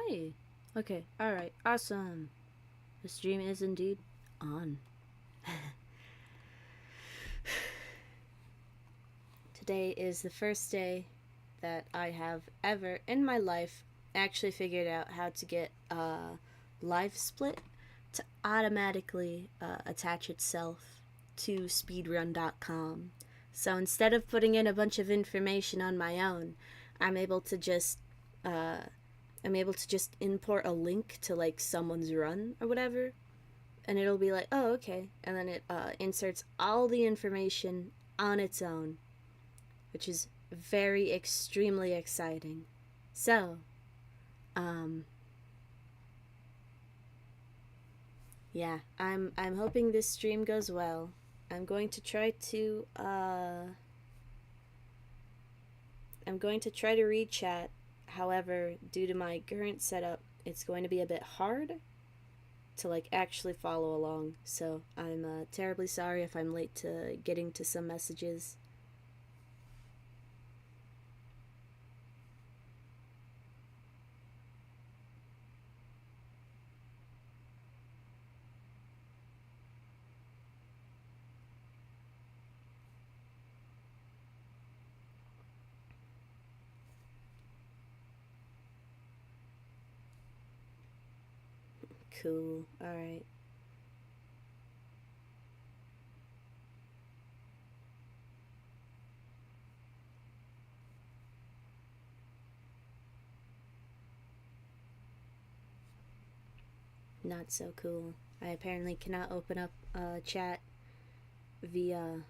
Hi. Okay, alright, awesome. The stream is indeed on. Today is the first day that I have ever in my life actually figured out how to get live split to automatically attach itself to speedrun.com. So instead of putting in a bunch of information on my own, I'm able to just import a link to like someone's run or whatever, and it'll be like, oh, okay, and then it inserts all the information on its own, which is very extremely exciting. So, yeah, I'm hoping this stream goes well. I'm going to try to read chat. However, due to my current setup, it's going to be a bit hard to like actually follow along. So I'm terribly sorry if I'm late to getting to some messages. Cool. All right. Not so cool. I apparently cannot open up chat via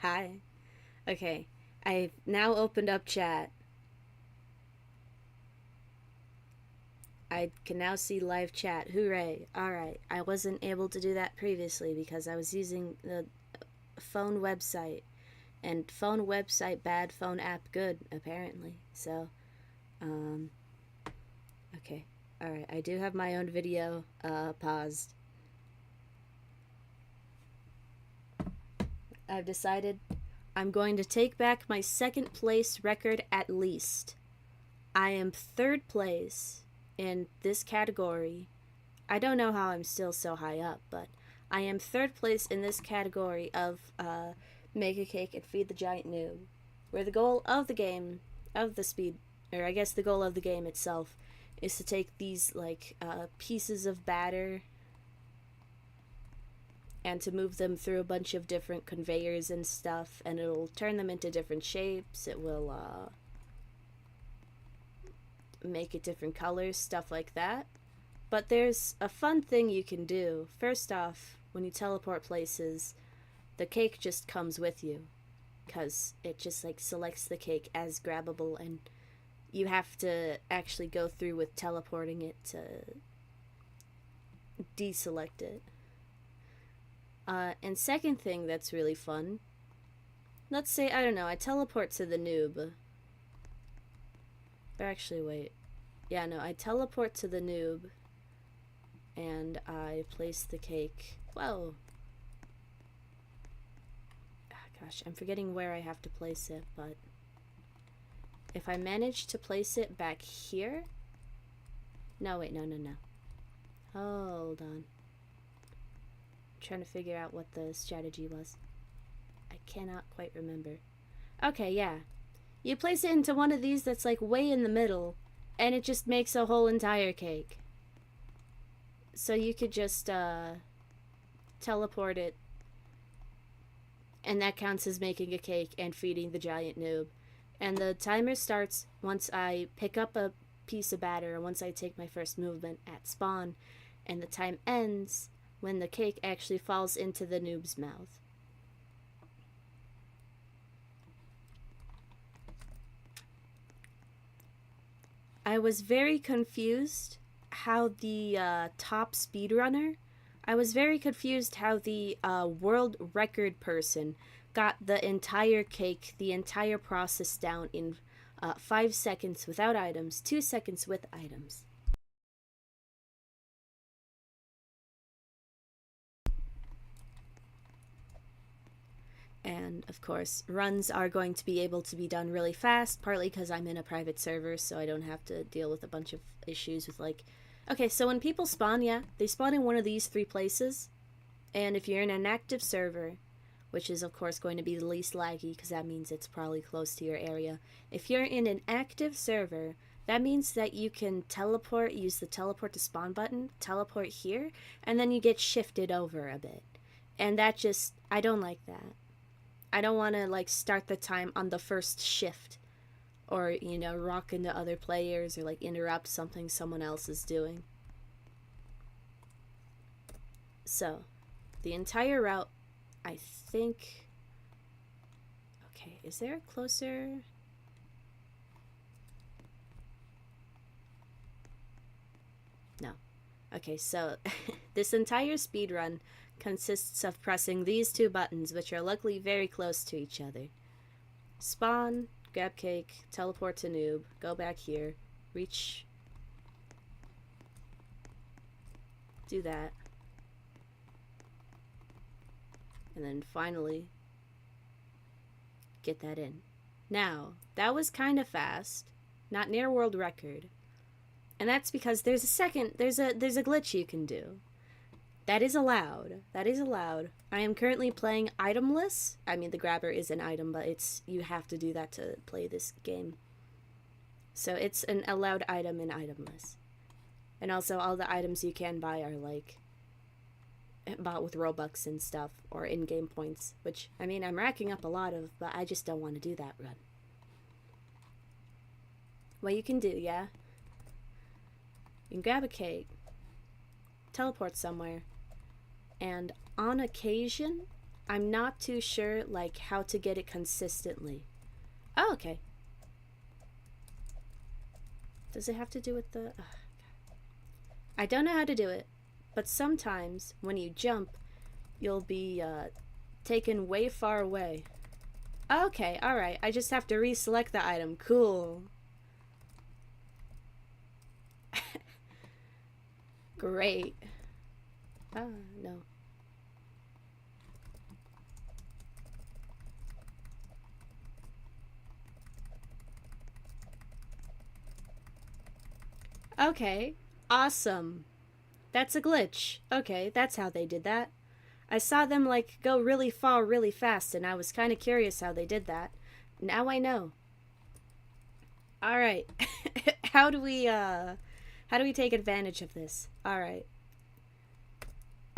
hi. Okay. I've now opened up chat. I can now see live chat. Hooray. Alright. I wasn't able to do that previously because I was using the phone website. And phone website bad, phone app good, apparently. So, okay. Alright, I do have my own video paused. I've decided I'm going to take back my second place record at least. I am third place in this category. I don't know how I'm still so high up, but I am third place in this category of make a cake and feed the giant noob, where the goal of the game, of the speed, or I guess the goal of the game itself, is to take these like pieces of batter and to move them through a bunch of different conveyors and stuff, and it'll turn them into different shapes. It will make it different colors, stuff like that. But there's a fun thing you can do. First off, when you teleport places, the cake just comes with you, because it just like selects the cake as grabbable, and you have to actually go through with teleporting it to deselect it. And second thing that's really fun, let's say, I don't know, I teleport to the noob. Or actually, wait. Yeah, no, I teleport to the noob, and I place the cake. Whoa. Gosh, I'm forgetting where I have to place it, but if I manage to place it back here... No, wait, no. Hold on. I'm trying to figure out what the strategy was. I cannot quite remember. Okay, yeah. You place it into one of these that's like way in the middle, and it just makes a whole entire cake. So you could just teleport it, and that counts as making a cake and feeding the giant noob. And the timer starts once I pick up a piece of batter, or once I take my first movement at spawn, and the time ends when the cake actually falls into the noob's mouth. I was very confused how the top speedrunner, I was very confused how the world record person got the entire cake, the entire process down in 5 seconds without items, 2 seconds with items. And of course, runs are going to be able to be done really fast, partly because I'm in a private server, so I don't have to deal with a bunch of issues with like... Okay, so when people spawn, yeah, they spawn in one of these 3 places. And if you're in an active server, which is of course going to be the least laggy because that means it's probably close to your area. If you're in an active server, that means that you can teleport, use the teleport to spawn button, teleport here, and then you get shifted over a bit. And that just, I don't like that. I don't want to like start the time on the first shift or, you know, rock into other players or like interrupt something someone else is doing. So, the entire route, I think... Okay, is there a closer... No. Okay, so this entire speedrun consists of pressing these 2 buttons, which are luckily very close to each other. Spawn, grab cake, teleport to noob, go back here, reach... Do that. And then finally, get that in. Now, that was kind of fast. Not near world record. And that's because there's a glitch you can do. That is allowed. That is allowed. I am currently playing itemless. I mean, the grabber is an item, but you have to do that to play this game. So it's an allowed item in itemless. And also all the items you can buy are like bought with Robux and stuff, or in-game points, which, I mean, I'm racking up a lot of, but I just don't want to do that run. What you can do, yeah? You can grab a cake, teleport somewhere, and on occasion, I'm not too sure, like, how to get it consistently. Oh, okay. Does it have to do with the... I don't know how to do it. But sometimes, when you jump, you'll be taken way far away. Okay, alright. I just have to reselect the item. Cool. Great. Ah, no. Okay. Awesome. That's a glitch. Okay, that's how they did that. I saw them, like, go really far really fast, and I was kind of curious how they did that. Now I know. Alright. How do we take advantage of this? Alright.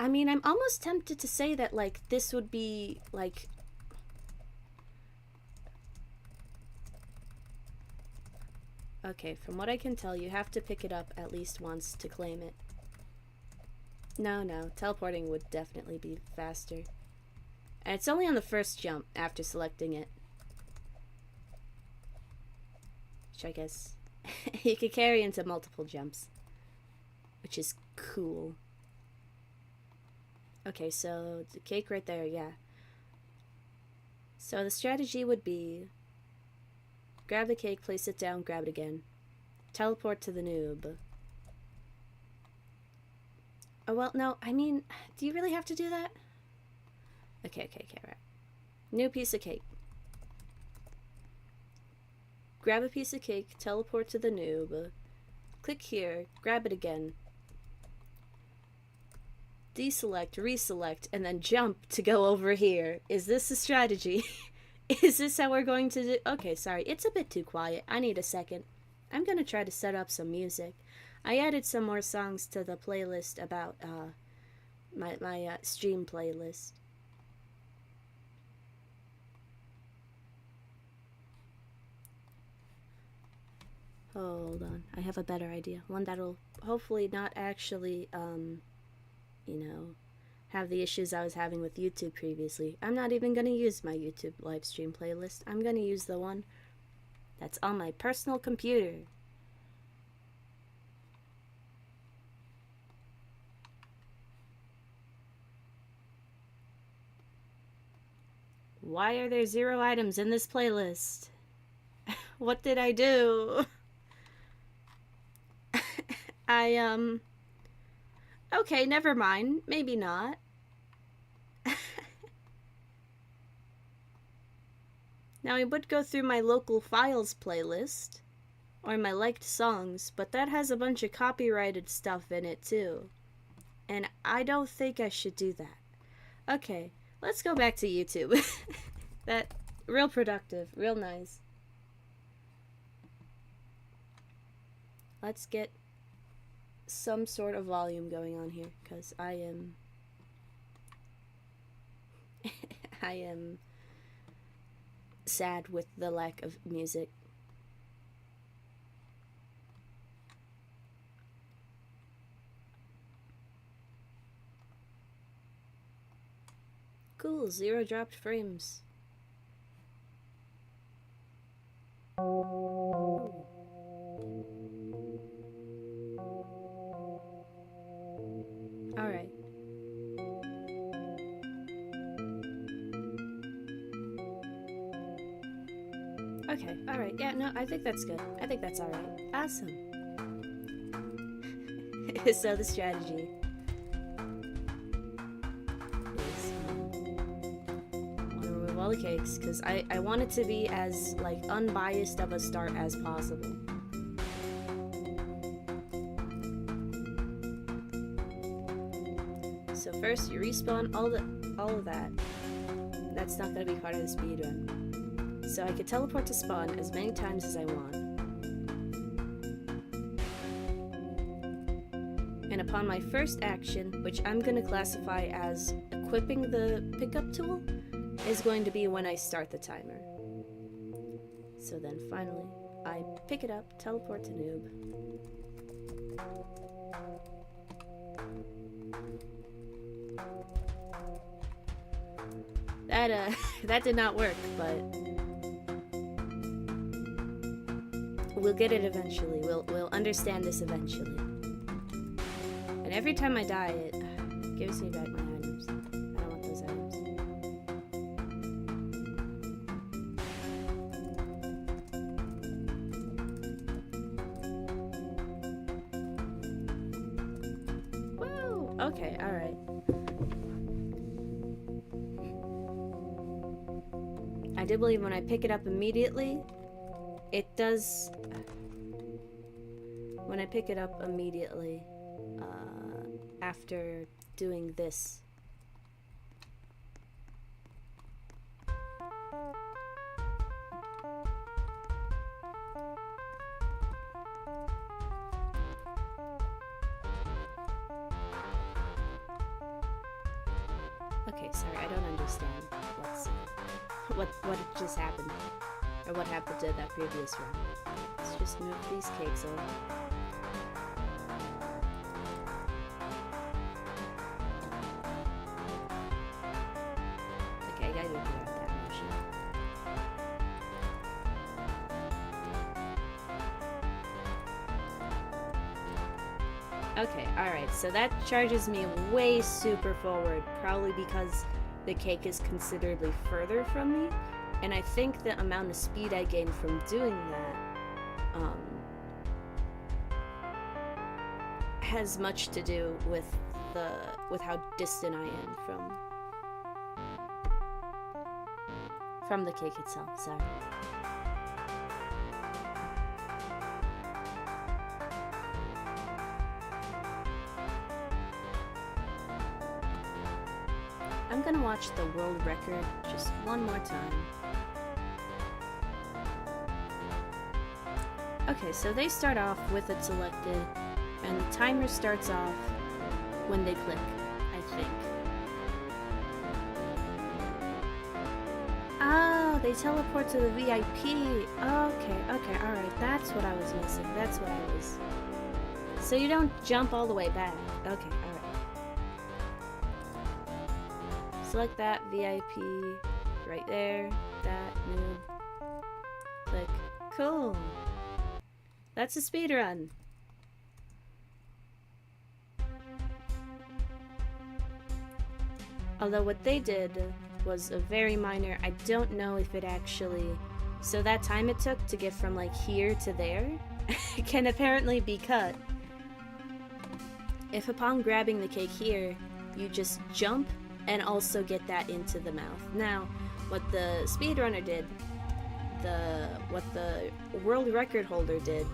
I mean, I'm almost tempted to say that, like, this would be, like... Okay, from what I can tell, you have to pick it up at least once to claim it. No, teleporting would definitely be faster. And it's only on the first jump after selecting it. Which I guess you could carry into multiple jumps. Which is cool. Okay, so the cake right there, yeah. So the strategy would be grab the cake, place it down, grab it again. Teleport to the noob. Oh, well, no, I mean, do you really have to do that? Okay, right. New piece of cake. Grab a piece of cake, teleport to the noob. Click here, grab it again. Deselect, reselect, and then jump to go over here. Is this a strategy? Is this how we're going to do? Okay, sorry, it's a bit too quiet. I need a second. I'm gonna try to set up some music. I added some more songs to the playlist about my stream playlist. Hold on, I have a better idea. One that'll hopefully not actually, you know, have the issues I was having with YouTube previously. I'm not even gonna use my YouTube live stream playlist. I'm gonna use the one that's on my personal computer. Why are there 0 items in this playlist? What did I do? Okay, never mind. Maybe not. Now, I would go through my local files playlist, or my liked songs, but that has a bunch of copyrighted stuff in it too. And I don't think I should do that. Okay, let's go back to YouTube. That, real productive, real nice. Let's get some sort of volume going on here, because I am sad with the lack of music. Cool, 0 dropped frames. Alright. Okay, alright. Yeah, no, I think that's good. I think that's alright. Awesome. So the strategy is I want to remove all the cakes because I want it to be as like unbiased of a start as possible. So first you respawn all of that. That's not gonna be part of the speedrun. So I could teleport to spawn as many times as I want. And upon my first action, which I'm gonna classify as equipping the pickup tool, is going to be when I start the timer. So then finally, I pick it up, teleport to noob. That did not work, but we'll get it eventually. We'll understand this eventually. And every time I die, it gives me back my items. I don't want those items. Woo! Okay, alright. I do believe when I pick it up immediately, it does... When I pick it up immediately, after doing this. Okay, sorry, I don't understand what just happened, or what happened to that previous round. Let's just move these cakes over. Okay, I gotta get rid of that motion. Okay, alright, so that charges me way super forward, probably because the cake is considerably further from me, and I think the amount of speed I gain from doing that has much to do with how distant I am from the cake itself. Sorry. I'm gonna watch the world record just one more time. Okay, so they start off with it selected, and the timer starts off when they click, I think. Oh, they teleport to the VIP. Okay, alright, that's what I was missing. That's what I was... So you don't jump all the way back. Okay, alright. Select that, VIP, right there, that, noob, click, cool. That's a speedrun. Although what they did was a very minor, I don't know if it actually, so that time it took to get from like here to there can apparently be cut. If upon grabbing the cake here, you just jump and also get that into the mouth. Now, what the speedrunner did what the world record holder did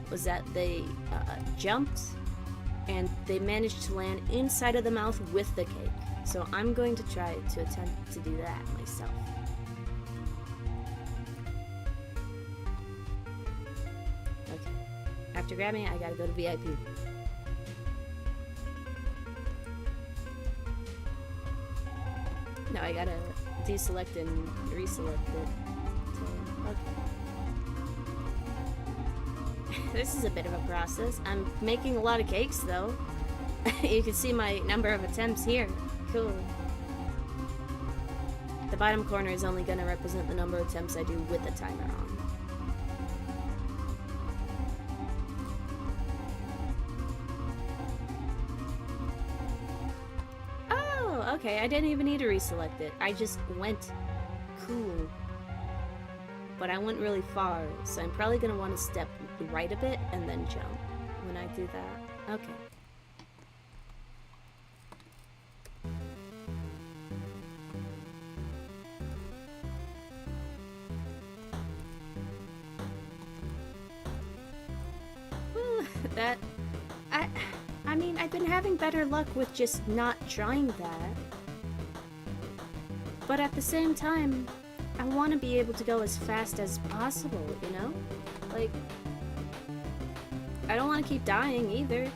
was that they jumped and they managed to land inside of the mouth with the cake. So I'm going to try to attempt to do that myself. Okay. After grabbing it, I gotta go to VIP. No, I gotta deselect and reselect it. So, okay. This is a bit of a process. I'm making a lot of cakes though. You can see my number of attempts here. Cool. The bottom corner is only gonna represent the number of attempts I do with the timer on. Oh, okay, I didn't even need to reselect it. I just went. Cool. But I went really far, so I'm probably gonna want to step right a bit and then jump when I do that. Okay. That, I mean, I've been having better luck with just not trying that. But at the same time, I want to be able to go as fast as possible, you know? Like, I don't want to keep dying either.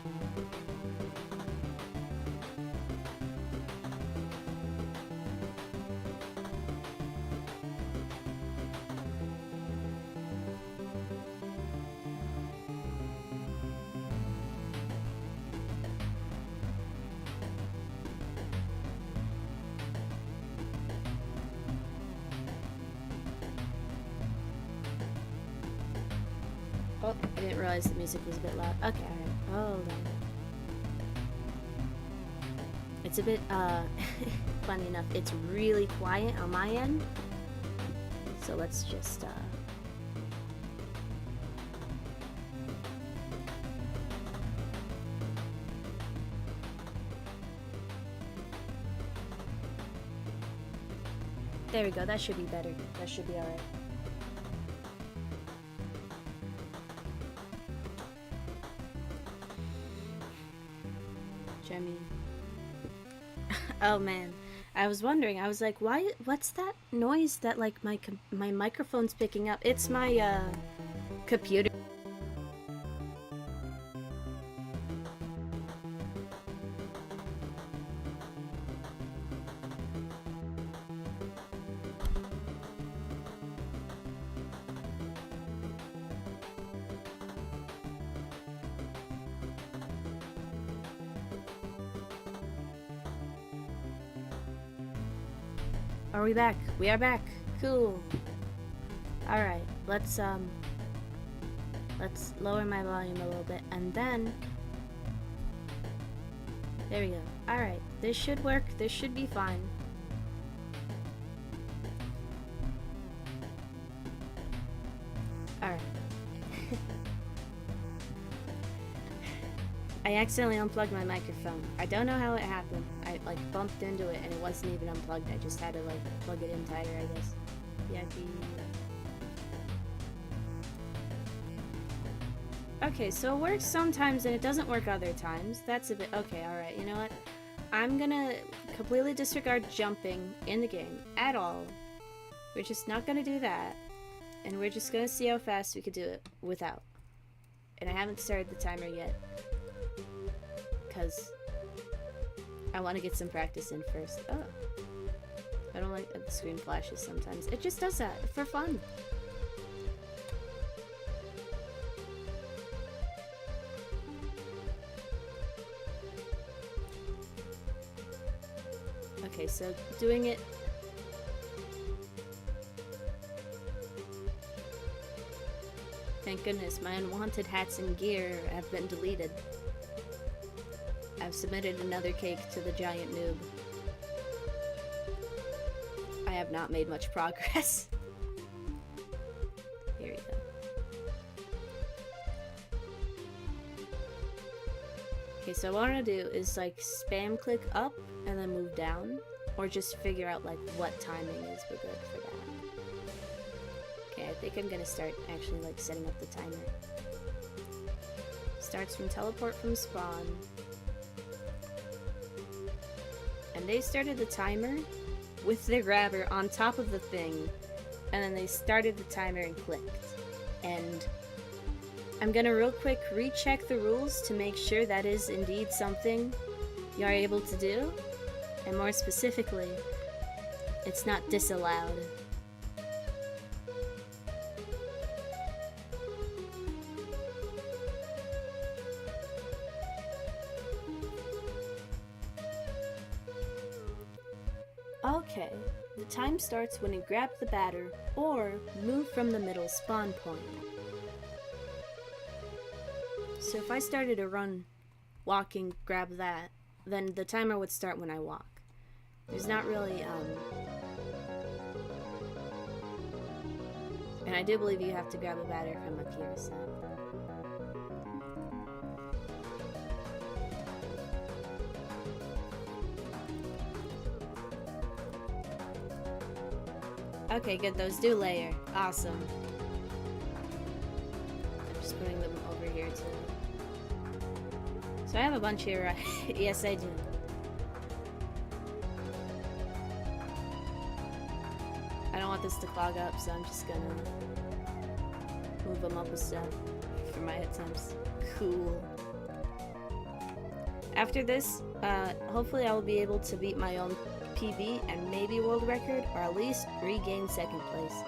Oh, I didn't realize the music was a bit loud. Okay, alright. Hold on. It's a bit, funny enough, it's really quiet on my end. So let's just, there we go, that should be better. That should be alright. Jemmy. Oh man, I was wondering, I was like, what's that noise that like my microphone's picking up? It's my computer. Are we back? We are back. Cool. Alright, let's lower my volume a little bit, and then there we go. Alright, this should work. This should be fine. Alright. I accidentally unplugged my microphone. I don't know how it happened. I like bumped into it and it wasn't even unplugged. I just had to like plug it in tighter, I guess. Okay, so it works sometimes and it doesn't work other times. That's a bit... Okay, alright, you know what? I'm gonna completely disregard jumping in the game at all. We're just not gonna do that. And we're just gonna see how fast we could do it without. And I haven't started the timer yet. Because I want to get some practice in first. Oh. I don't like that the screen flashes sometimes. It just does that for fun. Okay, so doing it... Thank goodness, my unwanted hats and gear have been deleted. I've submitted another cake to the giant noob. I have not made much progress. Here we go. Okay, so what I want to do is like spam click up and then move down, or just figure out like what timing is good for that. Okay, I think I'm gonna start actually like setting up the timer. Starts from teleport from spawn. And they started the timer with the grabber on top of the thing. And then they started the timer and clicked. And I'm gonna real quick recheck the rules to make sure that is indeed something you are able to do. And more specifically, it's not disallowed. Okay, the time starts when you grab the batter or move from the middle spawn point. So if I started a run, walking, grab that, then the timer would start when I walk. There's not really, and I do believe you have to grab a batter from up here, so. Okay, good, those do layer. Awesome. I'm just putting them over here too. So I have a bunch here, right? Yes, I do. I don't want this to clog up, so I'm just gonna move them up a step for my attempts. Cool. After this, hopefully I will be able to beat my own PB and maybe world record, or at least regain second place.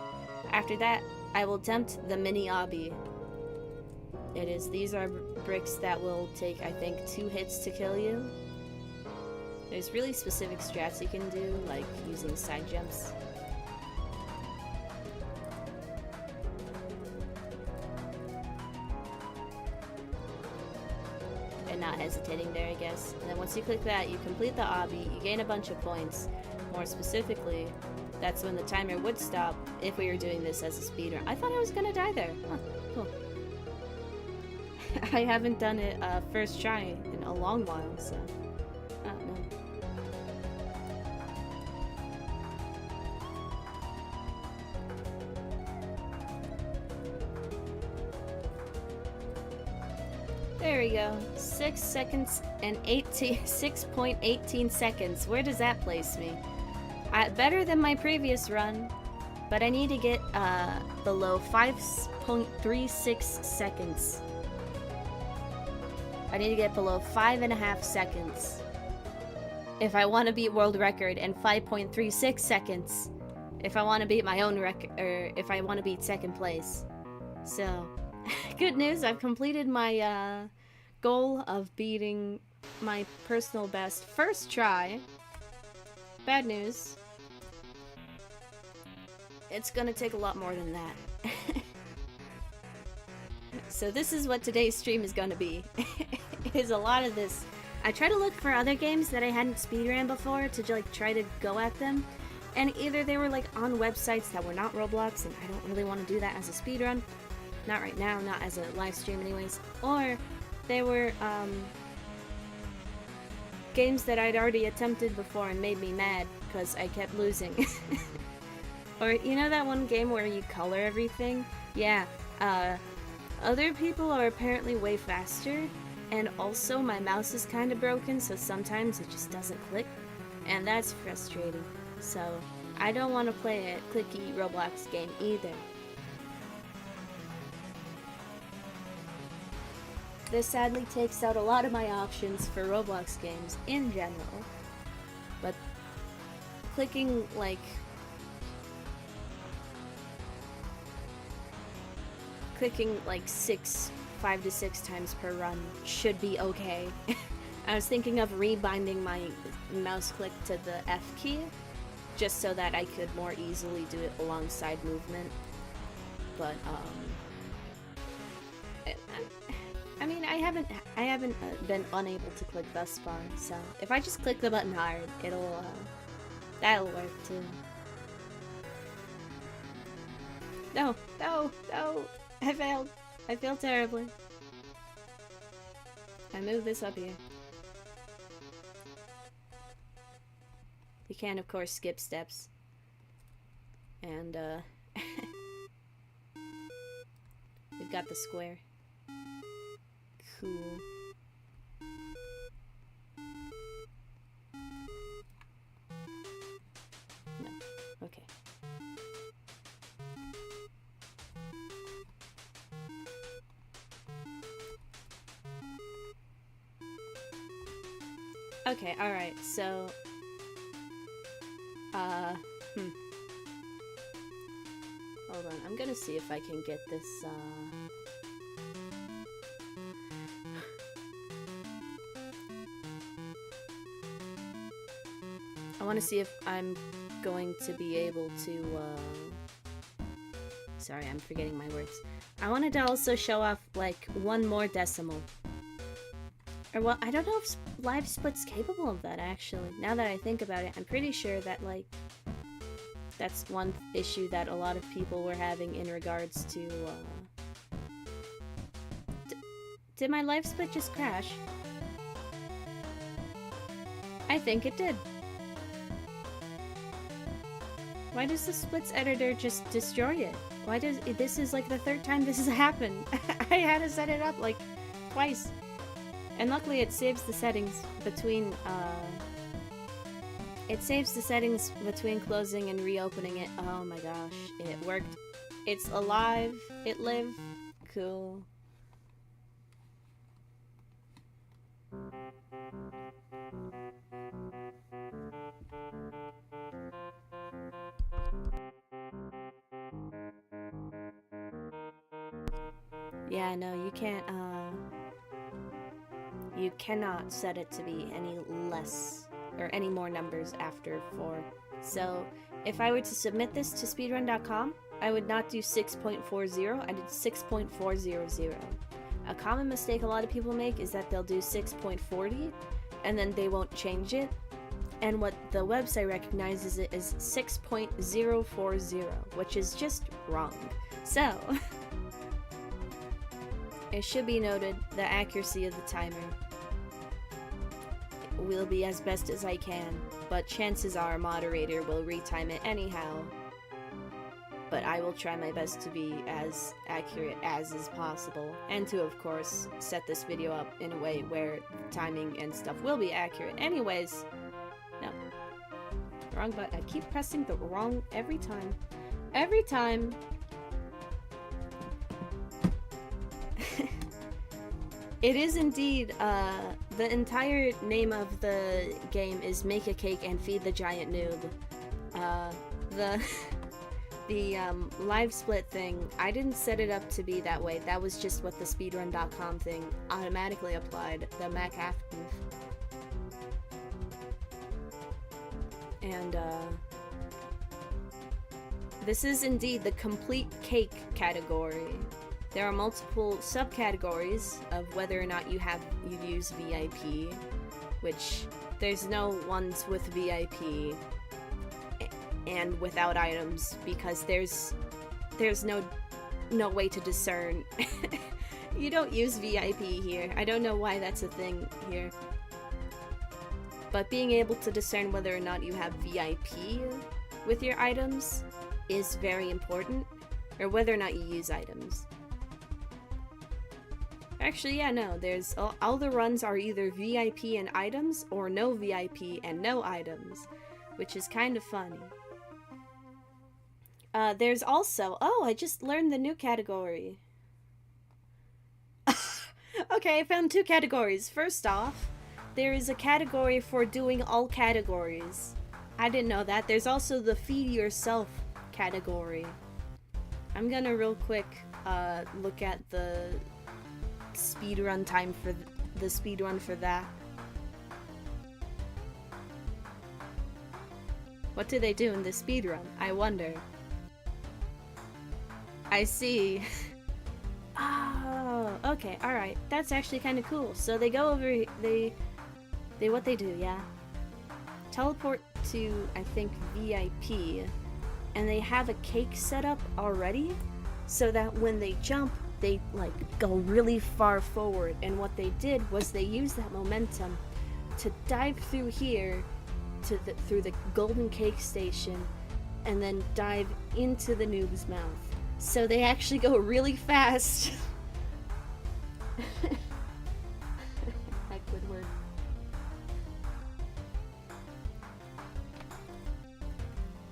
After that, I will attempt the mini Obby. These are bricks that will take, I think, 2 hits to kill you. There's really specific strats you can do, like using side jumps. And not hesitating there, I guess. And then once you click that, you complete the Obby, you gain a bunch of points. More specifically, that's when the timer would stop if we were doing this as a speedrun. I thought I was gonna die there. Huh, cool. I haven't done it first try in a long while, so I don't know. There we go. 6 seconds and 6.18 seconds. Where does that place me? Better than my previous run, but I need to get below 5.36 seconds. I need to get below 5.5 seconds if I want to beat world record, and 5.36 seconds if I want to beat my own record, or if I want to beat second place. So, good news, I've completed my goal of beating my personal best first try. Bad news, it's gonna take a lot more than that. So this is what today's stream is gonna be. Is a lot of this. I try to look for other games that I hadn't speedran before to like try to go at them, and either they were like on websites that were not Roblox, and I don't really want to do that as a speedrun. Not right now, not as a live stream anyways. Or they were games that I'd already attempted before and made me mad because I kept losing. Or you know that one game where you color everything? Yeah, other people are apparently way faster, and also my mouse is kind of broken, so sometimes it just doesn't click, and that's frustrating. So I don't want to play a clicky Roblox game either. This sadly takes out a lot of my options for Roblox games in general, but clicking like like 5 to 6 times per run should be okay. I was thinking of rebinding my mouse click to the F key, just so that I could more easily do it alongside movement. But I mean, I haven't been unable to click thus far. So if I just click the button hard, that'll work too. No, no, no! I failed. I failed terribly. I moved this up here. You can, of course, skip steps. And, got the square. Cool. No. Okay. Okay, alright, so... Hold on, I'm gonna see if I can get this, I want to see if I'm going to be able to, Sorry, I'm forgetting my words. I wanted to also show off, like, one more decimal. Or, well, I don't know if Live Split's capable of that, actually. Now that I think about it, I'm pretty sure that, like, that's one issue that a lot of people were having in regards to, Did my Live Split just crash? I think it did. Why does the splits editor just destroy it? Why does this is like the third time this has happened. I had to set it up like twice. And luckily it saves the settings between closing and reopening it. Oh my gosh, it worked. It's alive. It lived. Cool. Yeah, no, you can't, you cannot set it to be any less, or any more numbers after 4. So, if I were to submit this to speedrun.com, I would not do 6.40, I did 6.400. A common mistake a lot of people make is that they'll do 6.40, and then they won't change it, and what the website recognizes it as 6.040, which is just wrong. So... It should be noted, the accuracy of the timer will be as best as I can, but chances are moderator will retime it anyhow. But I will try my best to be as accurate as is possible, and to, of course, set this video up in a way where timing and stuff will be accurate. Anyways, no. Wrong button. I keep pressing the wrong every time. Every time. It is indeed, the entire name of the game is Make a Cake and Feed the Giant Noob. The live split thing, I didn't set it up to be that way. That was just what the speedrun.com thing automatically applied, the Mac after. And, this is indeed the complete cake category. There are multiple subcategories of whether or not you use VIP, which there's no ones with VIP and without items because there's no way to discern. You don't use VIP here. I don't know why that's a thing here. But being able to discern whether or not you have VIP with your items is very important, or whether or not you use items. Actually, yeah, no, there's all the runs are either VIP and items, or no VIP and no items, which is kind of funny. There's also, oh, I just learned the new category. Okay, I found 2 categories. First off, there is a category for doing all categories. I didn't know that. There's also the feed yourself category. I'm gonna real quick, look at the speedrun time for the speedrun for that. What do they do in the speedrun? I wonder. I see. Oh, okay, alright. That's actually kind of cool. So they go over, what they do, yeah? Teleport to, I think, VIP, and they have a cake set up already, so that when they jump, they like go really far forward, and what they did was they used that momentum to dive through here to through the golden cake station and then dive into the noob's mouth. So they actually go really fast. That could work.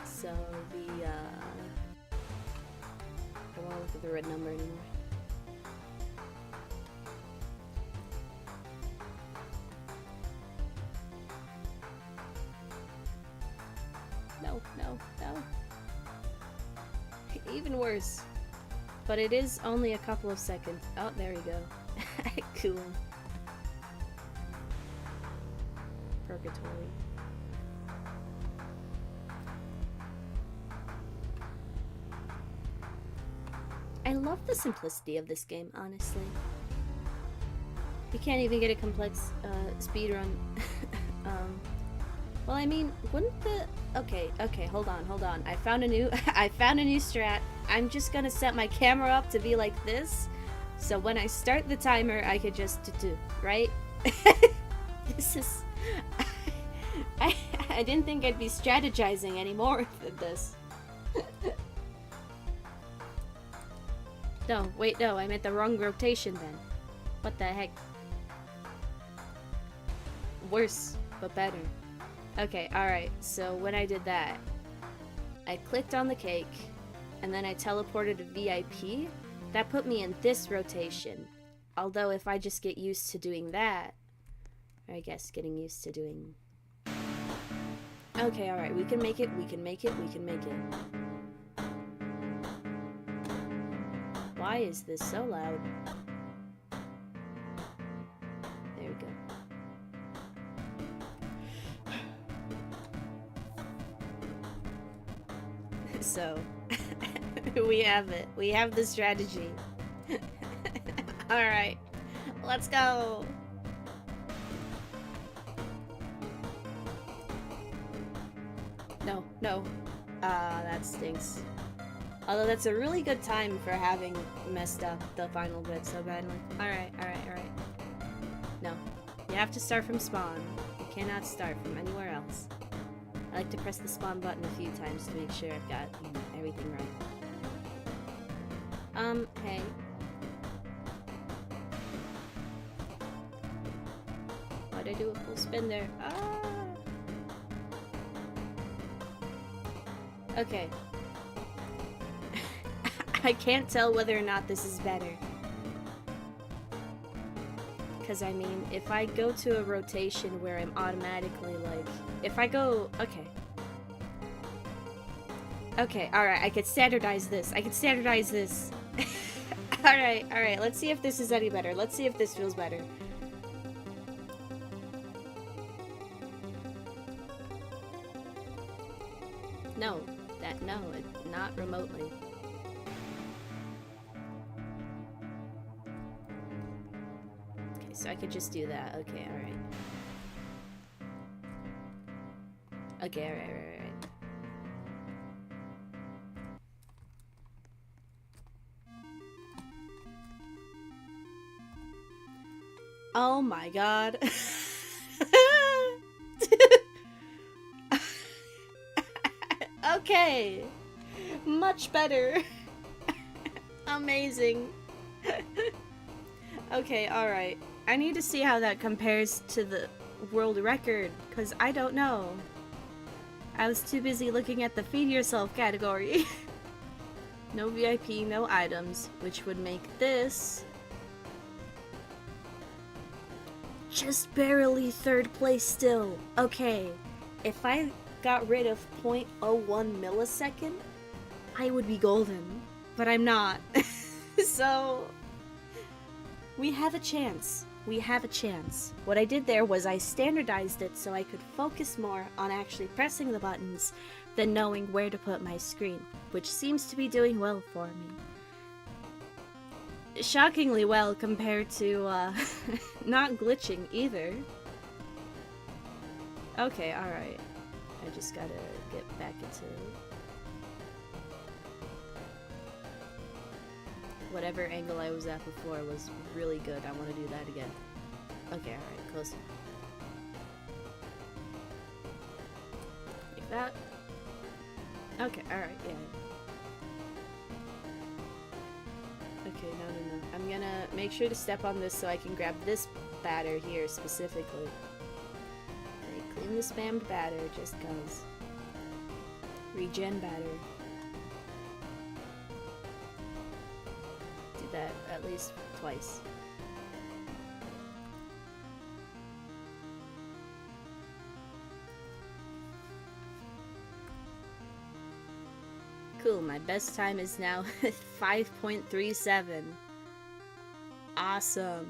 So the I don't want to look at the red number anymore. No, no, no. Even worse. But it is only a couple of seconds. Oh, there we go. Cool. Purgatory. I love the simplicity of this game, honestly. You can't even get a complex speedrun. Well, I mean, wouldn't the... Okay, hold on. I found a new strat. I'm just gonna set my camera up to be like this, so when I start the timer, I could just do, right? This is... I didn't think I'd be strategizing anymore than this. No, wait, no, I'm at the wrong rotation then. What the heck? Worse, but better. Okay, alright, so when I did that, I clicked on the cake, and then I teleported to VIP. That put me in this rotation. Although if I just get used to doing that, or I guess getting used to doing... Okay, alright, we can make it, we can make it, we can make it. Why is this so loud? There we go. So, we have it. We have the strategy. Alright, let's go! No, no. That stinks. Although that's a really good time for having messed up the final bit so badly. Alright. No. You have to start from spawn. You cannot start from anywhere else. I like to press the spawn button a few times to make sure I've got everything right. Hey. Why'd I do a full spin there? Ah! Okay. I can't tell whether or not this is better. Because, I mean, if I go to a rotation where I'm automatically, like... If I go... Okay. Okay, alright, I could standardize this. Alright, let's see if this is any better. Let's see if this feels better. No. No, not remotely. Okay, so I could just do that. Okay, alright. Okay, alright. Oh my god. Okay. Much better. Amazing. Okay, alright. I need to see how that compares to the world record, because I don't know. I was too busy looking at the feed yourself category. No VIP, no items, which would make this just barely third place still. Okay, if I got rid of 0.01 millisecond, I would be golden, but I'm not. So, we have a chance. What I did there was I standardized it so I could focus more on actually pressing the buttons than knowing where to put my screen, which seems to be doing well for me. Shockingly well compared to, not glitching either. Okay, alright. I just gotta get back into whatever angle I was at before was really good. I want to do that again. Okay, alright, close. Like that. Okay, alright, yeah. Okay, no. I'm gonna make sure to step on this so I can grab this batter here specifically. Okay, clean the spammed batter just cause. Regen batter. Do that at least twice. Cool, my best time is now 5.37. Awesome.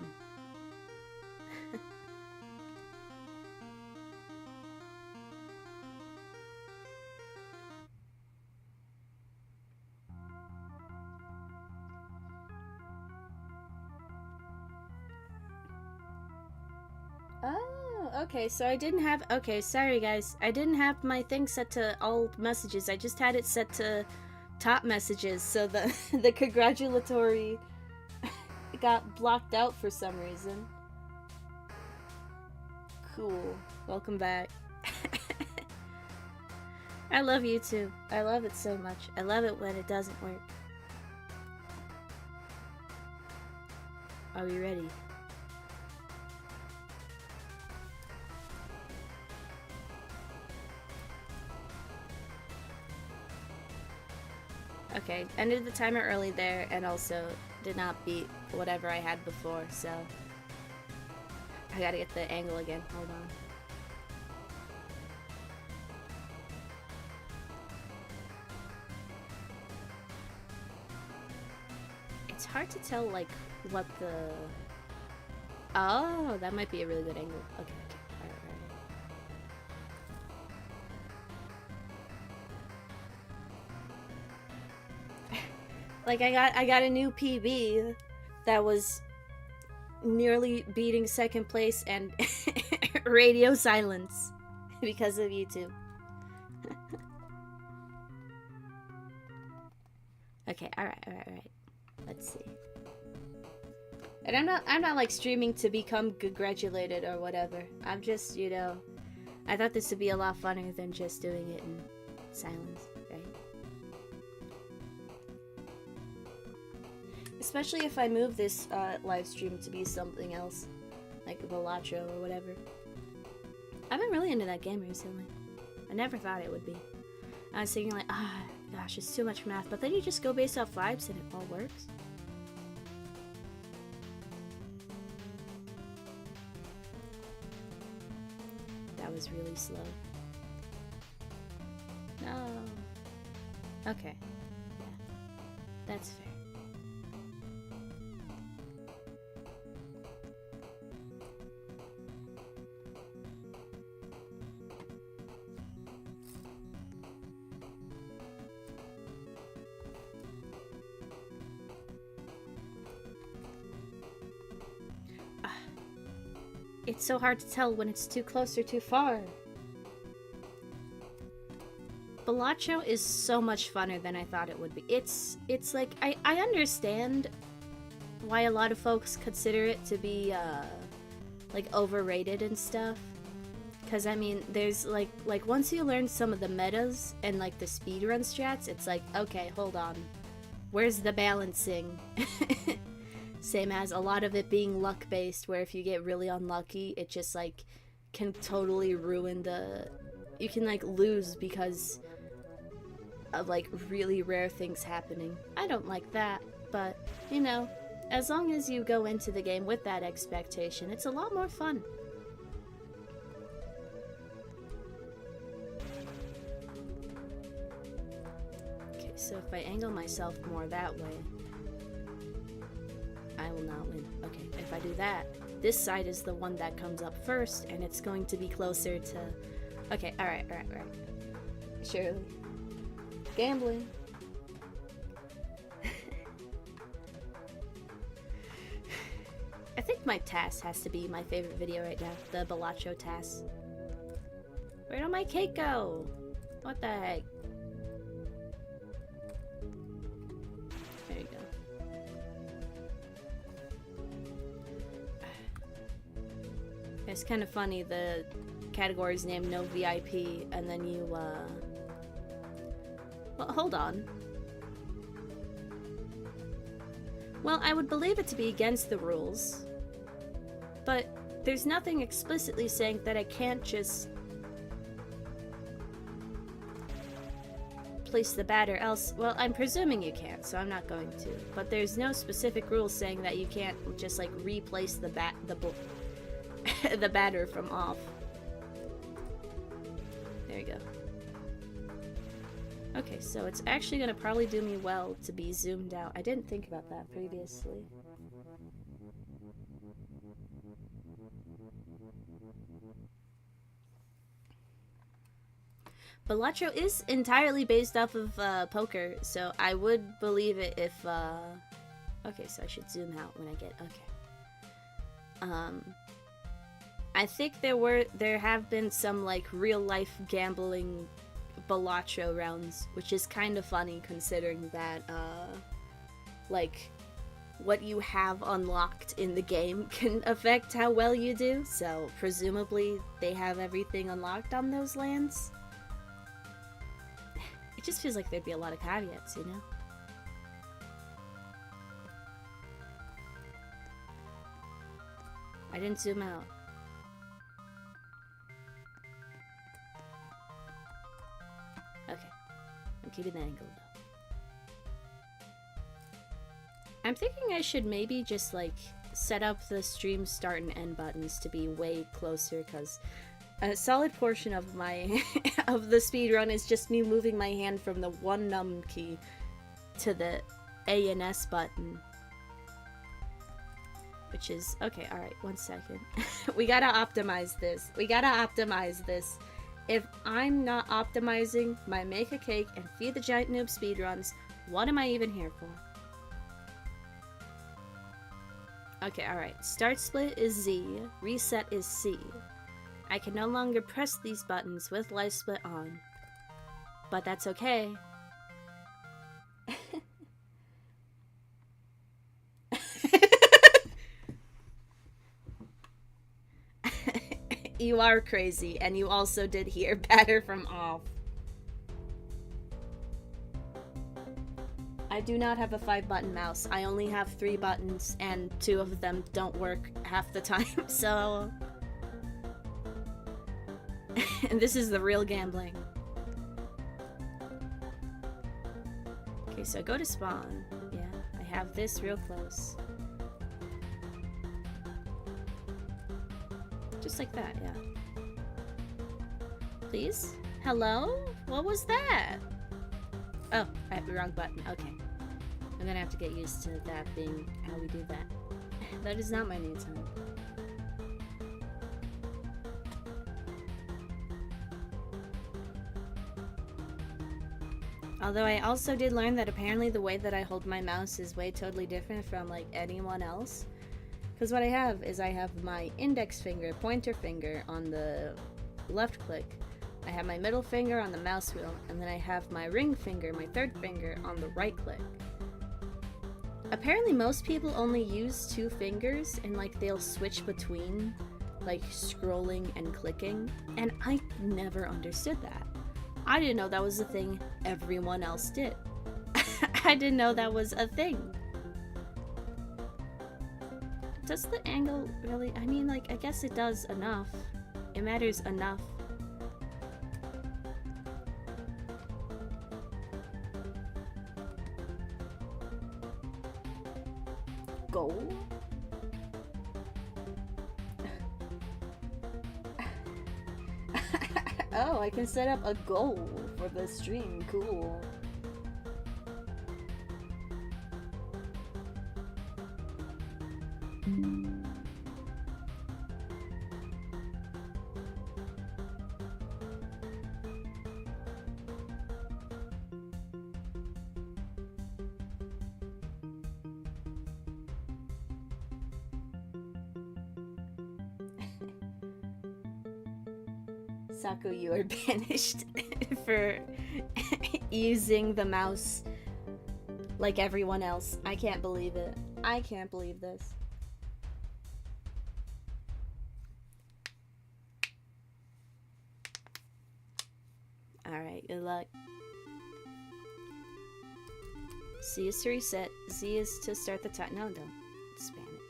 Oh, okay, so I didn't have... Okay, sorry guys. I didn't have my thing set to all messages. I just had it set to top messages, so the, the congratulatory got blocked out for some reason. Cool. Welcome back. I love YouTube. I love it so much. I love it when it doesn't work. Are we ready? Okay, ended the timer early there, and also did not beat whatever I had before, so I gotta get the angle again. Hold on. It's hard to tell, like, what the... Oh, that might be a really good angle. Okay, alright. Like, I got a new PB that was nearly beating second place and radio silence because of YouTube. Okay, alright. Let's see. And I'm not like streaming to become congratulated or whatever. I'm just, you know, I thought this would be a lot funner than just doing it in silence, right? Especially if I move this live stream to be something else, like Velacho or whatever. I've been really into that game recently. I never thought it would be. I was thinking like, gosh, it's too much math, but then you just go based off vibes and it all works. That was really slow. No. Okay. Yeah. That's fair. It's so hard to tell when it's too close or too far. Velacho is so much funner than I thought it would be. It's like, I understand why a lot of folks consider it to be, like, overrated and stuff. Because, I mean, there's, like, once you learn some of the metas and, like, the speedrun strats, it's like, okay, hold on. Where's the balancing? Same as a lot of it being luck-based, where if you get really unlucky, it just, like, can totally ruin the... You can, like, lose because of, like, really rare things happening. I don't like that, but, you know, as long as you go into the game with that expectation, it's a lot more fun. Okay, so if I angle myself more that way, I will not win. Okay, if I do that, this side is the one that comes up first, and it's going to be closer to... Okay, alright. Surely. Gambling. I think my task has to be my favorite video right now. The Velacho task. Where did my cake go? What the heck? There you go. It's kind of funny, the category's named No VIP, and then you, well, hold on. Well, I would believe it to be against the rules, but there's nothing explicitly saying that I can't just place the batter else. Well, I'm presuming you can't, so I'm not going to. But there's no specific rules saying that you can't just like replace the the batter from off. There you go. Okay, so it's actually gonna probably do me well to be zoomed out. I didn't think about that previously. Balatro is entirely based off of poker, so I would believe it if okay, so I should zoom out when I get okay. I think there have been some like real life gambling Balatro rounds, which is kind of funny considering that like what you have unlocked in the game can affect how well you do, so presumably they have everything unlocked on those lands. It just feels like there'd be a lot of caveats, you know? I didn't zoom out. Okay. I'm keeping the angle though. I'm thinking I should maybe just like set up the stream start and end buttons to be way closer, because a solid portion of my of the speedrun is just me moving my hand from the one num key to the A and S button. Which is okay, alright, 1 second. We gotta optimize this. We gotta optimize this. If I'm not optimizing my make a cake and feed the giant noob speedruns, what am I even here for? Okay, alright. Start split is Z, reset is C. I can no longer press these buttons with life split on. But that's okay. You are crazy, and you also did hear batter from off. I do not have a 5-button mouse. I only have 3 buttons, and 2 of them don't work half the time, so... And this is the real gambling. Okay, so go to spawn. Yeah, I have this real close. Just like that, yeah. Please? Hello? What was that? Oh, I have the wrong button. Okay. I'm gonna have to get used to that being how we do that. That is not my new time. Although I also did learn that apparently the way that I hold my mouse is way totally different from like anyone else. Because what I have is I have my index finger, pointer finger on the left click. I have my middle finger on the mouse wheel, and then I have my ring finger, my third finger, on the right click. Apparently most people only use 2 fingers, and like they'll switch between like scrolling and clicking, and I never understood that. I didn't know that was a thing everyone else did. I didn't know that was a thing. Does the angle really, I mean, like, I guess it does enough. It matters enough. Goal? Oh, I can set up a goal for the stream. Cool. Saku, you are banished for using the mouse like everyone else. I can't believe it. I can't believe this. Alright, good luck. C is to reset. Z is to start the time. No, don't spam it.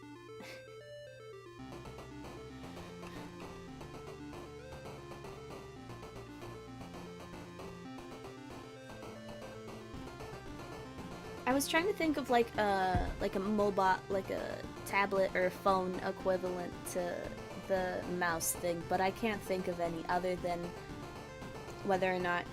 I was trying to think of like a mobile, like a tablet or phone equivalent to the mouse thing, but I can't think of any other than whether or not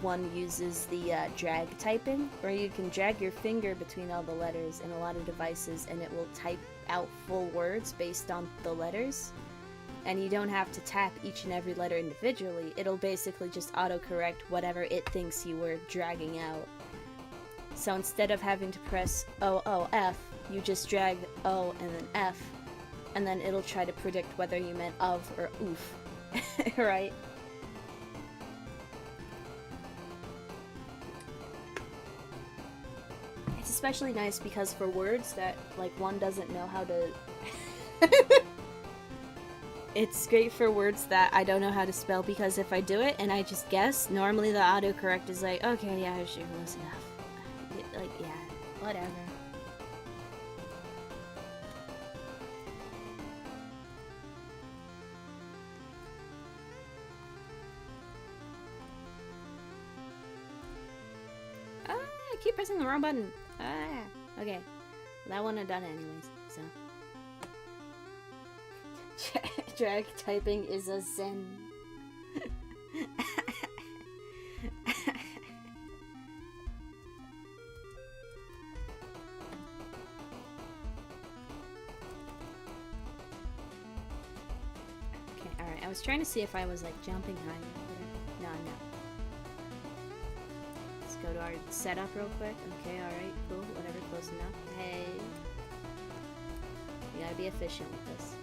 one uses the drag typing, where you can drag your finger between all the letters in a lot of devices and it will type out full words based on the letters, and you don't have to tap each and every letter individually. It'll basically just autocorrect whatever it thinks you were dragging out. So instead of having to press O-O-F, you just drag O and then F, and then it'll try to predict whether you meant of or oof, right? It's especially nice because for words that, like, one doesn't know how to... It's great for words that I don't know how to spell, because if I do it and I just guess, normally the autocorrect is like, okay, yeah, sure, close enough. Like, yeah, whatever. Ah, I keep pressing the wrong button. Ah, okay. That one I done anyways, so. Drag typing is a sin. I was trying to see if I was like jumping high. No, I'm not. Let's go to our setup real quick. Okay, alright, cool, whatever, close enough. Hey. You gotta be efficient with this.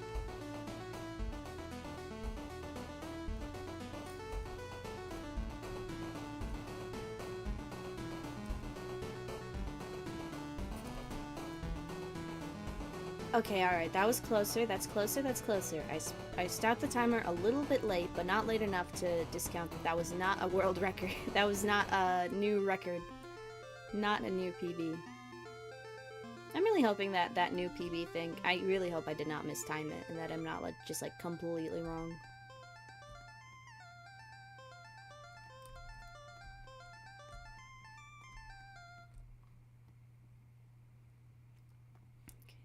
Okay, alright, that was closer, that's closer, that's closer. I stopped the timer a little bit late, but not late enough to discount that that was not a world record. That was not a new record. Not a new PB. I'm really hoping that that new PB thing, I really hope I did not mistime it, and that I'm not like just like completely wrong.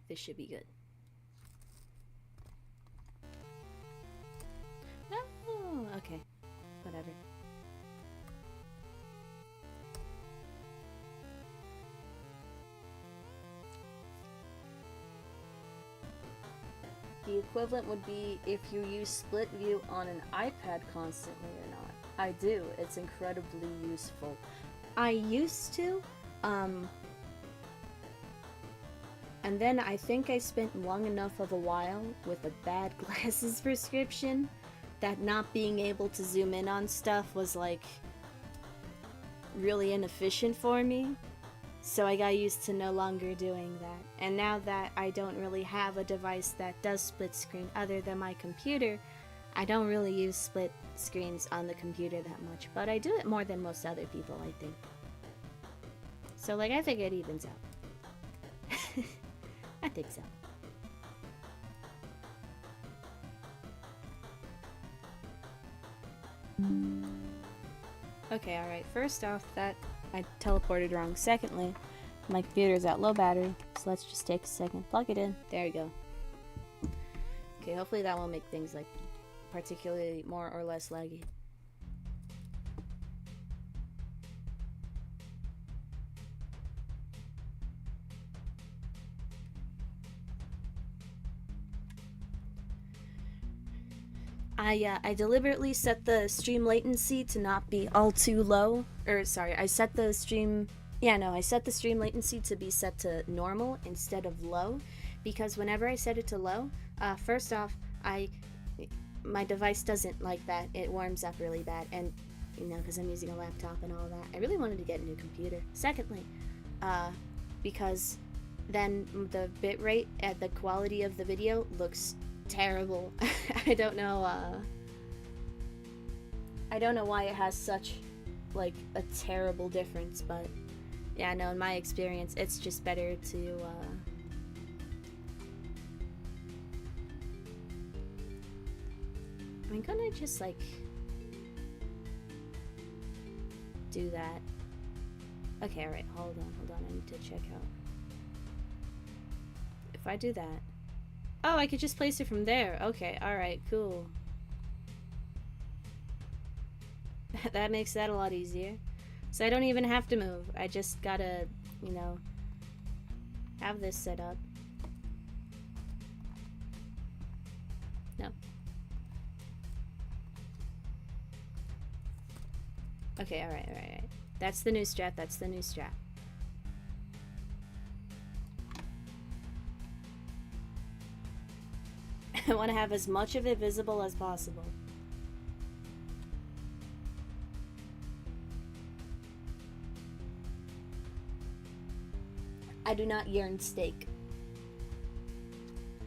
This should be good. Oh, okay. Whatever. The equivalent would be if you use split view on an iPad constantly or not. I do. It's incredibly useful. I used to, and then I think I spent long enough of a while with a bad glasses prescription that not being able to zoom in on stuff was like really inefficient for me. So I got used to no longer doing that. And now that I don't really have a device that does split screen other than my computer, I don't really use split screens on the computer that much. But I do it more than most other people, I think. So like, I think it evens out. I think so. Okay, alright. First off, that I teleported wrong. Secondly, my computer's at low battery, so let's just take a second. Plug it in. There you go. Okay, hopefully that won't make things like particularly more or less laggy. I deliberately set the stream latency to not be all too low. Or sorry, I set the stream latency to be set to normal instead of low, because whenever I set it to low, first off, my device doesn't like that. It warms up really bad, and you know, because I'm using a laptop and all that. I really wanted to get a new computer. Secondly, because then the bitrate and the quality of the video looks terrible. I don't know why it has such like a terrible difference, but Yeah, no, in my experience, it's just better to, I'm gonna just, like, do that. Okay, alright, hold on, I need to check out. If I do that... Oh, I could just place it from there. Okay, alright, cool. That makes that a lot easier. So I don't even have to move. I just gotta, you know, have this set up. No. Okay, alright. That's the new strat, that's the new strat. I want to have as much of it visible as possible. I do not yearn steak.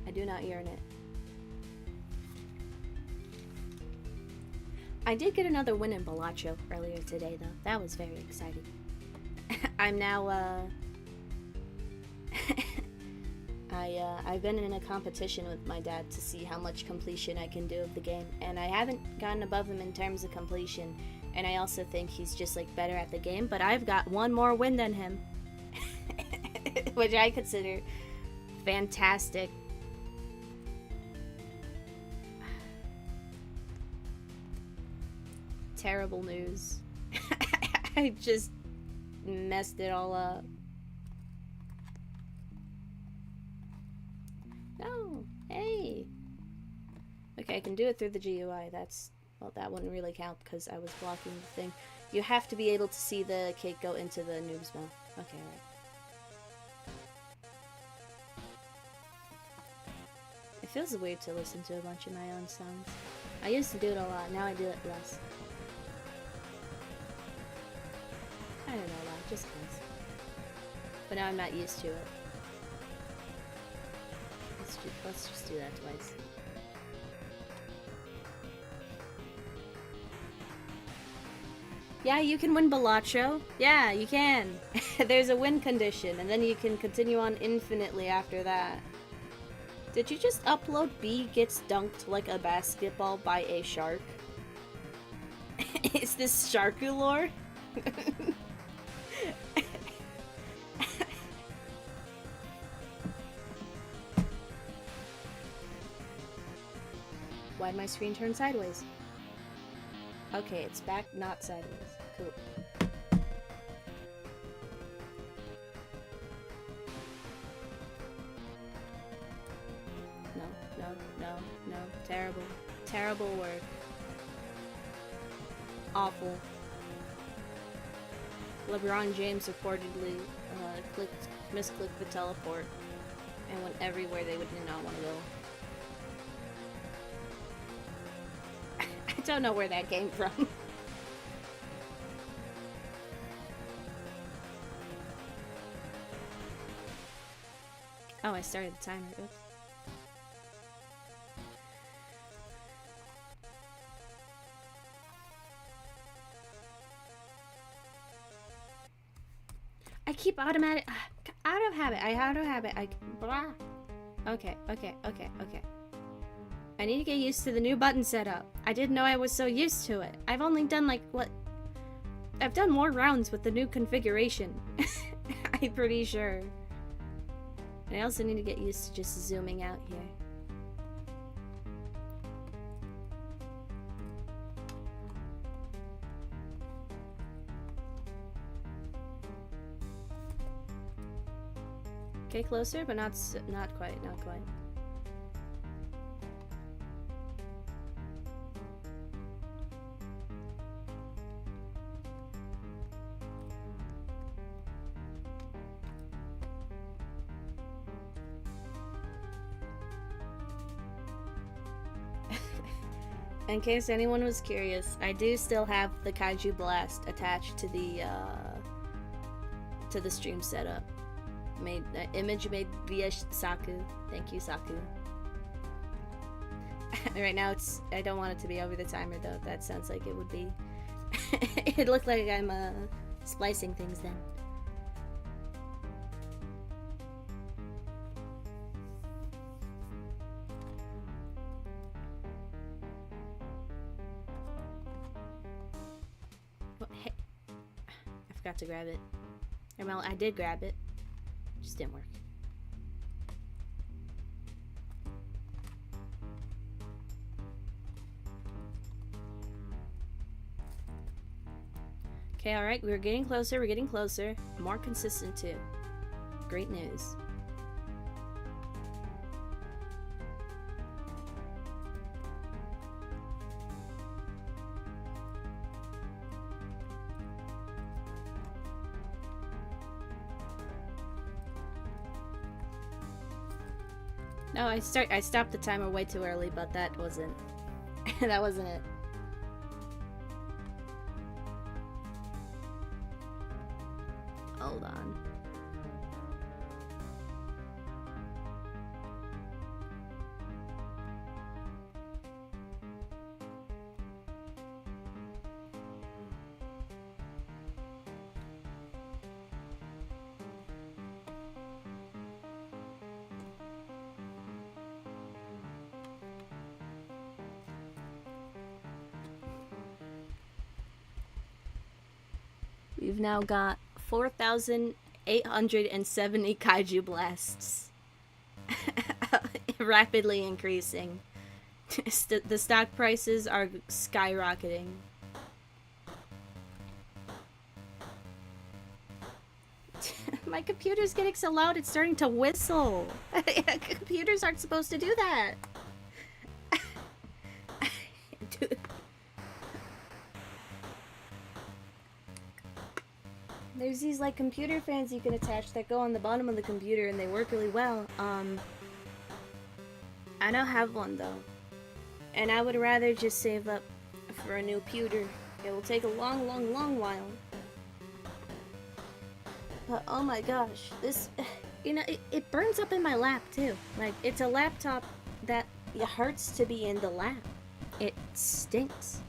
I do not yearn it. I did get another win in Balacho earlier today, though. That was very exciting. I'm now, I've been in a competition with my dad to see how much completion I can do of the game, and I haven't gotten above him in terms of completion, and I also think he's just, like, better at the game, but I've got one more win than him. Which I consider fantastic. Terrible news. I just messed it all up. No, hey. Okay, I can do it through the GUI. That's, well, that wouldn't really count because I was blocking the thing. You have to be able to see the cake go into the noob's mouth. Okay, alright. It feels weird to listen to a bunch of my own songs. I used to do it a lot, now I do it less. I don't know why, just cause. But now I'm not used to it. Let's just do that twice. Yeah, you can win Balacho. Yeah, you can. There's a win condition, and then you can continue on infinitely after that. Did you just upload B gets dunked like a basketball by a shark? Is this Sharkulore? Why'd my screen turn sideways? Okay, it's back, not sideways. Cool. No. Terrible. Terrible work. Awful. LeBron James reportedly misclicked the teleport and went everywhere they would not want to go. I don't know where that came from. Oh, I started the timer. Oops. I keep automatic out of habit. Blah. Okay. I need to get used to the new button setup. I didn't know I was so used to it. I've only done like what? I've done more rounds with the new configuration. I'm pretty sure. And I also need to get used to just zooming out here. Okay, closer, but not quite. In case anyone was curious, I do still have the Kaiju Blast attached to the stream setup. Image made via Saku. Thank you, Saku. Right now I don't want it to be over the timer though. That sounds like it would be. It looked like I'm splicing things then. forgot to grab it. Or well, I did grab it. Just didn't work. Okay, alright, we're getting closer, we're getting closer. More consistent too. Great news. No, I stopped the timer way too early, but that wasn't that wasn't it. Hold on. We've now got 4,870 kaiju blasts. Rapidly increasing. The stock prices are skyrocketing. My computer's getting so loud it's starting to whistle. Computers aren't supposed to do that. Dude. There's these like computer fans you can attach that go on the bottom of the computer and they work really well. I don't have one though. And I would rather just save up for a new pewter. It will take a long, long, long while. But oh my gosh, this, you know, it burns up in my lap too. Like, it's a laptop that it hurts to be in the lap. It stinks.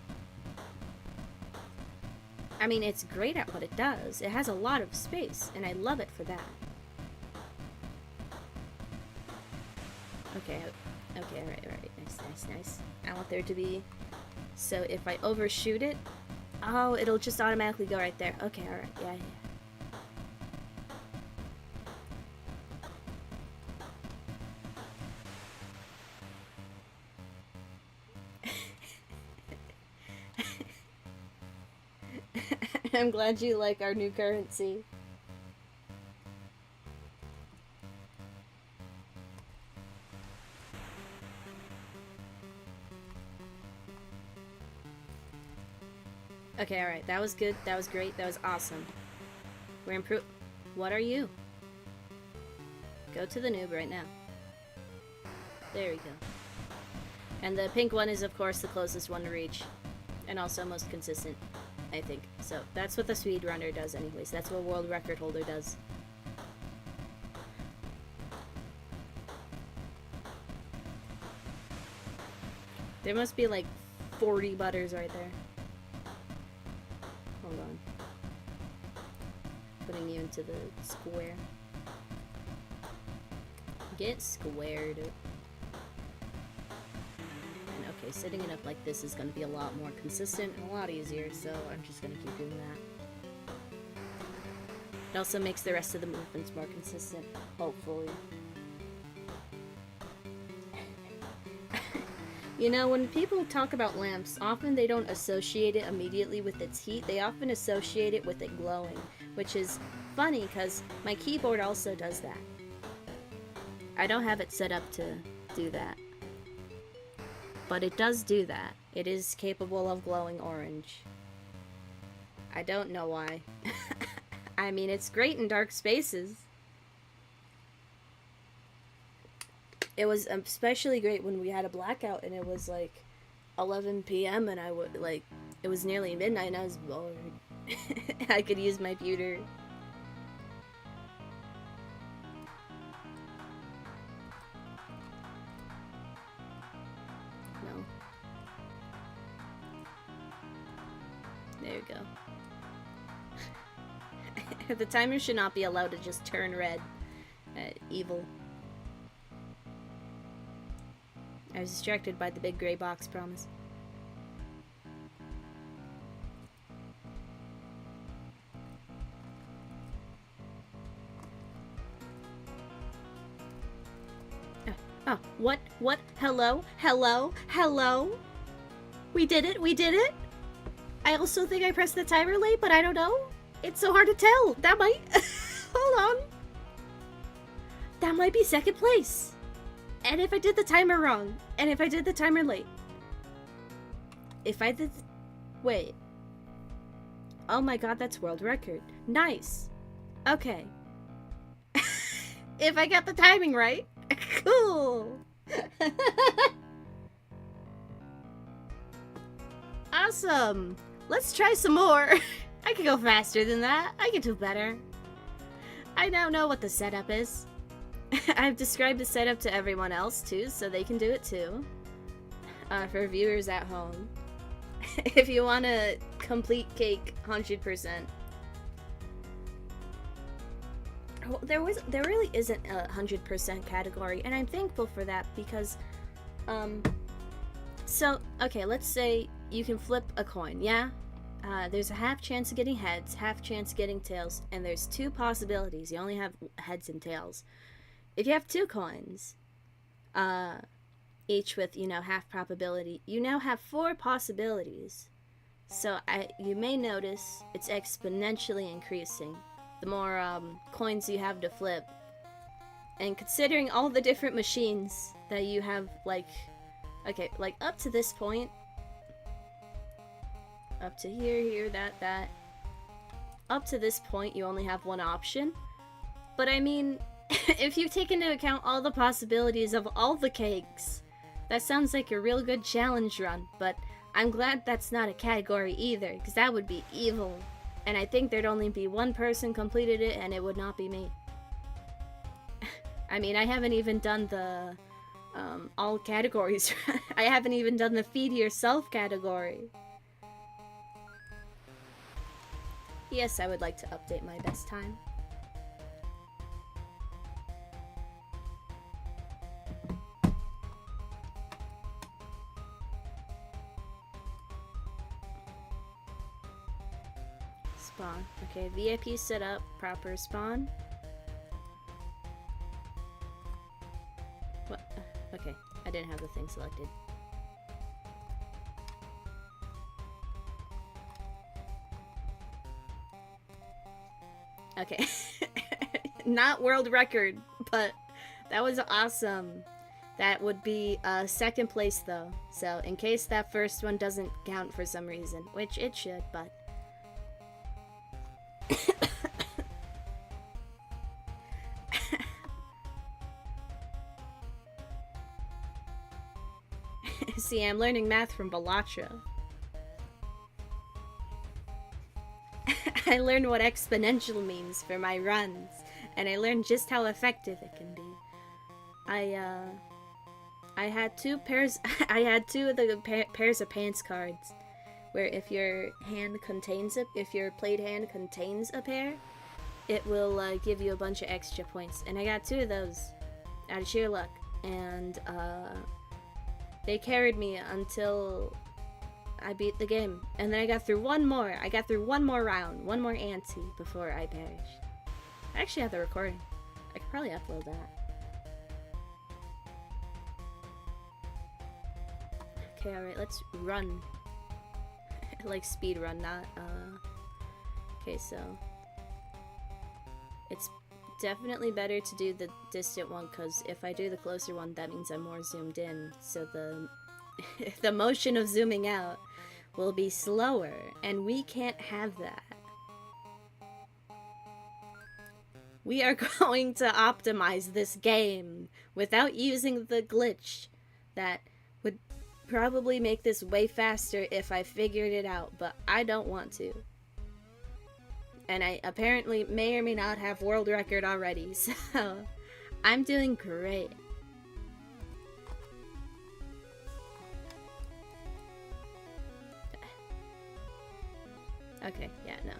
I mean, it's great at what it does. It has a lot of space, and I love it for that. Okay, alright, nice. I want there to be, so if I overshoot it, oh, it'll just automatically go right there. Okay, alright, yeah. I'm glad you like our new currency. Okay, alright, that was good, that was great, that was awesome. We're improved. What are you? Go to the noob right now. There we go. And the pink one is, of course, the closest one to reach. And also most consistent, I think. So, that's what the speedrunner does anyways. That's what world record holder does. There must be like 40 butters right there. Hold on. Putting you into the square. Get squared. And okay, setting it up like this is going to be a lot more consistent and a lot easier, so I'm just going to keep doing that. It also makes the rest of the movements more consistent, hopefully. You know, when people talk about lamps, often they don't associate it immediately with its heat. They often associate it with it glowing, which is funny because my keyboard also does that. I don't have it set up to do that. But it does do that. It is capable of glowing orange. I don't know why. I mean, it's great in dark spaces. It was especially great when we had a blackout and it was like 11 p.m. and I would like, it was nearly midnight and I was bored. I could use my pewter. No. There you go. The timer should not be allowed to just turn red. Evil. I was distracted by the big gray box, promise. Oh, what? What? Hello? Hello? Hello? We did it? We did it? I also think I pressed the timer late, but I don't know. It's so hard to tell. That might... Hold on. That might be second place. And if I did the timer wrong. And if I did the timer late. If I did... Wait. Oh my god, that's world record. Nice. Okay. If I got the timing right. Cool. Awesome. Let's try some more. I can go faster than that. I can do better. I now know what the setup is. I've described the setup to everyone else too, so they can do it too. For viewers at home. If you want a complete cake, 100%. Well, there really isn't a 100% category, and I'm thankful for that because, so, okay, let's say you can flip a coin, yeah? There's a half chance of getting heads, half chance of getting tails, and there's 2 possibilities. You only have heads and tails. If you have 2 coins, each with, you know, half probability, you now have 4 possibilities. So you may notice it's exponentially increasing the more coins you have to flip. And considering all the different machines that you have, like, okay, like up to this point, up to here, that, up to this point you only have 1 option. But I mean, if you take into account all the possibilities of all the cakes, that sounds like a real good challenge run, but I'm glad that's not a category either, because that would be evil. And I think there'd only be 1 person completed it, and it would not be me. I mean, I haven't even done the, all categories. I haven't even done the feed yourself category. Yes, I would like to update my best time. Spawn. Okay, VIP set up, proper spawn. What? Okay, I didn't have the thing selected. Okay. Not world record, but that was awesome. That would be second place though. So in case that first one doesn't count for some reason, which it should, but see, I'm learning math from Balatra. I learned what exponential means for my runs, and I learned just how effective it can be. I had 2 pairs. I had 2 of the pairs of pants cards, where if your hand contains if your played hand contains a pair, it will give you a bunch of extra points. And I got 2 of those out of sheer luck, and they carried me until I beat the game. And then I got through one more. I got through one more round, one more ante before I perished. I actually have the recording. I could probably upload that. Okay, alright, let's run. Like speedrun, not, okay, so it's definitely better to do the distant one, because if I do the closer one, that means I'm more zoomed in, so the motion of zooming out will be slower, and we can't have that. We are going to optimize this game without using the glitch that would probably make this way faster if I figured it out, but I don't want to. And I apparently may or may not have world record already, so I'm doing great. Okay, yeah, no.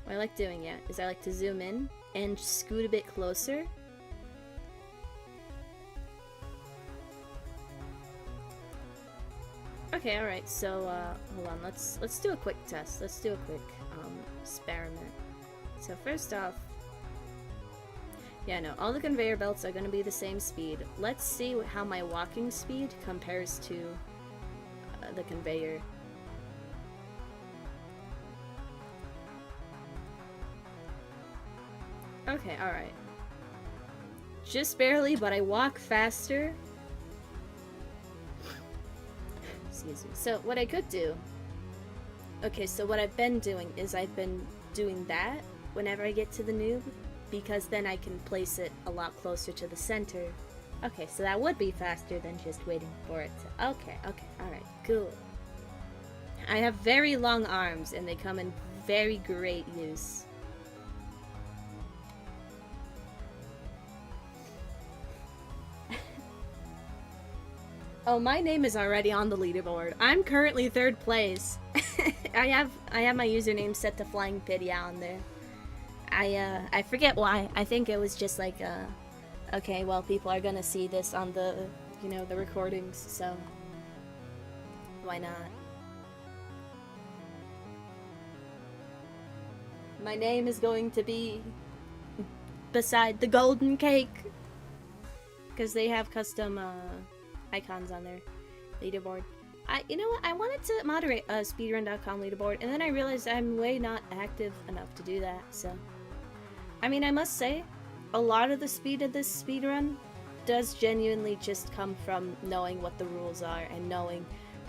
What I like doing, yeah, is I like to zoom in and scoot a bit closer. Okay, alright, so, hold on, let's do a quick test. Let's do a quick, experiment. So first off, Yeah, no, all the conveyor belts are going to be the same speed. Let's see how my walking speed compares to the conveyor. Okay, alright. Just barely, but I walk faster. Excuse me. So, what I could do... Okay, so what I've been doing is I've been doing that whenever I get to the noob, because then I can place it a lot closer to the center. Okay, so that would be faster than just waiting for it to... Okay, alright, cool. I have very long arms, and they come in very great use. Oh, my name is already on the leaderboard. I'm currently 3rd place. I have my username set to Flying Pity on there. I forget why. I think it was just like, okay, well, people are gonna see this on the, you know, the recordings, so why not? My name is going to be beside the golden cake, because they have custom, icons on their leaderboard. You know what? I wanted to moderate a speedrun.com leaderboard, and then I realized I'm way not active enough to do that, so... I mean, I must say, a lot of the speed of this speedrun does genuinely just come from knowing what the rules are and knowing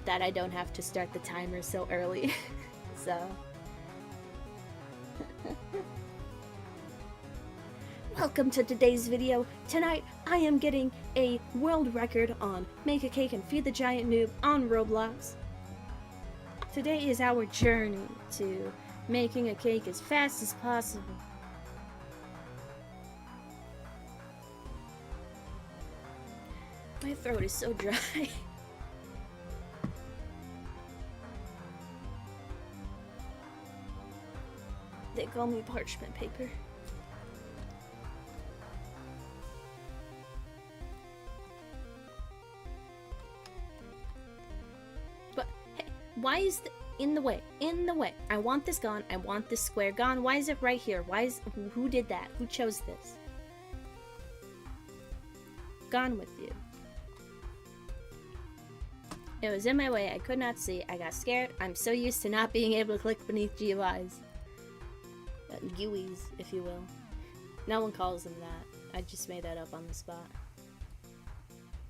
that I don't have to start the timer so early. So... Welcome to today's video. Tonight, I am getting a world record on Make a Cake and Feed the Giant Noob on Roblox. Today is our journey to making a cake as fast as possible. My throat is so dry. They call me parchment paper. Why is the in the way? In the way. I want this gone. I want this square gone. Why is it right here? Why is... Who did that? Who chose this? Gone with you. It was in my way. I could not see. I got scared. I'm so used to not being able to click beneath GUIs. GUIs, if you will. No one calls them that. I just made that up on the spot.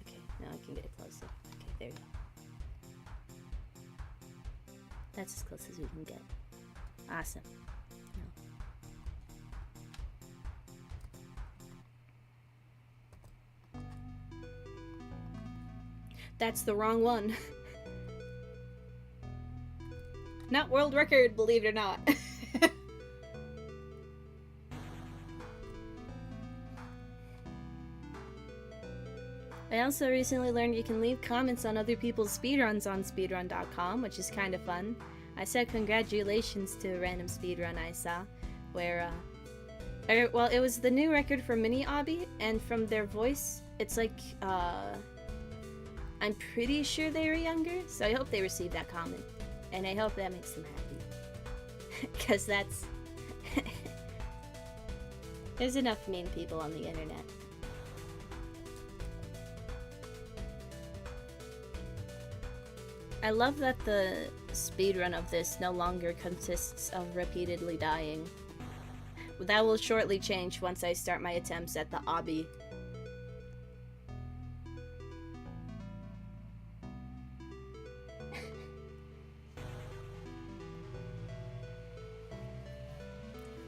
Okay, now I can get it closer. Okay, there we go. That's as close as we can get. Awesome. No. That's the wrong one. Not world record, believe it or not. I also recently learned you can leave comments on other people's speedruns on speedrun.com, which is kind of fun. I said congratulations to a random speedrun I saw, where, well, it was the new record for Mini Obby, and from their voice, it's like, I'm pretty sure they were younger, so I hope they received that comment, and I hope that makes them happy. Because that's... There's enough mean people on the internet. I love that the speedrun of this no longer consists of repeatedly dying. That will shortly change once I start my attempts at the Obby.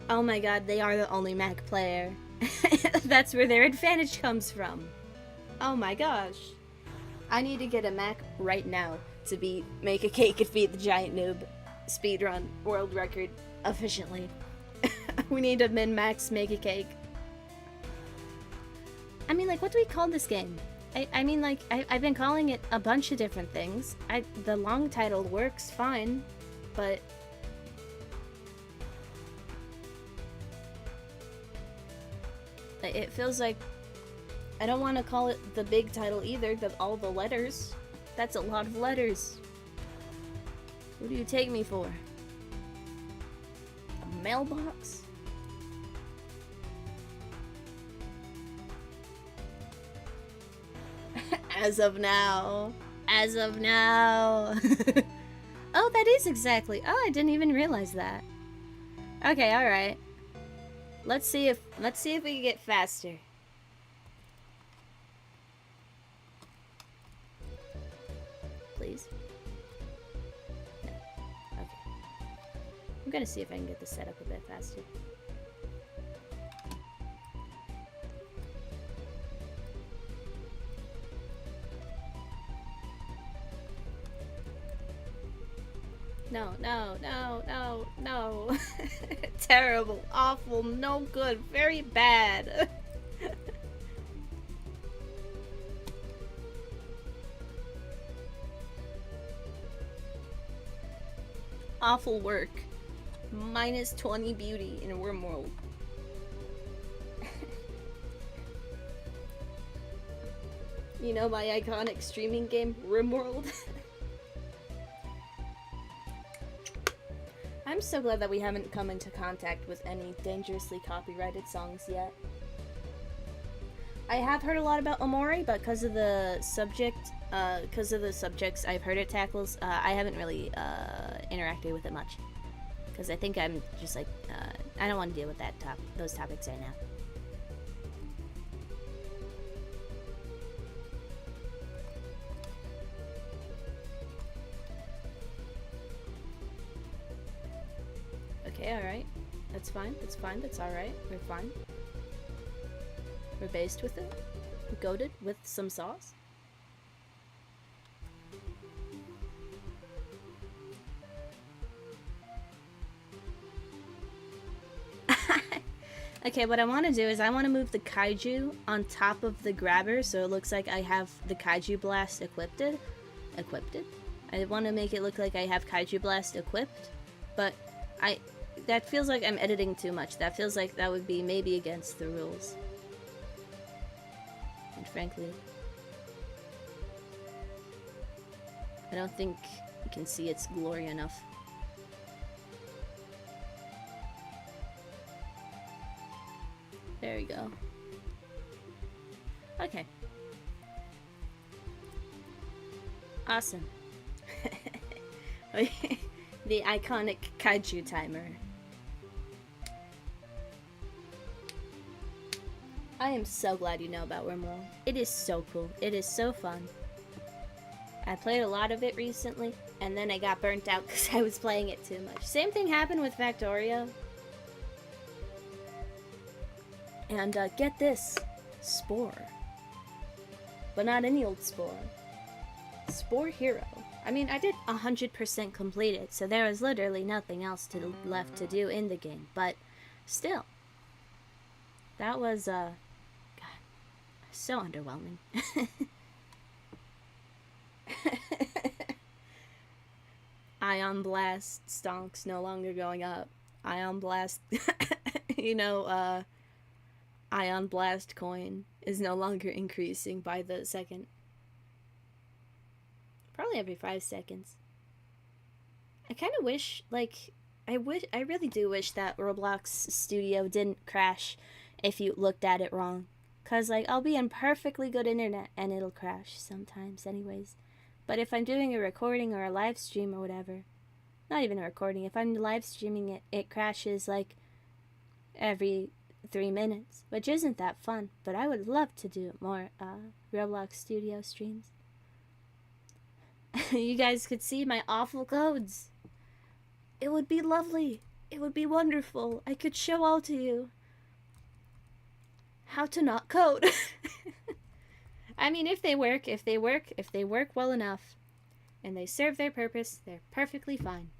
Oh my god, they are the only Mac player. That's where their advantage comes from. Oh my gosh. I need to get a Mac right now to be Make a Cake and Feed the Giant Noob speedrun world record efficiently. We need a min-max Make a Cake. I mean, like, what do we call this game? I mean, like, I've been calling it a bunch of different things. The long title works fine, but... It feels like... I don't want to call it the big title either, all the letters. That's a lot of letters. Who do you take me for? A mailbox? As of now. As of now. Oh, that is exactly. Oh, I didn't even realize that. Okay, alright. Let's see if we can get faster. Please. No. Okay. I'm gonna see if I can get the setup a bit faster. No, no, no, no, no. Terrible, awful, no good, very bad. Awful work. Minus 20 beauty in Wormworld. You know my iconic streaming game, Rimworld? I'm so glad that we haven't come into contact with any dangerously copyrighted songs yet. I have heard a lot about Omori, but because of the subjects I've heard it tackles, I haven't really interacted with it much. Because I think I'm just like, I don't want to deal with those topics right now. Okay, alright. That's fine, that's fine, that's alright. We're fine. We're based with it. We're goated with some sauce. Okay, what I want to do is I want to move the kaiju on top of the grabber so it looks like I have the kaiju blast equipped. I want to make it look like I have kaiju blast equipped, but that feels like I'm editing too much. That feels like that would be maybe against the rules. And frankly, I don't think you can see its glory enough. There we go. Okay. Awesome. The iconic kaiju timer. I am so glad you know about Wormworld. It is so cool. It is so fun. I played a lot of it recently, and then I got burnt out because I was playing it too much. Same thing happened with Factorio. And get this, Spore. But not any old Spore. Spore Hero. I mean, I did 100% complete it, so there was literally nothing else left to do in the game. But still, that was, God, so underwhelming. Ion Blast stonks no longer going up. Ion Blast, you know, Ion Blast coin is no longer increasing by the second. Probably every 5 seconds. I kind of wish, like, I really do wish that Roblox Studio didn't crash if you looked at it wrong. Cause, like, I'll be on perfectly good internet and it'll crash sometimes anyways. But if I'm doing a recording or a live stream or whatever, not even a recording, if I'm live streaming it, it crashes, like, every 3 minutes, which isn't that fun, but I would love to do more Roblox Studio streams. You guys could see my awful codes. It would be lovely. It would be wonderful. I could show all to you how to not code. I mean, if they work well enough, and they serve their purpose, they're perfectly fine.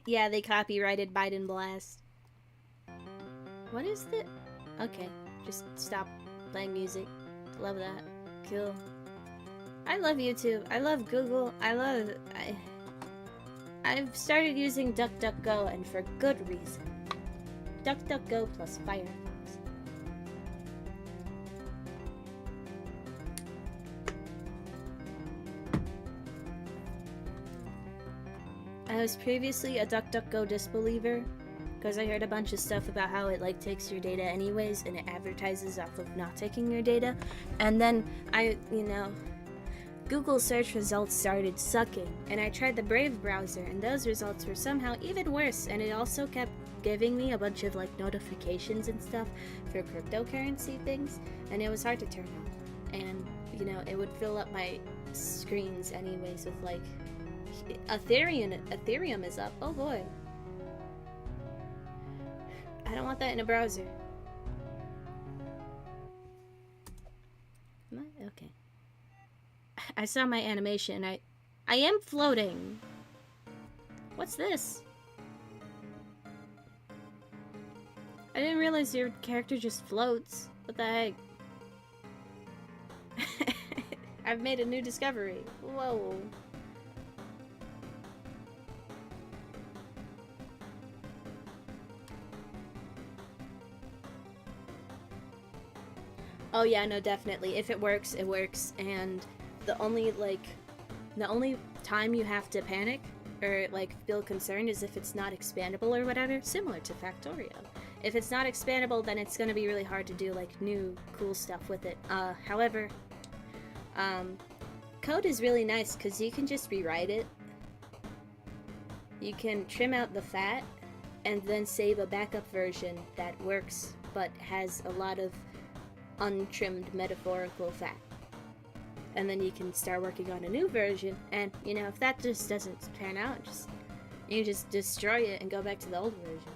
Yeah, they copyrighted Biden Blast. What is the... Okay, just stop playing music. Love that. Cool. I love YouTube. I love Google. I've started using DuckDuckGo, and for good reason. DuckDuckGo plus Firefox. I was previously a DuckDuckGo disbeliever, because I heard a bunch of stuff about how it like takes your data anyways, and it advertises off of not taking your data. And then Google search results started sucking, and I tried the Brave browser, and those results were somehow even worse, and it also kept giving me a bunch of like notifications and stuff for cryptocurrency things, and it was hard to turn off. And it would fill up my screens anyways with like Ethereum is up. Oh boy, I don't want that in a browser. Am I? Okay. I saw my animation and I am floating. What's this? I didn't realize your character just floats. What the heck? I've made a new discovery. Whoa. Oh yeah, no, definitely. If it works, it works. And the only time you have to panic or like feel concerned is if it's not expandable or whatever, similar to Factorio. If it's not expandable, then it's gonna be really hard to do like new cool stuff with it. However, code is really nice because you can just rewrite it. You can trim out the fat and then save a backup version that works but has a lot of untrimmed metaphorical fat. And then you can start working on a new version, and if that just doesn't pan out, you just destroy it and go back to the old version.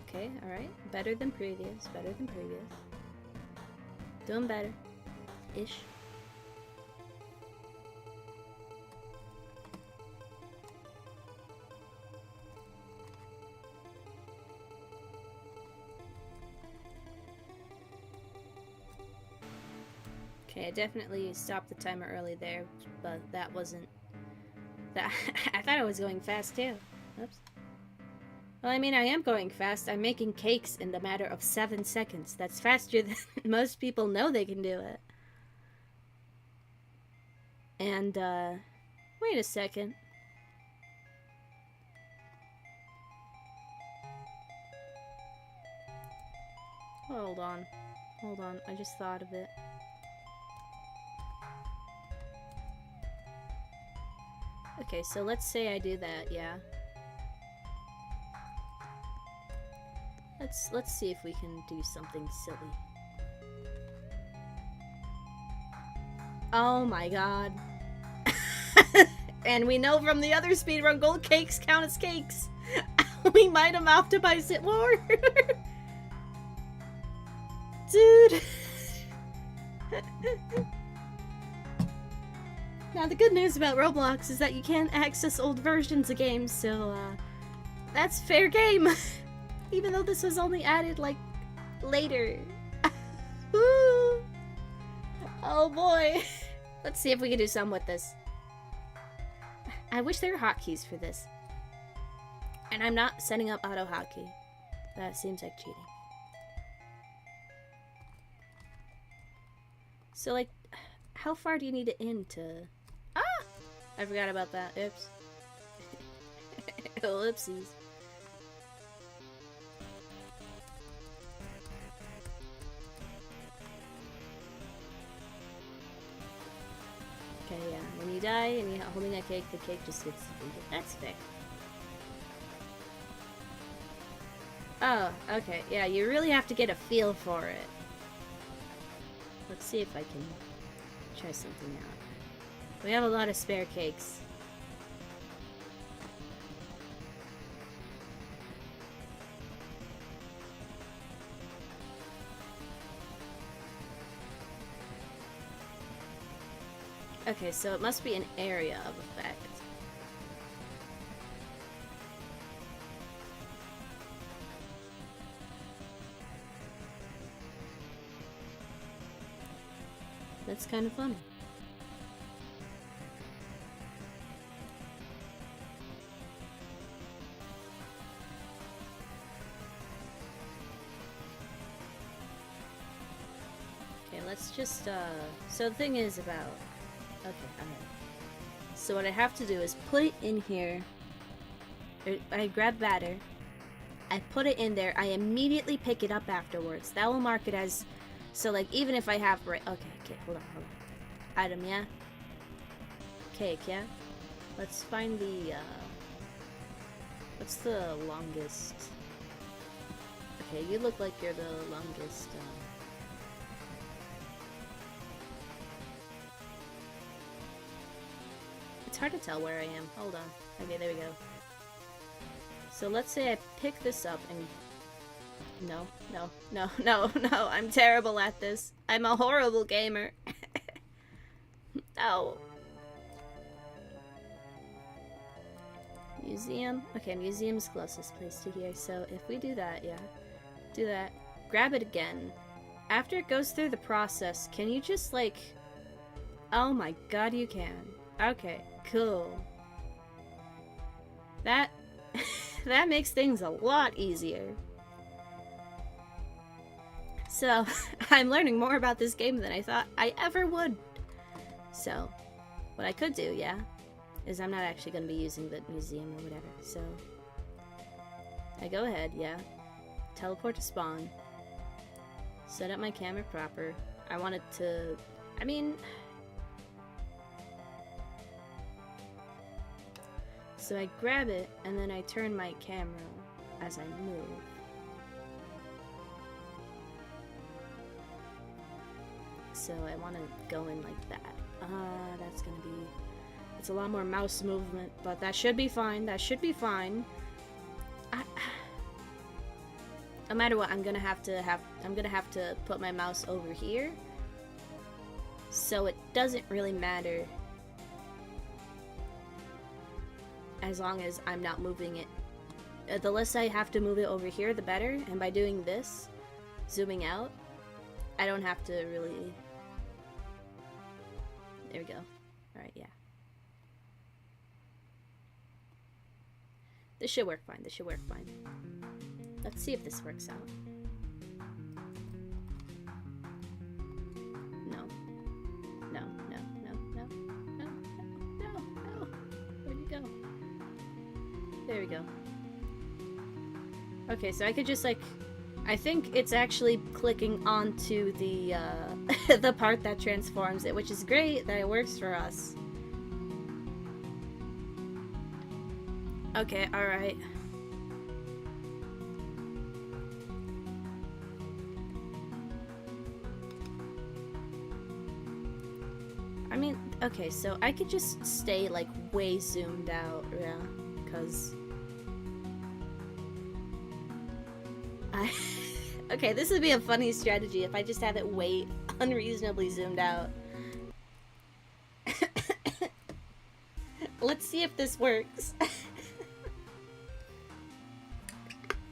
Okay, alright. Better than previous, better than previous. Doing better. Ish. Okay, I definitely stopped the timer early there, but that wasn't... that. I thought I was going fast too. Oops. Well, I mean, I am going fast. I'm making cakes in the matter of 7 seconds. That's faster than most people know they can do it. And, wait a second. Hold on. Hold on, I just thought of it. Okay, so let's say I do that, yeah. Let's see if we can do something silly. Oh my god. And we know from the other speedrun gold cakes count as cakes. We might have optimized it more. Dude. Now the good news about Roblox is that you can't access old versions of games, so that's fair game. Even though this was only added like later. Oh boy. Let's see if we can do something with this. I wish there were hotkeys for this. And I'm not setting up auto hotkey. That seems like cheating. So like, how far do you need it in to... Ah! I forgot about that. Oops. Ellipses. Okay, yeah. When you die and you're holding a cake, the cake just gets defeated. That's fair. Oh, okay. Yeah, you really have to get a feel for it. Let's see if I can try something out. We have a lot of spare cakes. Okay, so it must be an area of effect. That's kind of funny. let's just, so the thing is about, okay, alright. So what I have to do is put it in here, I grab batter, I put it in there, I immediately pick it up afterwards. That will mark it as, so like, even if I have, okay, hold on. Item, yeah? Cake, yeah? Let's find the, what's the longest? Okay, you look like you're the longest, It's hard to tell where I am. Hold on. Okay, there we go. So let's say I pick this up and... No. I'm terrible at this. I'm a horrible gamer. No. Museum? Okay, museum's closest place to here. So if we do that, yeah. Do that. Grab it again. After it goes through the process, can you just like... Oh my god, you can. Okay, cool. That... that makes things a lot easier. So, I'm learning more about this game than I thought I ever would. So, what I could do, yeah, is I'm not actually going to be using the museum or whatever, so... I go ahead, yeah. Teleport to spawn. Set up my camera proper. I want it to... I mean... So I grab it, and then I turn my camera as I move. So I want to go in like that. That's gonna be... It's a lot more mouse movement, but that should be fine. That should be fine. No matter what, I'm gonna have to put my mouse over here. So it doesn't really matter as long as I'm not moving it. The less I have to move it over here, the better. And by doing this, zooming out, I don't have to really... There we go. Alright, yeah. This should work fine. This should work fine. Let's see if this works out. No. Where'd you go? There we go. Okay, so I could just like... I think it's actually clicking onto the, the part that transforms it, which is great that it works for us. Okay, alright. I mean, okay, so I could just stay, like, way zoomed out, yeah, because... Okay, this would be a funny strategy if I just have it way unreasonably zoomed out. Let's see if this works.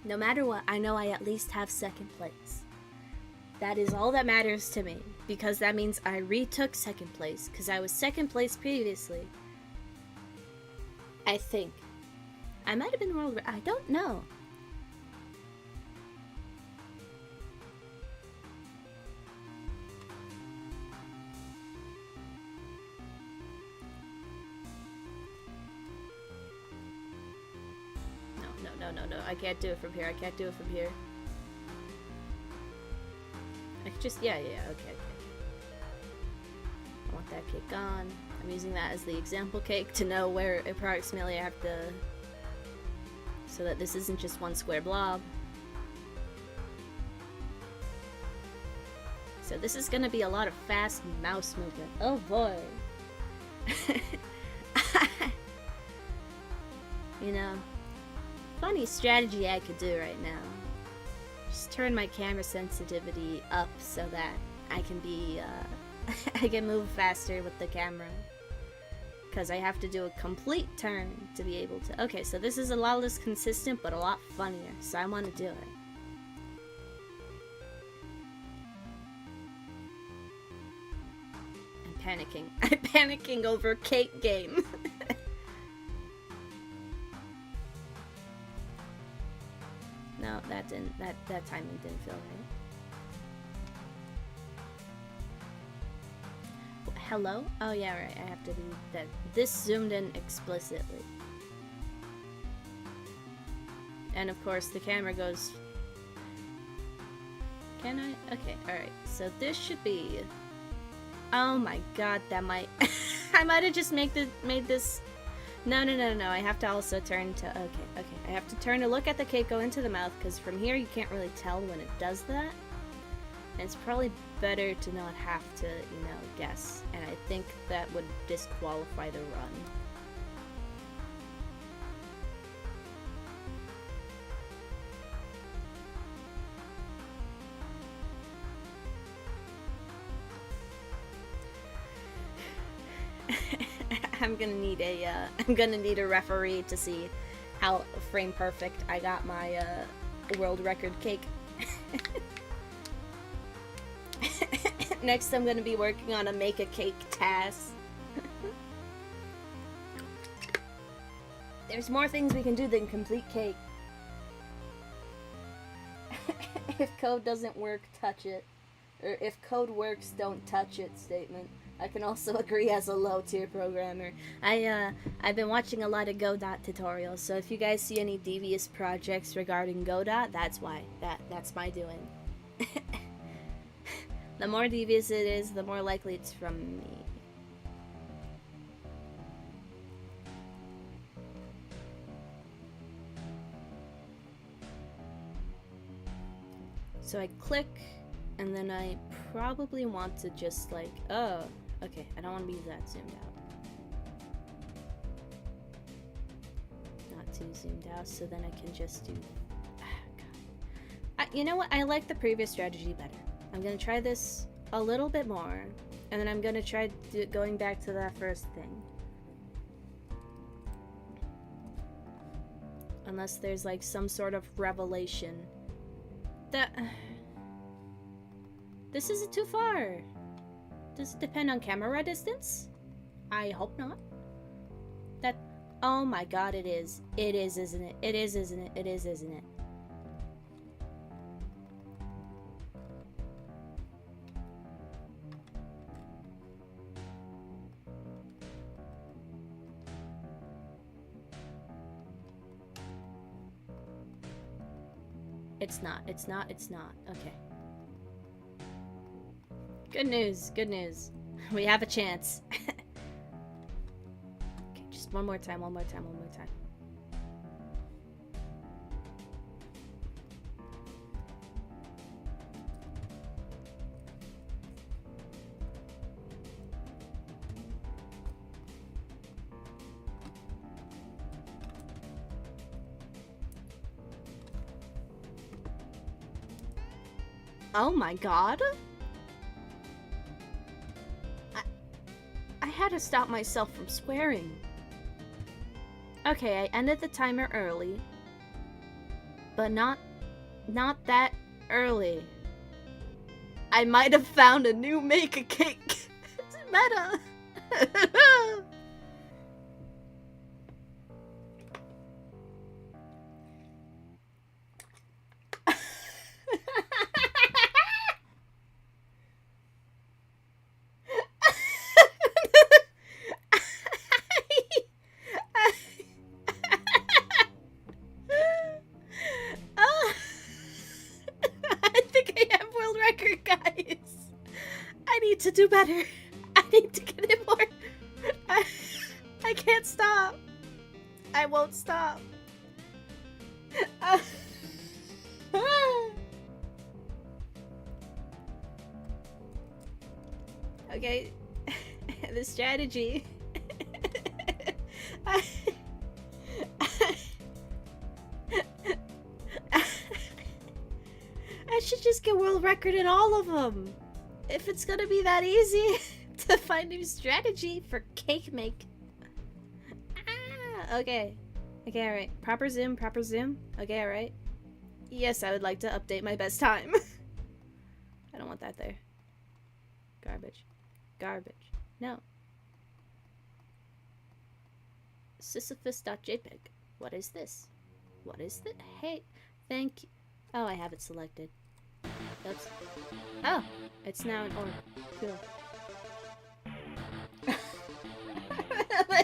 No matter what, I know I at least have second place. That is all that matters to me, because that means I retook second place, because I was second place previously. I think. I might have been world... I don't know. No, I can't do it from here. I can't do it from here. I could just, yeah, okay. I want that cake gone. I'm using that as the example cake to know where approximately I have to, so that this isn't just one square blob. So this is gonna be a lot of fast mouse movement. Oh boy. You know, funny strategy I could do right now. Just turn my camera sensitivity up so that I can be, I can move faster with the camera. Because I have to do a complete turn to be able to... Okay, so this is a lot less consistent, but a lot funnier. So I want to do it. I'm panicking. I'm panicking over cake game. No, that timing didn't feel hello? Oh yeah, right, I have to do that. This zoomed in explicitly. And of course the camera goes... Can I? Okay, alright. So this should be... Oh my god, that might... I might have just made this... No, I have to also turn to... Okay. I have to turn to look at the cake go into the mouth, because from here you can't really tell when it does that. And it's probably better to not have to, you know, guess. And I think that would disqualify the run. I'm gonna need a referee to see how frame perfect I got my world record cake. Next I'm gonna be working on a make a cake task. There's more things we can do than complete cake. If code doesn't work, touch it. Or if code works, don't touch it statement. I can also agree as a low-tier programmer. I've been watching a lot of Godot tutorials, so if you guys see any devious projects regarding Godot, that's why. That's my doing. The more devious it is, the more likely it's from me. So I click, and then I probably want to just like, oh, okay, I don't want to be that zoomed out. Not too zoomed out, so then I can just do, God. You know what, I like the previous strategy better. I'm gonna try this a little bit more, and then I'm gonna try going back to that first thing. Unless there's like some sort of revelation that... This isn't too far. Does it depend on camera distance? I hope not. That... Oh my god, it is. It is, isn't it? It is, isn't it? It is, isn't it? It's not. It's not. It's not. Okay. Good news. Good news. We have a chance. Okay, just one more time. One more time. One more time. Oh my god. I had to stop myself from swearing. Okay, I ended the timer early. But not that early. I might have found a new make-a-cake. It's meta. To do better. I need to get it more. I can't stop. I won't stop. Okay. The strategy. I should just get world record in all of them. If it's gonna be that easy to find new strategy for cake make. Okay. Okay, alright. Proper zoom, proper zoom. Okay, alright. Yes, I would like to update my best time. I don't want that there. Garbage. Garbage. No. Sisyphus.jpg. What is this? What is this? Hey, thank you. Oh, I have it selected. Oops. Oh, it's now in order. Cool.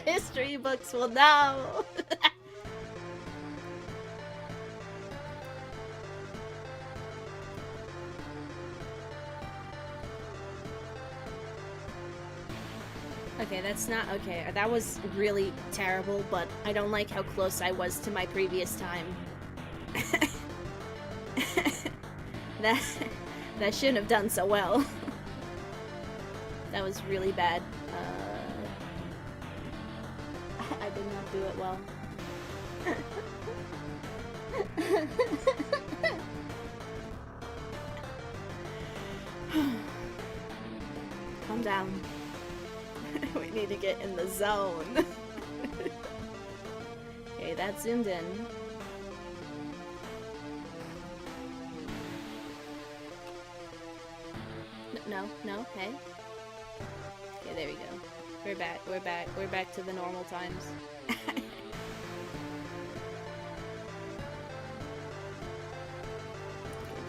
history books will know. Okay, that's not okay. That was really terrible, but I don't like how close I was to my previous time. That shouldn't have done so well. That was really bad. I did not do it well. Calm down. We need to get in the zone. Okay, that zoomed in. No, hey. Okay, there we go. We're back to the normal times. Okay,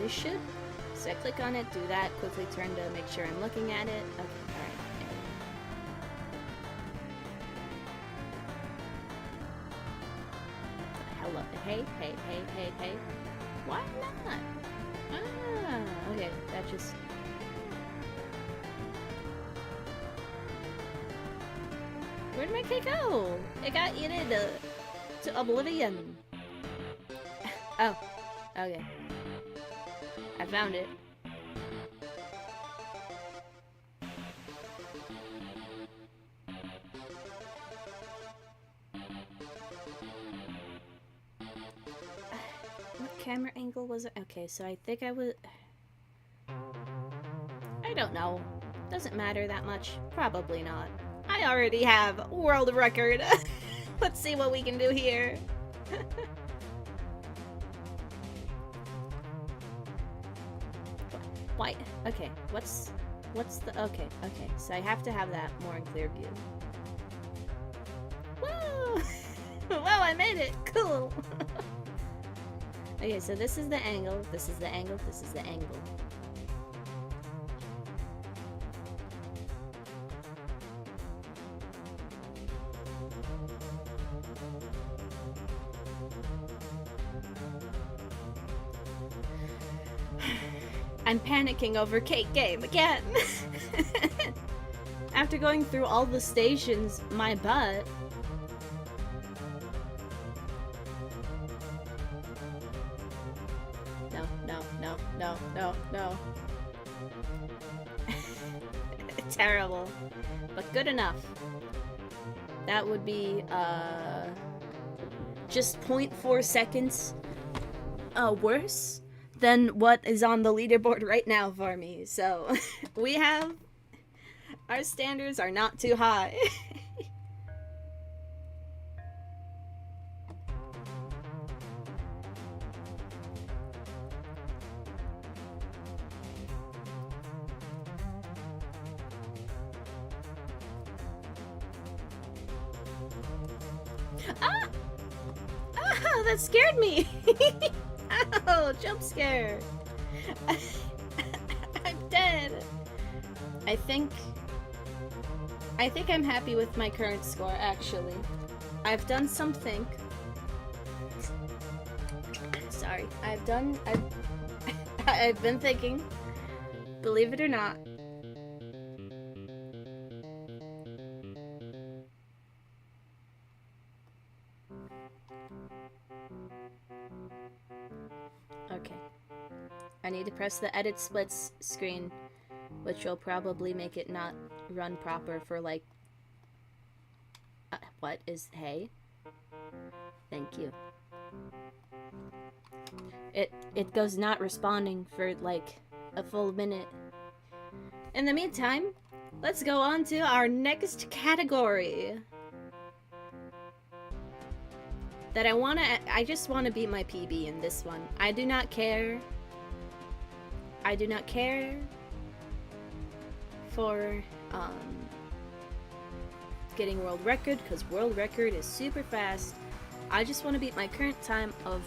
this should. So I click on it, do that, quickly turn to make sure I'm looking at it. Okay, alright. Hello. Hey. Why not? Ah, okay, that just... Where'd my cake go? It got eaten to oblivion. Oh, okay. I found it. What camera angle was it? Okay, so I think I was... I don't know. Doesn't matter that much. Probably not. I already have world record. Let's see what we can do here. Why? Okay, what's the... Okay, so I have to have that more in clear view. Whoa! Wow, I made it! Cool! Okay, so this is the angle, this is the angle, this is the angle. I'm panicking over Cake Game again! After going through all the stations, my butt. No. Terrible. But good enough. That would be, just 0.4 seconds worse than what is on the leaderboard right now for me. So, our standards are not too high. Ah! Oh, that scared me! Ow! Jump scare! I'm dead! I think I'm happy with my current score, actually. I've done something. Sorry. I've been thinking. Believe it or not. Okay. I need to press the edit splits screen, which will probably make it not run proper for like... what is... Hey? Thank you. It goes not responding for like a full minute. In the meantime, let's go on to our next category. That I just want to beat my PB in this one. I do not care. I do not care for getting world record, because world record is super fast. I just want to beat my current time of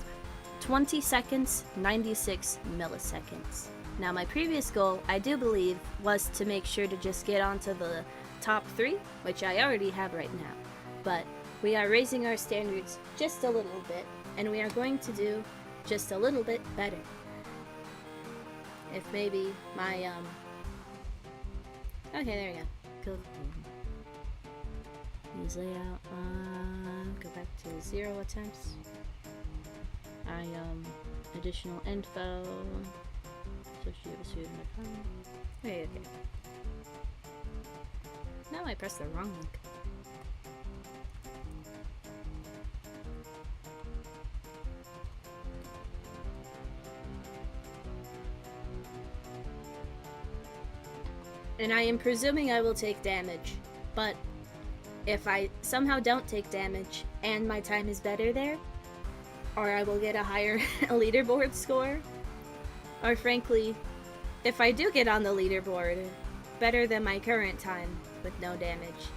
20 seconds, 96 milliseconds. Now my previous goal, I do believe, was to make sure to just get onto the top 3, which I already have right now. but we are raising our standards just a little bit, and we are going to do just a little bit better. If maybe my, okay, there we go. Cool. Use layout, go back to 0 attempts. Additional info. Okay. No, I pressed the wrong link. And I am presuming I will take damage, but if I somehow don't take damage and my time is better there, or I will get a higher leaderboard score, or frankly, if I do get on the leaderboard better than my current time with no damage,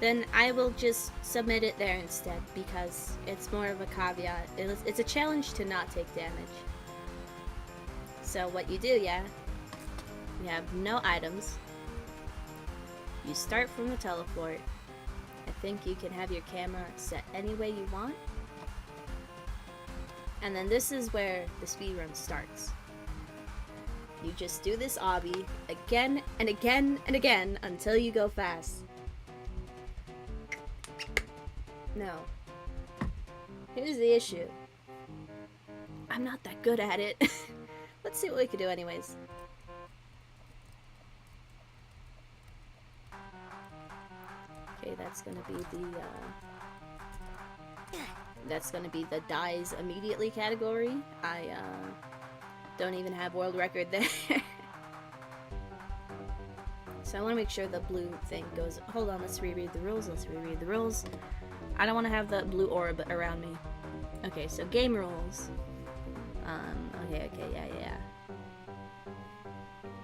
then I will just submit it there instead, because it's more of a caveat. It's a challenge to not take damage. So what you do, yeah, you have no items. You start from the teleport. I think you can have your camera set any way you want. And then this is where the speedrun starts. You just do this obby again and again and again until you go fast. No. Here's the issue. I'm not that good at it. Let's see what we can do anyways. Okay, that's gonna be the dies immediately category. I don't even have world record there. So I want to make sure the blue thing goes. Hold on, let's reread the rules. I don't want to have the blue orb around me. Okay, so game rules. Okay, yeah.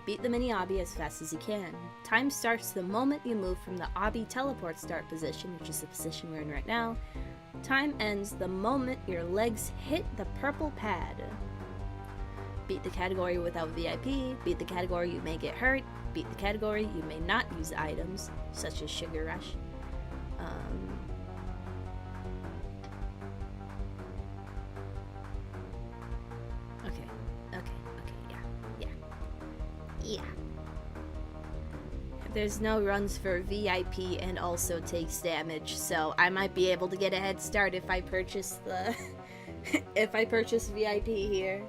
Beat the mini obby as fast as you can. Time starts the moment you move from the obby teleport start position, which is the position we're in right now. Time ends the moment your legs hit the purple pad. Beat the category without VIP. Beat the category you may get hurt. Beat the category you may not use items, such as Sugar Rush. Yeah. There's no runs for VIP and also takes damage, so I might be able to get a head start if I purchase the if I purchase VIP here.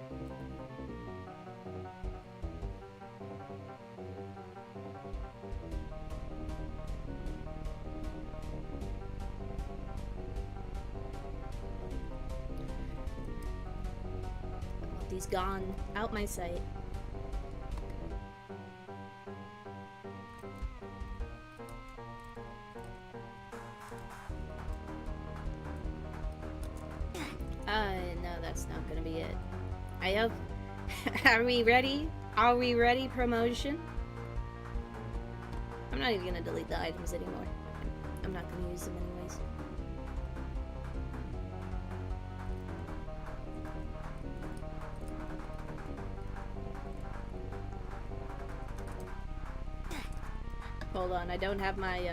He's gone out my sight. No, that's not gonna be it. I hope. Are we ready? Are we ready, promotion? I'm not even gonna delete the items anymore. I'm not gonna use them anyways. Hold on, I don't have my,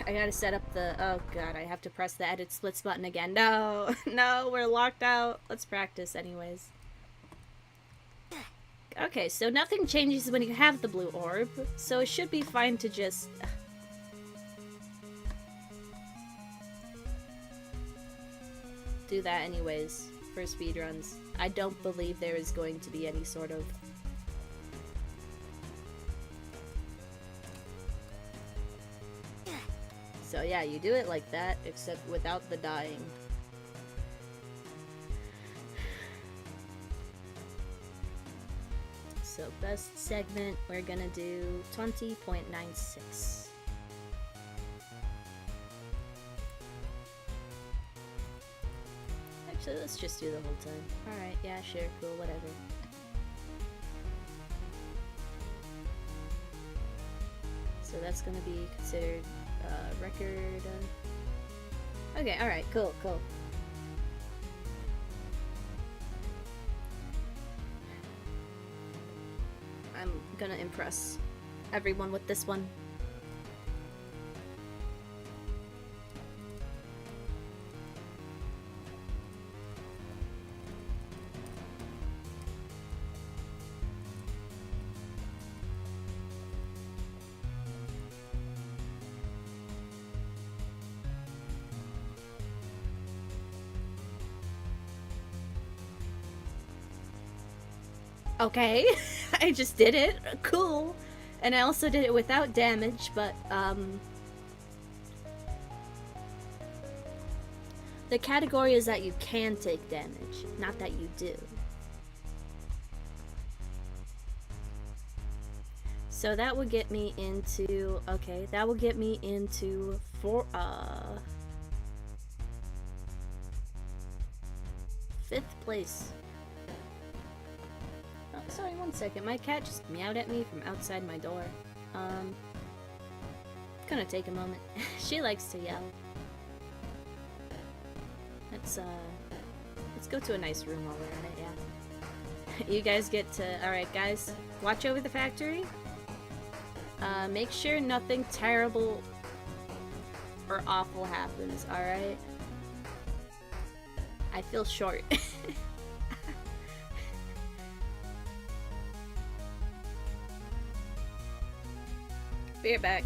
I gotta set up the... Oh god, I have to press the edit splits button again. No! No, we're locked out. Let's practice anyways. Okay, so nothing changes when you have the blue orb, so it should be fine to just... do that anyways, for speedruns. I don't believe there is going to be any sort of... So yeah, you do it like that, except without the dying. So best segment, we're gonna do 20.96. Actually, let's just do the whole time. Alright, yeah, sure, cool, whatever. So that's gonna be considered record. Okay, alright, cool. I'm gonna impress everyone with this one. Okay, I just did it. Cool. And I also did it without damage, but, the category is that you can take damage, not that you do. So that would get me into, okay, that will get me into 5th place. Oh, sorry, one second. My cat just meowed at me from outside my door. Gonna take a moment. She likes to yell. Let's go to a nice room while we're at it, yeah. You guys get to, alright guys, watch over the factory. Make sure nothing terrible or awful happens, alright? I feel short. Be right back.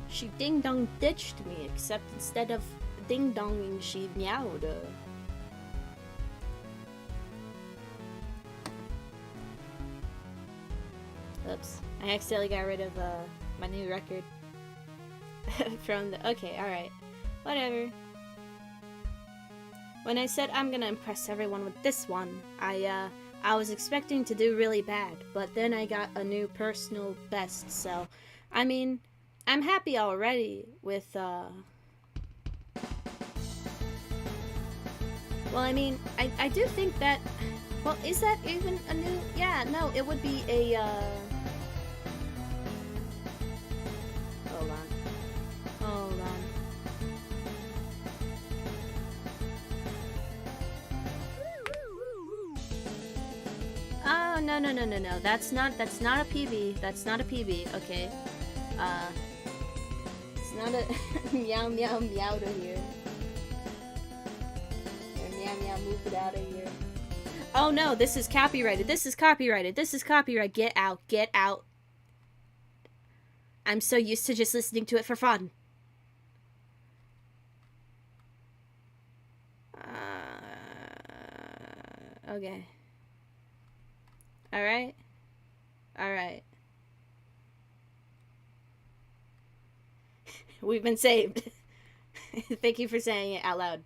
She ding-dong ditched me, except instead of ding-donging, she meowed. Oops. I accidentally got rid of my new record. From the... Okay, alright. Whatever. When I said I'm gonna impress everyone with this one, I was expecting to do really bad, but then I got a new personal best, so... I mean... I'm happy already with, Well, I mean, I do think that... Well, is that even a new... Yeah, no, it would be a, Hold on. Hold on. Oh, no. That's not a PB. That's not a PB, okay. It's not a meow meow to here. Or meow meow move it out of here. Oh no, this is copyrighted. This is copyrighted. This is copyright. Get out. Get out. I'm so used to just listening to it for fun. Okay. Alright. Alright. We've been saved. Thank you for saying it out loud.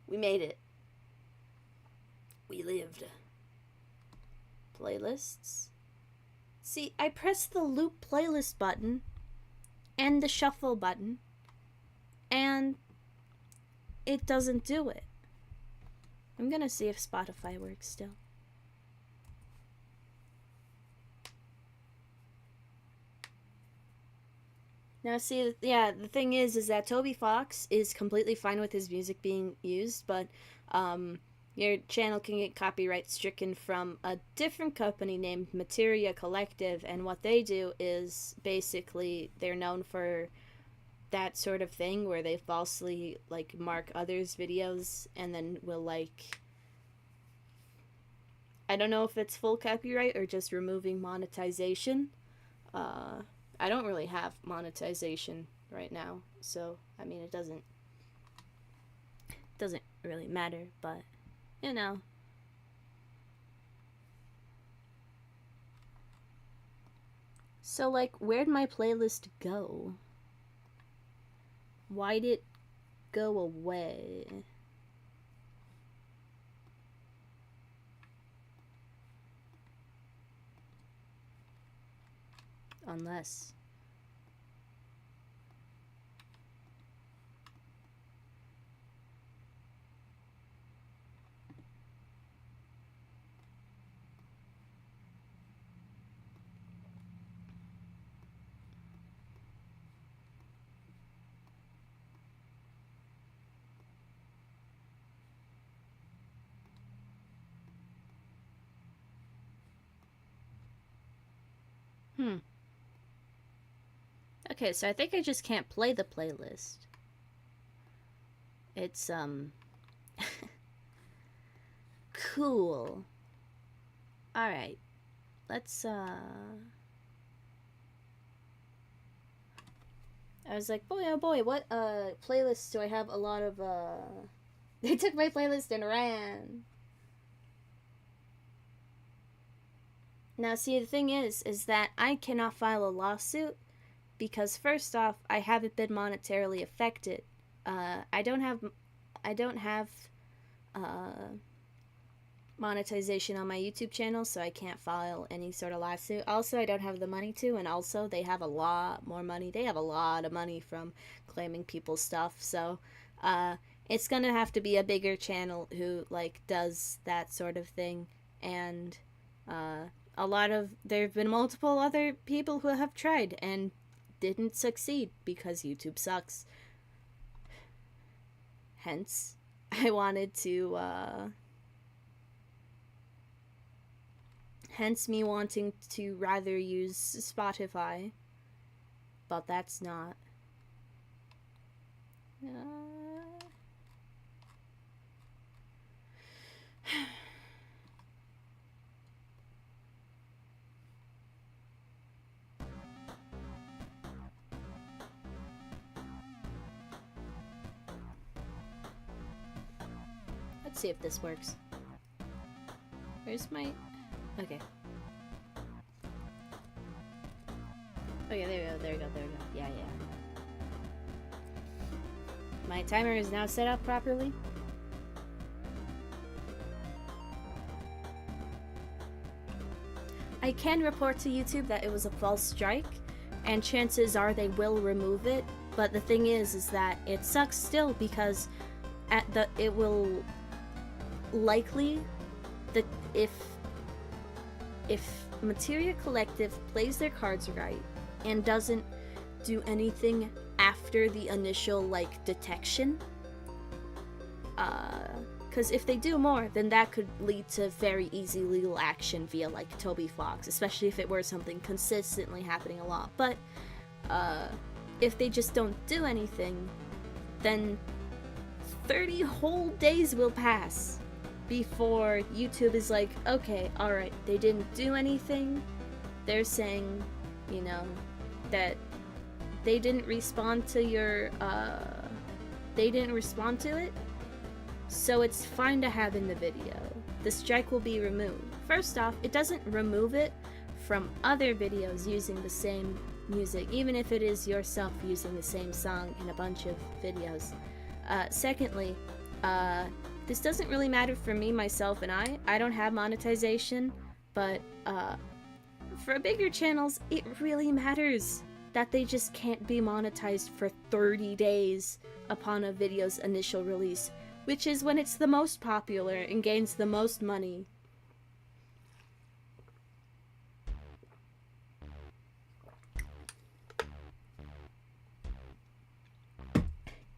We made it. We lived. Playlists. See, I pressed the loop playlist button and the shuffle button, and it doesn't do it. I'm gonna see if Spotify works still. Now see, yeah, the thing is that Toby Fox is completely fine with his music being used, but your channel can get copyright stricken from a different company named Materia Collective, and what they do is basically they're known for that sort of thing where they falsely like mark others' videos and then will like, I don't know if it's full copyright or just removing monetization. I don't really have monetization right now, so I mean it doesn't really matter, but you know. So like, where'd my playlist go? Why'd it go away? Unless... Okay, so I think I just can't play the playlist. It's, cool. Alright. Let's, I was like, boy, oh boy, what, playlists do I have a lot of, They took my playlist and ran. Now, see, the thing is that I cannot file a lawsuit because, first off, I haven't been monetarily affected. I don't have monetization on my YouTube channel, so I can't file any sort of lawsuit. Also, I don't have the money to, and also, they have a lot more money. They have a lot of money from claiming people's stuff, so, it's gonna have to be a bigger channel who, like, does that sort of thing, and, there have been multiple other people who have tried and didn't succeed because YouTube sucks. Hence, I wanted to, hence me wanting to rather use Spotify, but that's not. Let's see if this works. Where's my... Okay. Okay, there we go. Yeah. My timer is now set up properly. I can report to YouTube that it was a false strike, and chances are they will remove it, but the thing is that it sucks still because it will likely that if Materia Collective plays their cards right and doesn't do anything after the initial, like, detection, because if they do more, then that could lead to very easy legal action via, like, Toby Fox, especially if it were something consistently happening a lot. But if they just don't do anything, then 30 whole days will pass before YouTube is like, okay, alright, they didn't do anything. They're saying, you know, that they didn't respond to your, they didn't respond to it, so it's fine to have in the video. The strike will be removed. First off, it doesn't remove it from other videos using the same music, even if it is yourself using the same song in a bunch of videos. Secondly, this doesn't really matter for me, myself, and I don't have monetization, but for bigger channels, it really matters that they just can't be monetized for 30 days upon a video's initial release, which is when it's the most popular and gains the most money.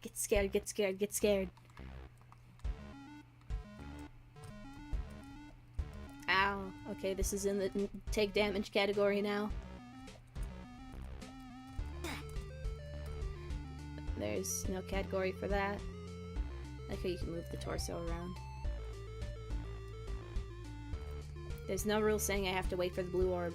Get scared, get scared, get scared. Ow. Okay, this is in the take damage category now. There's no category for that. Okay, you can move the torso around. There's no rule saying I have to wait for the blue orb.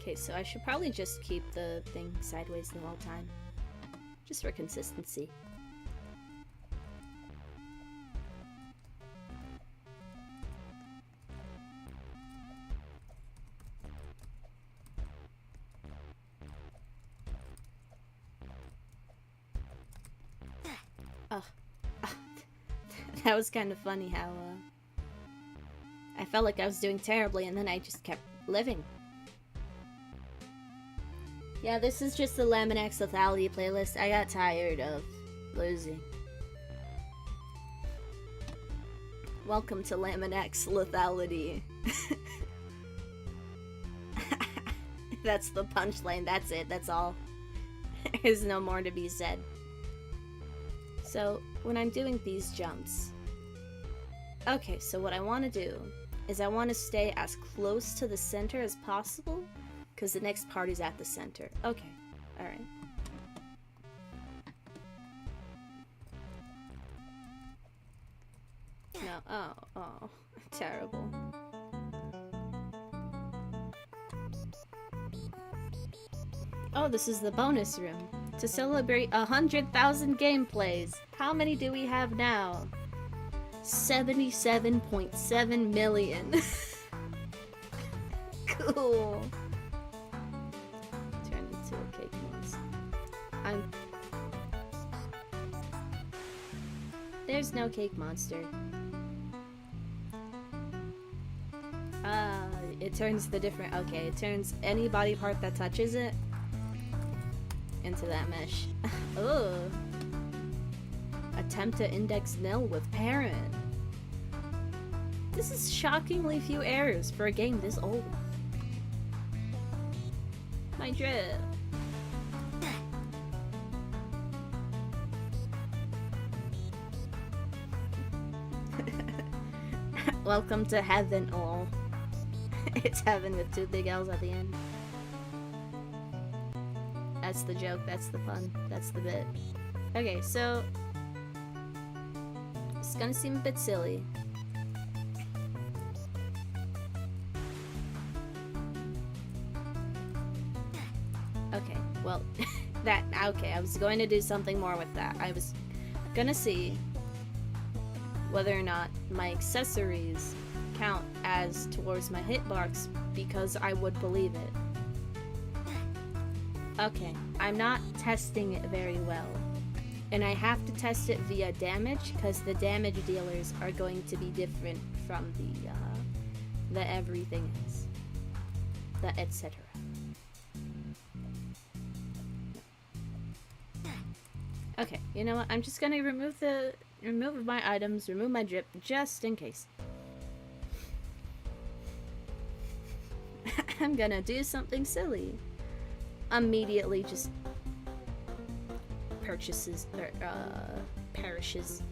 Okay, so I should probably just keep the thing sideways the whole time. Just for consistency. Oh. That was kind of funny how, I felt like I was doing terribly and then I just kept living. Yeah, this is just the Laminax Lethality playlist. I got tired of losing. Welcome to Laminax Lethality. That's the punchline. That's it. That's all. There's no more to be said. So, when I'm doing these jumps... Okay, so what I want to do is I want to stay as close to the center as possible, because the next part is at the center. Okay, alright. No, oh, terrible. Oh, this is the bonus room. To celebrate 100,000 gameplays. How many do we have now? 77.7 million. Cool. Turned into a cake monster. There's no cake monster. It turns the different... Okay, it turns any body part that touches it into that mesh. Oh. Attempt to index nil with parent. This is shockingly few errors for a game this old. My drip. Welcome to heaven, all. It's heaven with two big L's at the end. That's the joke, that's the fun, that's the bit. Okay, so... It's gonna seem a bit silly. Okay, well, okay, I was going to do something more with that. I was gonna see whether or not my accessories count as towards my hitbox, because I would believe it. Okay, I'm not testing it very well. And I have to test it via damage, because the damage dealers are going to be different from the everything else. The etc. Okay, you know what? I'm just gonna remove my items, remove my drip, just in case. I'm gonna do something silly. Immediately just purchases or perishes.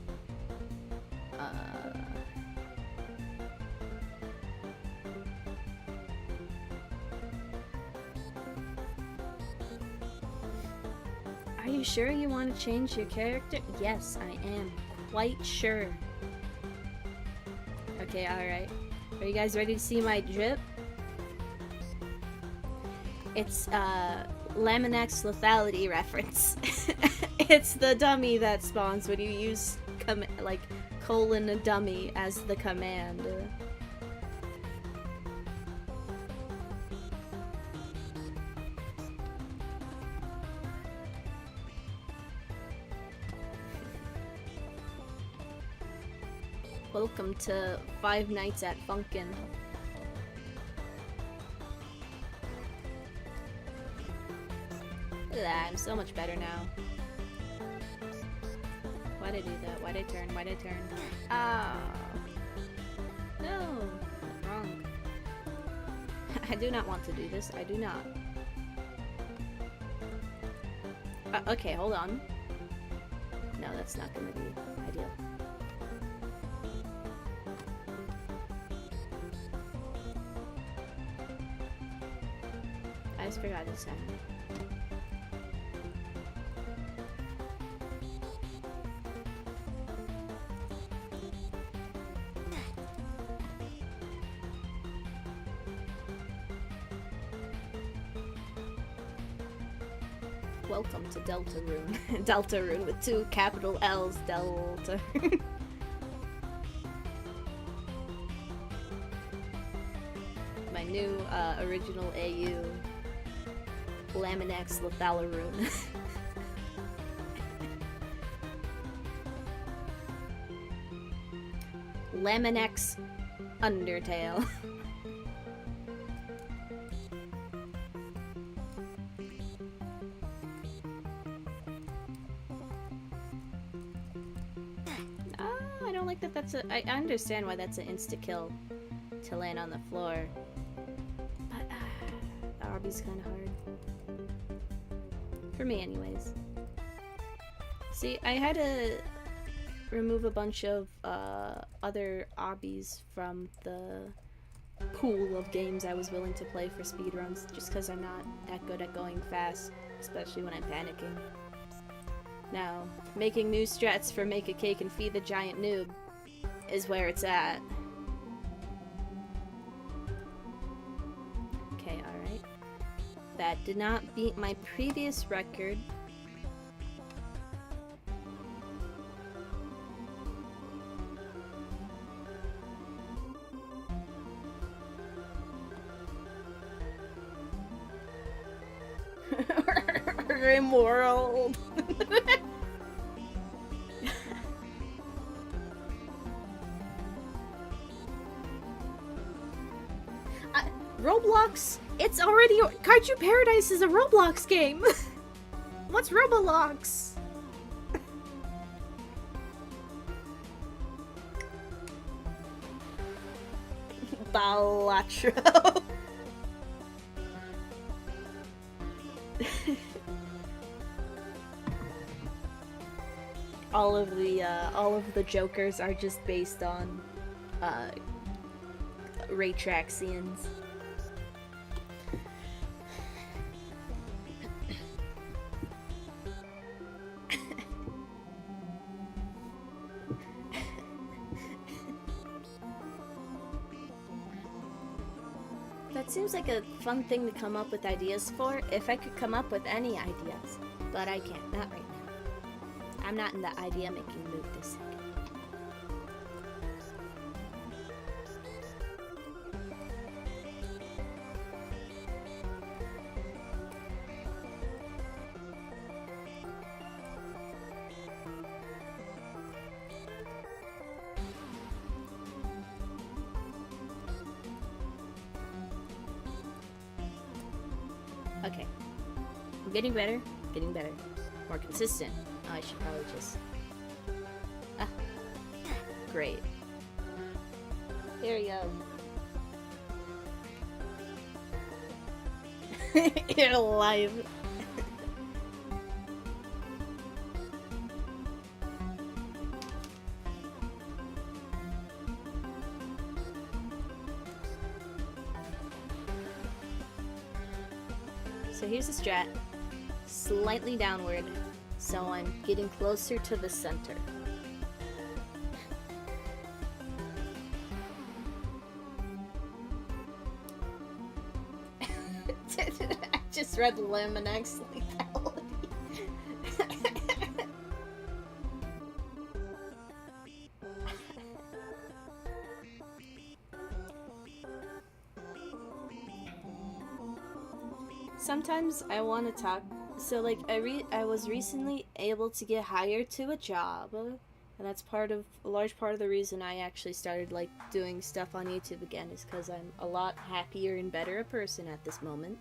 Are you sure you want to change your character? Yes, I am quite sure. Okay, alright. Are you guys ready to see my drip? It's Laminax lethality reference. It's the dummy that spawns when you use like colon a dummy as the command. Welcome to Five Nights at Funkin'. Look at that, I'm so much better now. Why'd I do that? Why'd I turn? Why'd I turn? Ah. No. Wrong. I do not want to do this. I do not. Okay, hold on. No, that's not gonna be ideal. I just forgot this time. Welcome to Delta Rune. Delta Rune with 2 capital L's. Delta. My new original AU. Laminax lethalorune. Laminax Undertale. I don't like that that's a... I understand why that's an insta-kill to land on the floor. But, the Obby's kinda hard. For me, anyways. See, I had to remove a bunch of other obbies from the pool of games I was willing to play for speedruns, just because I'm not that good at going fast, especially when I'm panicking. Now, making new strats for Make a Cake and Feed the Giant Noob is where it's at. Okay, alright. That did not beat my previous record. World. Roblox? It's already Kaiju Paradise is a Roblox game. What's Roblox? Balatro. all of the jokers are just based on Raytraxians. That seems like a fun thing to come up with ideas for, if I could come up with any ideas. But I can't, not right now. I'm not in the idea-making mood this second. Okay. I'm getting better, getting better. More consistent. Oh, I should probably just... Ah. Great. Here we go. You're alive. So here's the strat. Slightly downward. So I'm getting closer to the center. I just read Laminax lethality. Sometimes I want to talk. So like I was recently able to get hired to a job, and that's a large part of the reason I actually started like doing stuff on YouTube again, is because I'm a lot happier and better a person at this moment.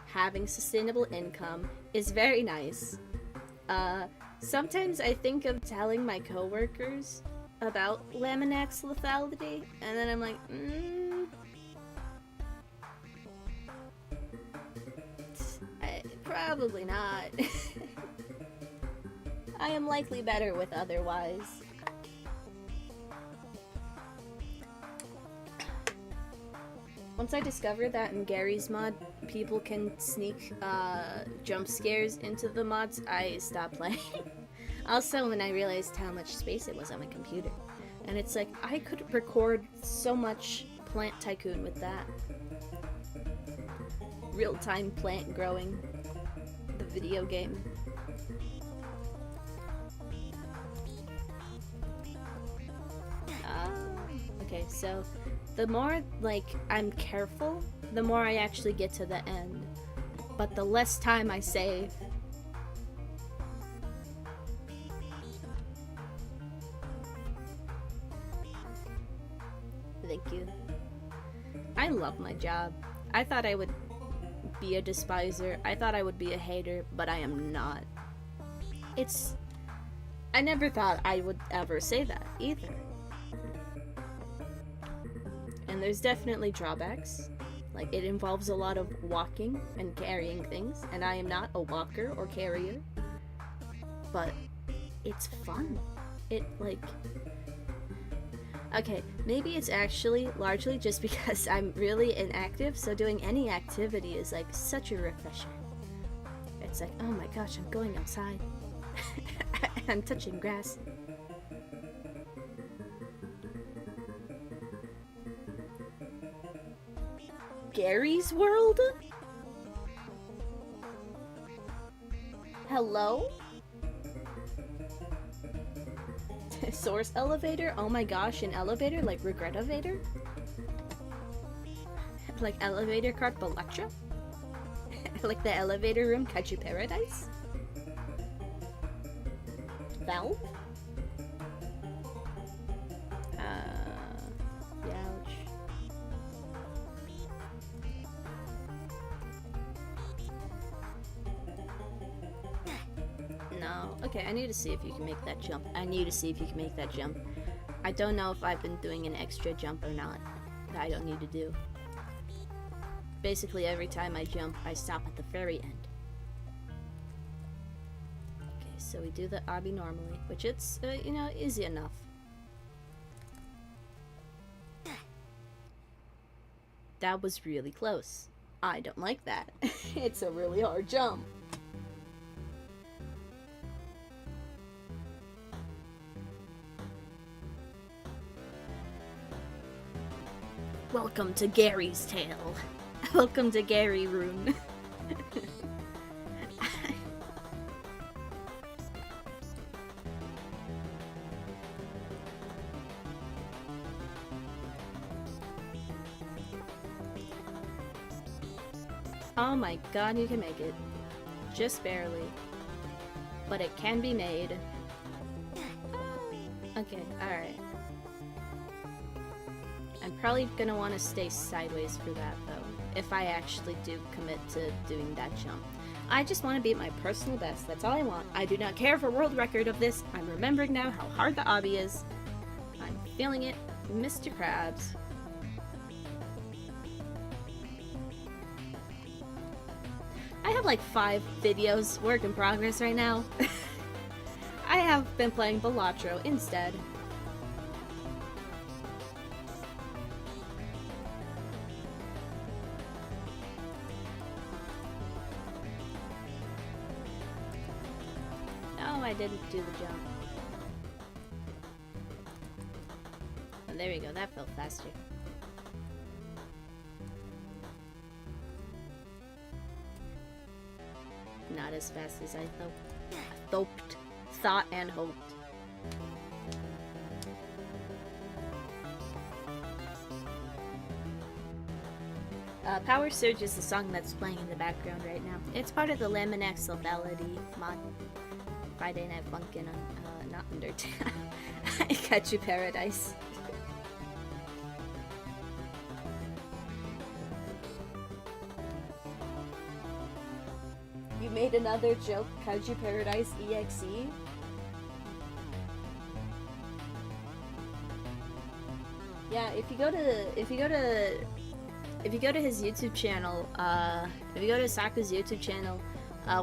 Having sustainable income is very nice. Sometimes I think of telling my coworkers about Laminax lethality, and then I'm like, probably not. I am likely better with otherwise. Once I discovered that in Gary's mod, people can sneak jump scares into the mods, I stopped playing. Also, when I realized how much space it was on my computer. And it's like, I could record so much Plant Tycoon with that. Real-time plant growing. The video game. Okay, so the more like I'm careful, the more I actually get to the end, but the less time I save. Thank you. I love my job. I thought I would be a despiser. I thought I would be a hater, but I am not. I never thought I would ever say that either. And there's definitely drawbacks. Like, it involves a lot of walking and carrying things, and I am not a walker or carrier. But it's fun. It, like... Okay, maybe it's actually largely just because I'm really inactive, so doing any activity is, like, such a refresher. It's like, oh my gosh, I'm going outside. I'm touching grass. Gary's World? Hello? Source elevator? Oh my gosh, an elevator? Like Regretovator? Like elevator cart Balacha? Like the elevator room Kaiju Paradise? Valve? Youch. No. Okay, I need to see if you can make that jump. I need to see if you can make that jump. I don't know if I've been doing an extra jump or not. That I don't need to do. Basically, every time I jump, I stop at the very end. Okay, so we do the obby normally, which it's, you know, easy enough. That was really close. I don't like that. It's a really hard jump. Welcome to Gary's Tale. Welcome to Gary Rune. Oh my god, you can make it. Just barely. But it can be made. Okay, alright. I'm probably gonna want to stay sideways for that, though, if I actually do commit to doing that jump. I just want to beat my personal best, that's all I want. I do not care for world record of this. I'm remembering now how hard the obby is. I'm feeling it, Mr. Krabs. I have like 5 videos work in progress right now. I have been playing Balatro instead. I didn't do the jump. Oh, there we go, that felt faster. Not as fast as I thought and hoped. Power Surge is the song that's playing in the background right now. It's part of the Lemon Axle Ballady mod. Friday Night Funkin', not Undertale. Kaiju Paradise. You made another joke, Kaiju Paradise EXE? Yeah, if you go to his YouTube channel, if you go to Saka's YouTube channel,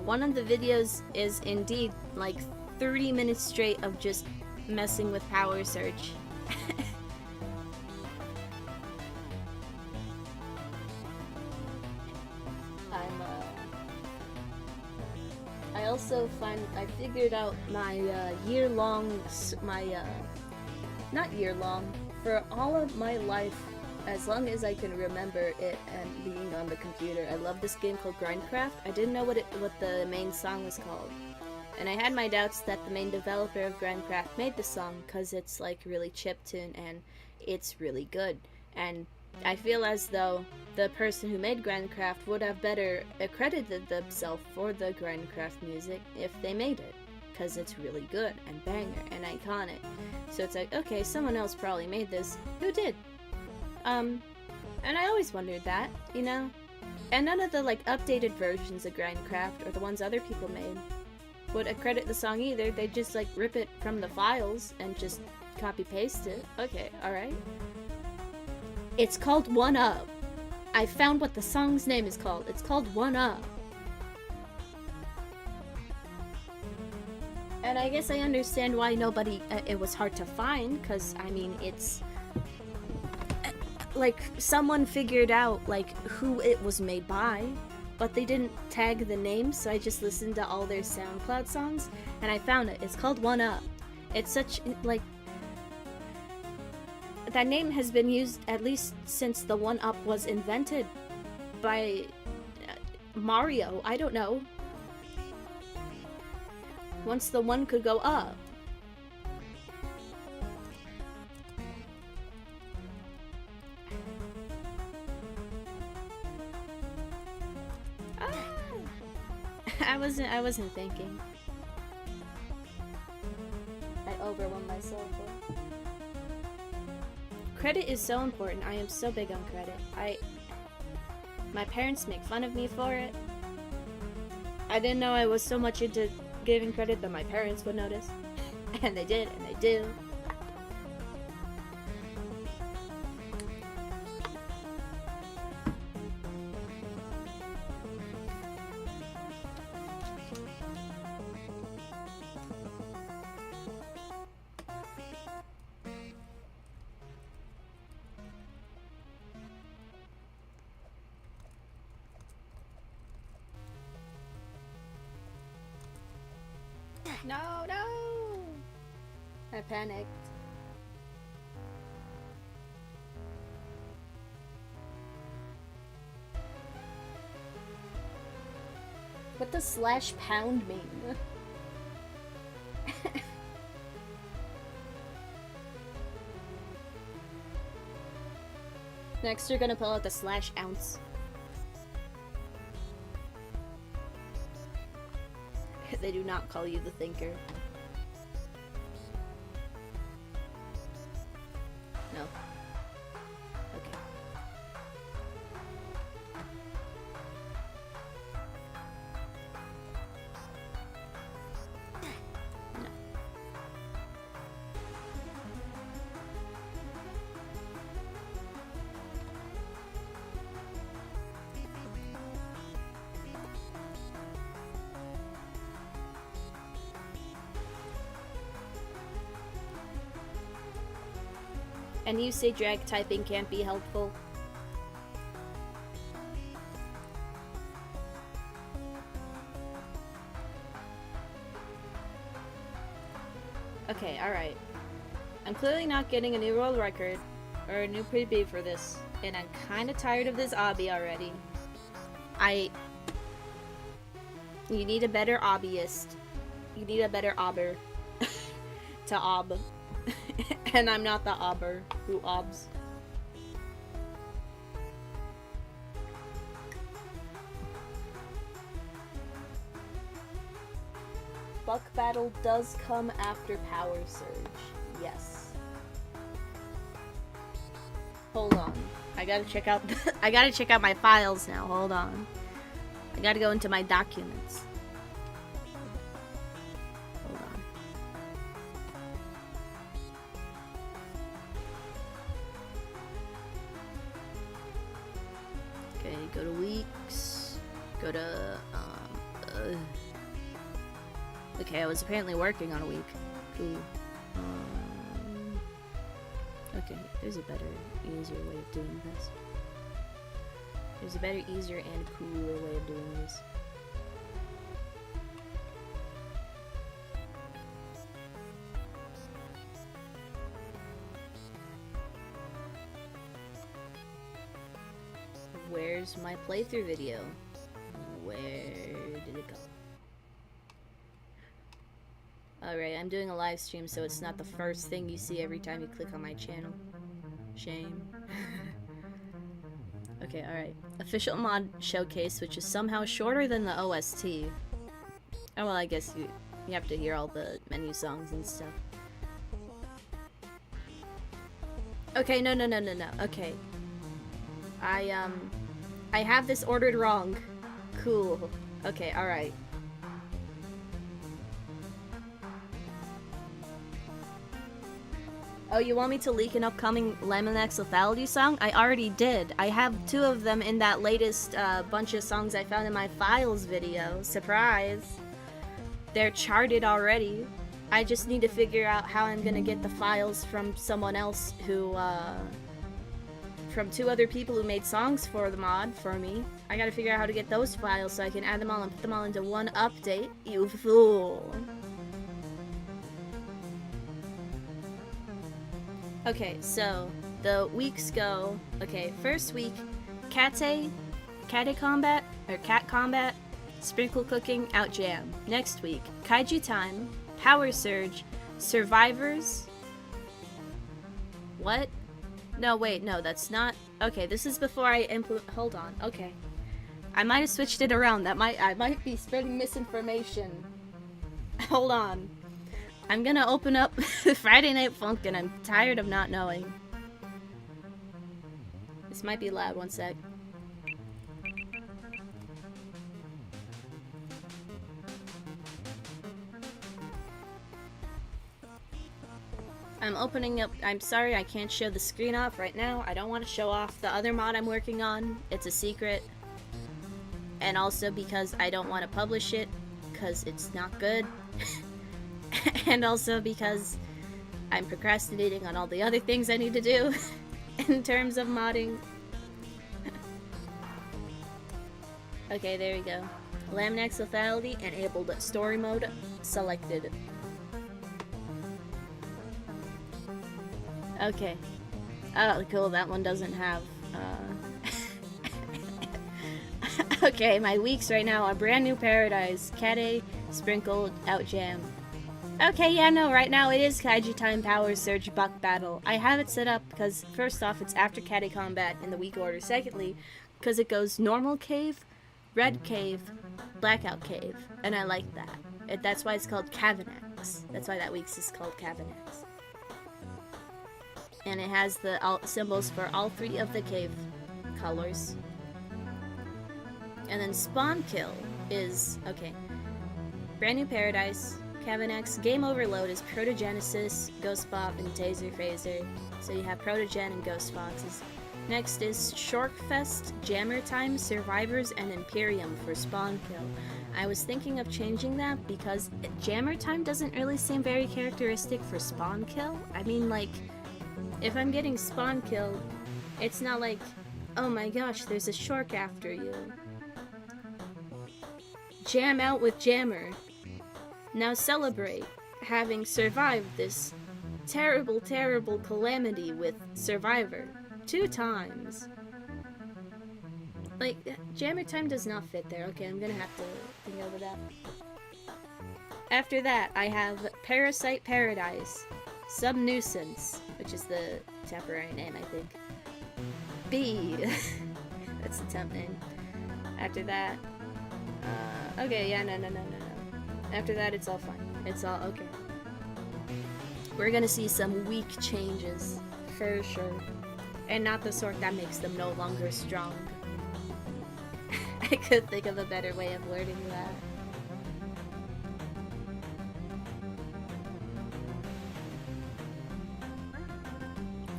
one of the videos is indeed like 30 minutes straight of just messing with Power Surge. I figured out my not year-long, for all of my life, as long as I can remember it and being on the computer, I love this game called Grindcraft. I didn't know what the main song was called. And I had my doubts that the main developer of Grindcraft made the song because it's like really chiptune and it's really good. And I feel as though the person who made Grindcraft would have better accredited themselves for the Grindcraft music if they made it, because it's really good and banger and iconic. So it's like, okay, someone else probably made this. Who did? And I always wondered that, you know? And none of the, like, updated versions of Grindcraft, or the ones other people made, would accredit the song either. They'd just, like, rip it from the files and just copy-paste it. Okay, alright. It's called One Up. I found what the song's name is called. It's called One Up. And I guess I understand why nobody, it was hard to find, because, I mean, it's, like, someone figured out, like, who it was made by, but they didn't tag the name, so I just listened to all their SoundCloud songs, and I found it. It's called One Up. It's such, like, that name has been used at least since the One Up was invented by Mario. I don't know. Once the one could go up. Ah. I wasn't thinking. I overwhelmed myself. Credit is so important. I am so big on credit. My parents make fun of me for it. I didn't know I was so much into giving credit that my parents would notice. And they did, and they do. No, no! I panicked. What does /pound mean? Next, you're gonna pull out the /ounce. They do not call you the thinker. No. Okay. No. And you say drag typing can't be helpful? Okay, alright. I'm clearly not getting a new world record or a new PB for this, and I'm kinda tired of this obby already. You need a better obbyist. You need a better obber to ob. And I'm not the obber who obs. Buck Battle does come after Power Surge. Yes. Hold on. I gotta check out I gotta check out my files now. Hold on. I gotta go into my documents. Go to weeks, go to, okay, I was apparently working on a week. Cool. Okay, there's a better, easier way of doing this. There's a better, easier, and cooler way of doing this. Where's my playthrough video? Where did it go? Alright, I'm doing a live stream, so it's not the first thing you see every time you click on my channel. Shame. Okay, alright. Official mod showcase, which is somehow shorter than the OST. Oh, well, I guess you have to hear all the menu songs and stuff. Okay, no. Okay. I have this ordered wrong. Cool. Okay, alright. Oh, you want me to leak an upcoming Laminax lethality song? I already did. I have 2 of them in that latest bunch of songs I found in my files video. Surprise! They're charted already. I just need to figure out how I'm gonna get the files from someone else who, from 2 other people who made songs for the mod for me. I gotta figure out how to get those files so I can add them all and put them all into one update. You fool. Okay, so the weeks go. Okay, first week, Kate combat, or cat combat, sprinkle cooking, out jam. Next week, kaiju time, power surge, survivors. What? No, wait, no, that's not. Okay, this is before I implement. Hold on. Okay, I might have switched it around. I might be spreading misinformation. Hold on. I'm gonna open up Friday Night Funk, and I'm tired of not knowing. This might be loud, one sec. I'm opening up. I'm sorry I can't show the screen off right now. I don't want to show off the other mod I'm working on. It's a secret. And also because I don't want to publish it, because it's not good. And also because I'm procrastinating on all the other things I need to do in terms of modding. Okay, there we go. Laminax lethality enabled, story mode selected. Okay. Oh, cool, that one doesn't have, Okay, my weeks right now are Brand New Paradise, Kade, Sprinkled, Out Jam. Okay, yeah, no, right now it is Kaiju Time Power Surge Buck Battle. I have it set up because, first off, it's after Kade Combat in the week order. Secondly, because it goes Normal Cave, Red Cave, Blackout Cave, and I like that. That's why it's called Cavanax. That's why that week's is called Cavanax. And it has the symbols for all 3 of the cave colors. And then Spawn Kill is, okay, Brand New Paradise, Cavanax, Game Overload is Protogenesis, Ghost Bob, and Taser Phaser. So you have Protogen and Ghost Foxes. Next is Shorkfest, Jammer Time, Survivors, and Imperium for Spawn Kill. I was thinking of changing that because Jammer Time doesn't really seem very characteristic for Spawn Kill. I mean, like, if I'm getting Spawn Kill, it's not like, oh my gosh, there's a Shork after you. Jam out with Jammer. Now celebrate having survived this terrible, terrible calamity with Survivor 2 times. Like, Jammer Time does not fit there. Okay, I'm gonna have to think over that. After that, I have Parasite Paradise, Subnuisance, which is the temporary name, I think. B. That's the temp name. After that, okay, yeah, no. After that, it's all fine. It's all okay. We're gonna see some weak changes, for sure. And not the sort that makes them no longer strong. I could think of a better way of wording that.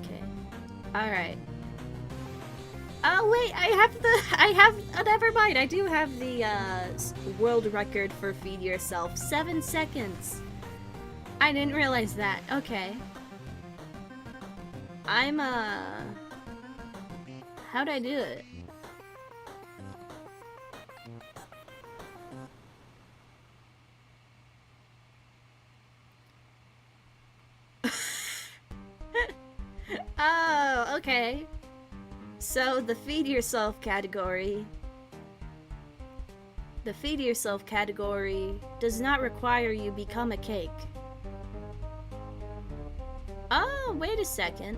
Okay. Alright. Oh wait, never mind, I do have the world record for Feed Yourself, 7 seconds. I didn't realize that, okay. How'd I do it? Oh, okay. So, the Feed Yourself category does not require you become a cake. Oh, wait a second.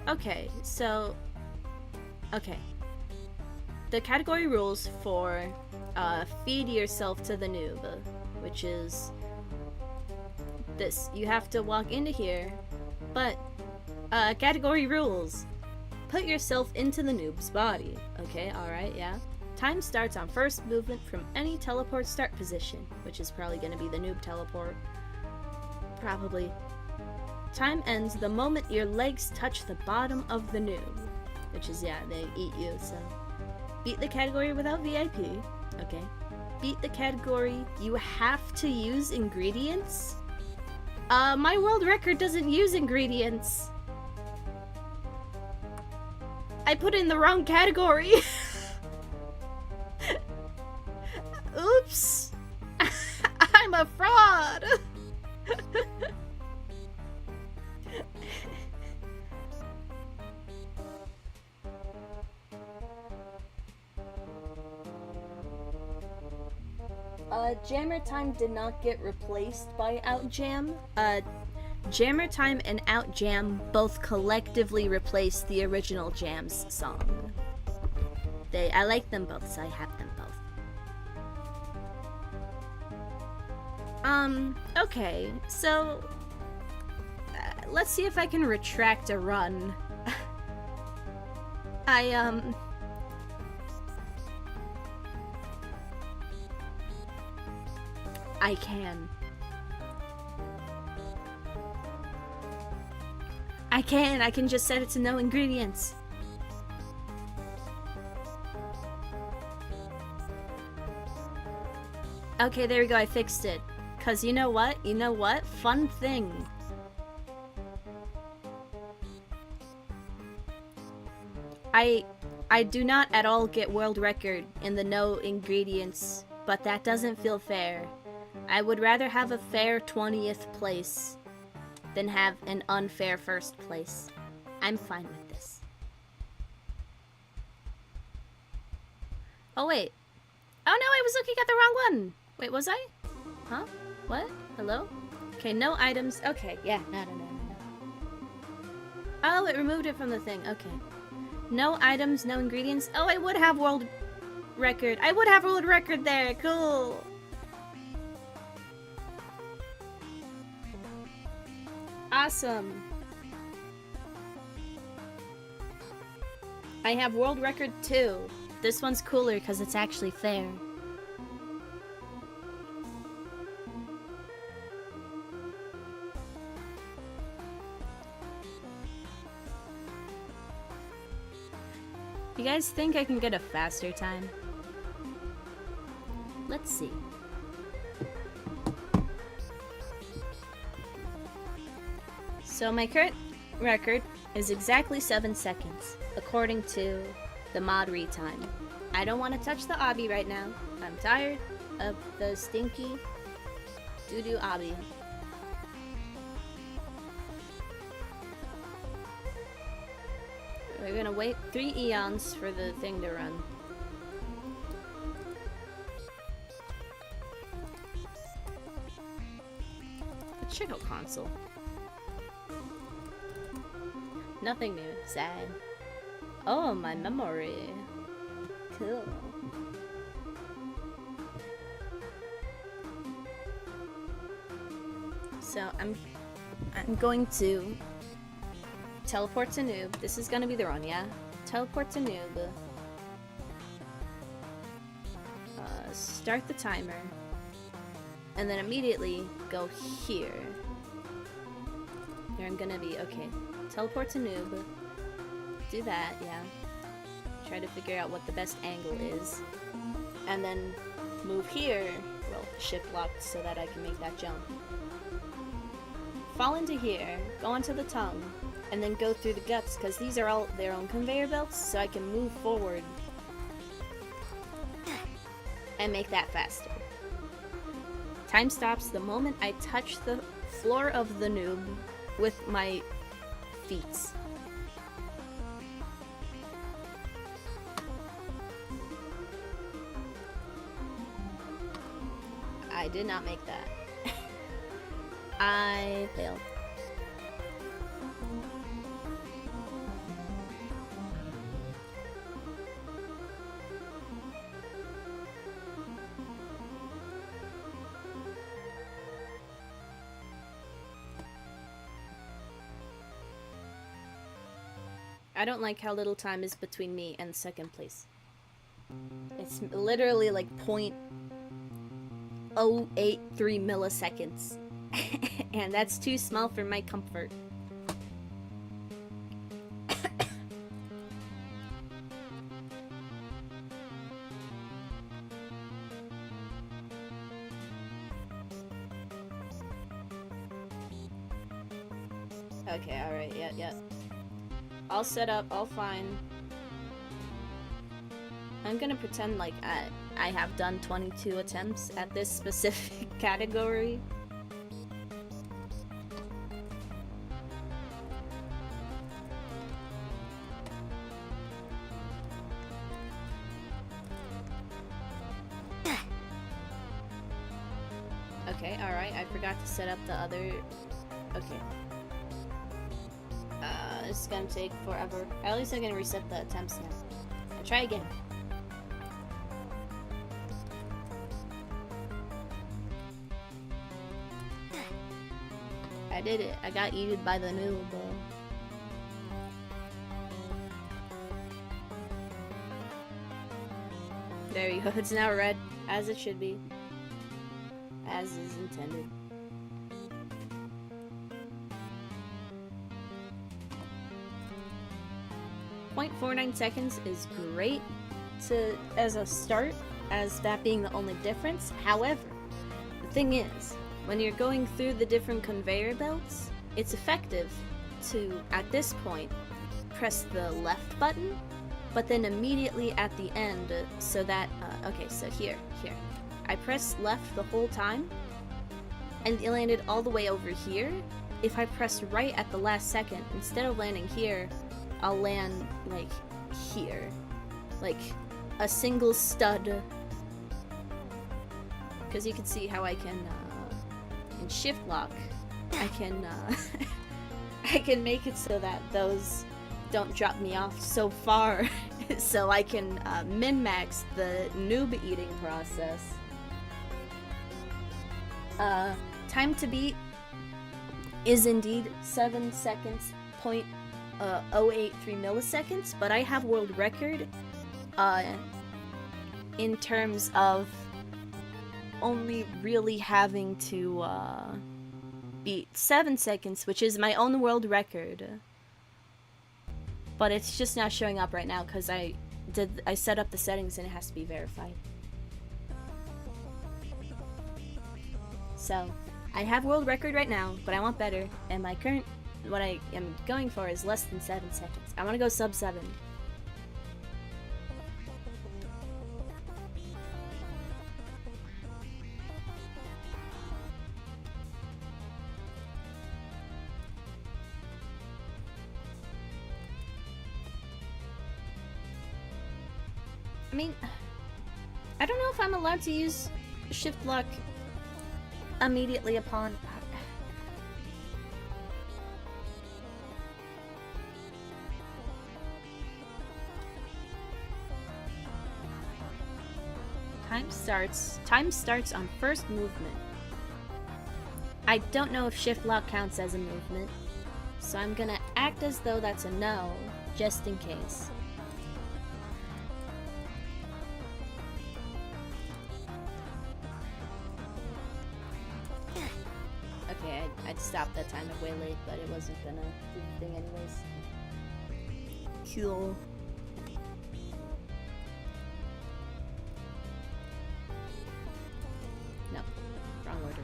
Okay, so, okay. The category rules for, Feed Yourself to the Noob, which is this. You have to walk into here, but, category rules. Put yourself into the noob's body. Okay, alright, yeah. Time starts on first movement from any teleport start position, which is probably going to be the noob teleport. Probably. Time ends the moment your legs touch the bottom of the noob, which is, yeah, they eat you, so. Beat the category without VIP. Okay. Beat the category you have to use ingredients? My world record doesn't use ingredients. I put in the wrong category. Oops. I'm a fraud. Jammer time did not get replaced by Outjam. Jammer time and Outjam both collectively replaced the original Jam's song. I like them both, so I have them both. Okay, so let's see if I can retract a run. I can. I can just set it to no ingredients. Okay, there we go, I fixed it. Cause you know what? Fun thing. I do not at all get world record in the no ingredients, but that doesn't feel fair. I would rather have a fair 20th place than have an unfair first place. I'm fine with this. Oh wait. Oh no, I was looking at the wrong one! Wait, was I? Huh? What? Hello? Okay, no items. Okay, yeah, no. Oh, it removed it from the thing. Okay. No items, no ingredients. Oh, I would have world record. I would have world record there. Cool. Awesome. I have world record too. This one's cooler because it's actually fair. You guys think I can get a faster time? Let's see. So my current record is exactly 7 seconds, according to the mod retime. I don't want to touch the Obby right now. I'm tired of the stinky doo-doo Obby. We're gonna wait 3 eons for the thing to run. Check out console. Nothing new. Sad. Oh, my memory. Cool. So I'm going to teleport to noob. This is gonna be the run, yeah? Teleport to noob. Start the timer. And then immediately go here. Here I'm gonna be, okay. Teleport to noob. Do that, yeah. Try to figure out what the best angle is. And then move here. Well, shift locked so that I can make that jump. Fall into here, go onto the tongue, and then go through the guts, because these are all their own conveyor belts, so I can move forward and make that faster. Time stops the moment I touch the floor of the noob with my feet. I did not make that. I failed. I don't like how little time is between me and second place. It's literally like 0.083 milliseconds. And that's too small for my comfort. Okay, alright, yeah. All set up, all fine. I'm gonna pretend like I have done 22 attempts at this specific category. Okay, alright, I forgot to set up the other... Okay. It's gonna take forever. At least I'm gonna reset the attempts now. I'll try again. I did it. I got eaten by the noob. There you go. It's now red, as it should be. As is intended. .49 seconds is great as a start, as that being the only difference. However, the thing is, when you're going through the different conveyor belts, it's effective to, at this point, press the left button, but then immediately at the end, so that, okay, so here. I pressed left the whole time, and it landed all the way over here. If I press right at the last second, instead of landing here, I'll land, like, here. Like, a single stud. Because you can see how I can, in shift lock, I can, I can make it so that those don't drop me off so far. So I can, min-max the noob eating process. Time to beat is indeed 7 seconds, 0.083 milliseconds, but I have world record in terms of only really having to beat 7 seconds, which is my own world record. But it's just not showing up right now because I set up the settings and it has to be verified. So I have world record right now, but I want better, and my current, what I am going for is less than 7 seconds. I want to go sub 7. I mean, I don't know if I'm allowed to use shift lock immediately upon... Time starts on first movement. I don't know if shift lock counts as a movement, so I'm gonna act as though that's a no, just in case. Okay, I'd stopped that time way late, but it wasn't gonna do the thing anyways. Cool. No, wrong order.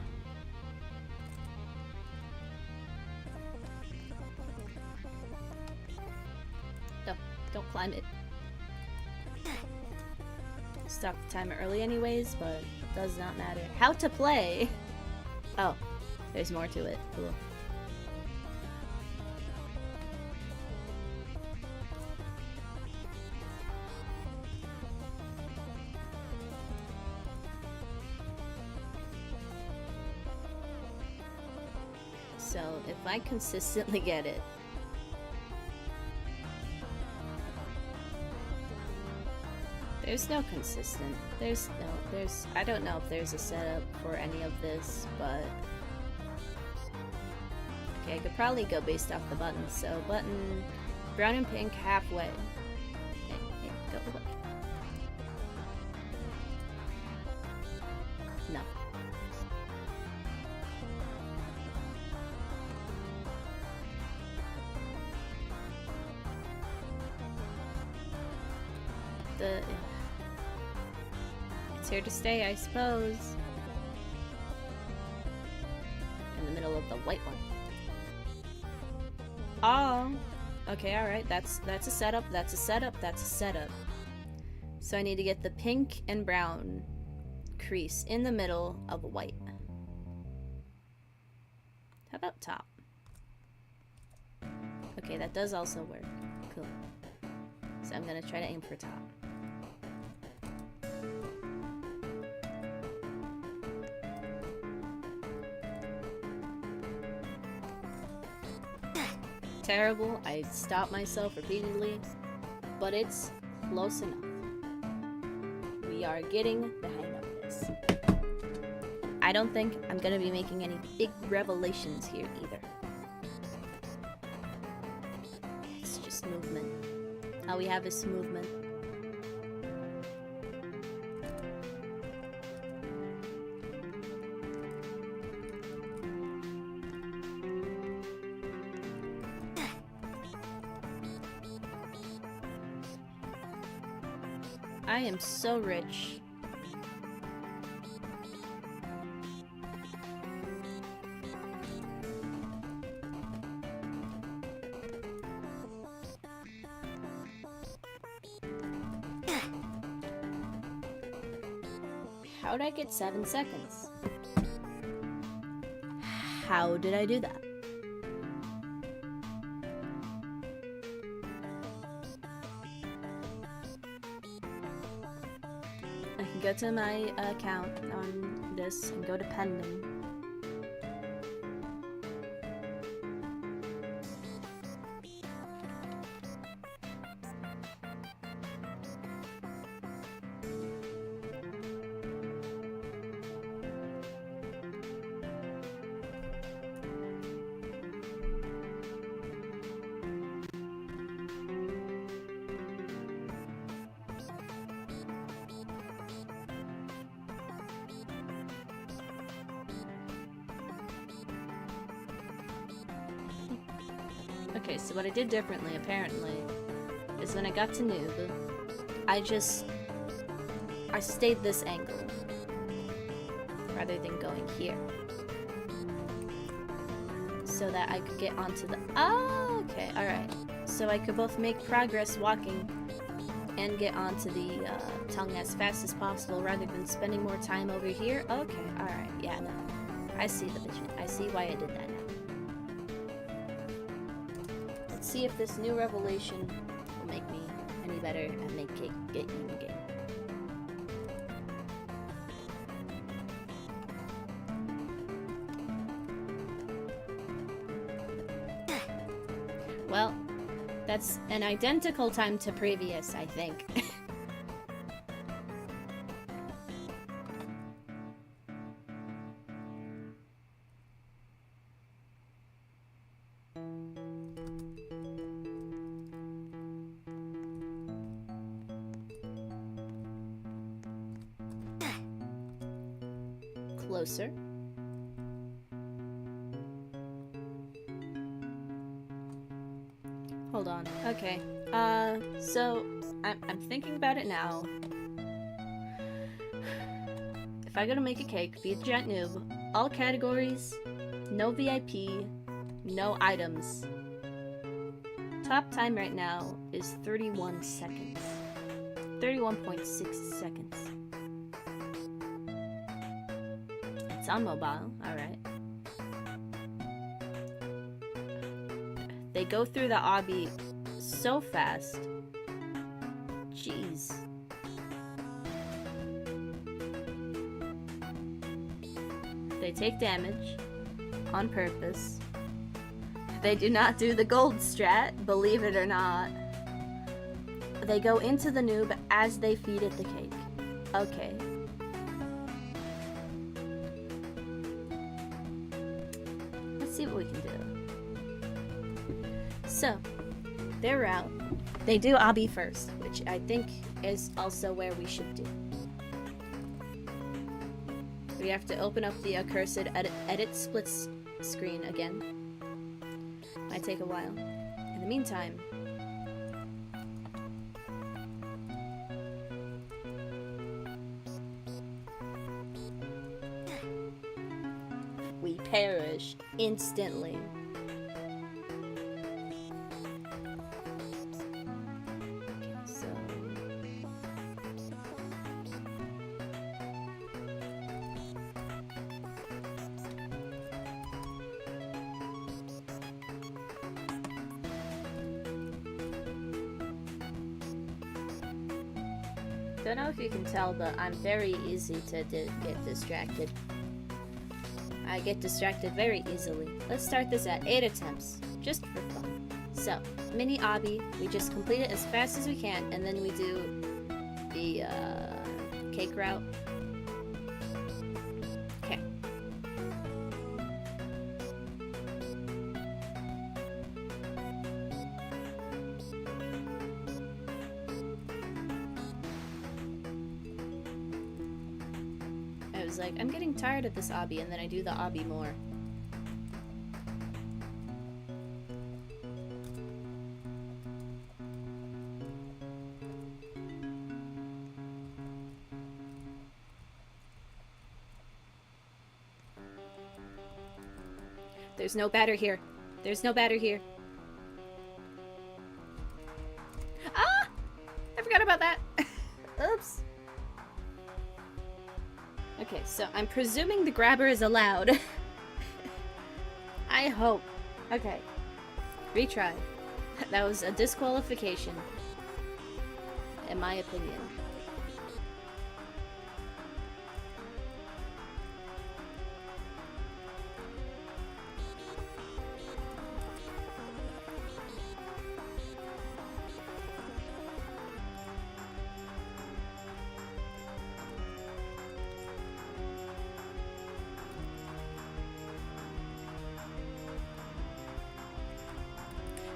No, don't climb it. Stop the timer early anyways, but does not matter. How to play? Oh. There's more to it. Cool. So, if I consistently get it, there's no consistent. I don't know if there's a setup for any of this, but okay, I could probably go based off the buttons. So button, brown and pink halfway. Hey, go away. No. It's here to stay, I suppose. In the middle of the white one. Oh, okay, alright, that's a setup, that's a setup, that's a setup. So I need to get the pink and brown crease in the middle of a white. How about top? Okay, that does also work. Cool. So I'm gonna try to aim for top. Terrible. I stopped myself repeatedly, but it's close enough. We are getting the hang of this. I don't think I'm gonna be making any big revelations here either. It's just movement. All we have is movement. I am so rich. How did I get 7 seconds? How did I do that? I can go to my account on this and go to pending. Okay, so what I did differently, apparently, is when I got to noob, I stayed this angle, rather than going here. So that I could get onto the, oh, okay, alright. So I could both make progress walking and get onto the tongue as fast as possible, rather than spending more time over here. Okay, alright, yeah, no. I see the vision. I see why I did that now. See if this new revelation will make me any better at make cake get you in game. Well, that's an identical time to previous, I think. Closer. Hold on. Okay. So I'm thinking about it now. If I go to make a cake, be a giant noob, all categories, no VIP, no items. Top time right now is 31 seconds. 31.6 seconds. It's on mobile, alright. They go through the obby so fast. Jeez. They take damage on purpose. They do not do the gold strat, believe it or not. They go into the noob as they feed it the cake. Okay. Let's see what we can do. So, they're out. They do Obby first, which I think is also where we should do. We have to open up the cursed edit splits screen again. Might take a while. In the meantime, we perish instantly. So don't know if you can tell, but I'm very easy to get distracted. I get distracted very easily. Let's start this at 8 attempts, just for fun. So, mini obby, we just complete it as fast as we can, and then we do the cake route. Okay. I was like, I'm getting tired of this obby, and then I do the obby more. There's no batter here. There's no batter here. Ah! I forgot about that. Oops. Okay, so I'm presuming the grabber is allowed. I hope. Okay. Retry. That was a disqualification. In my opinion.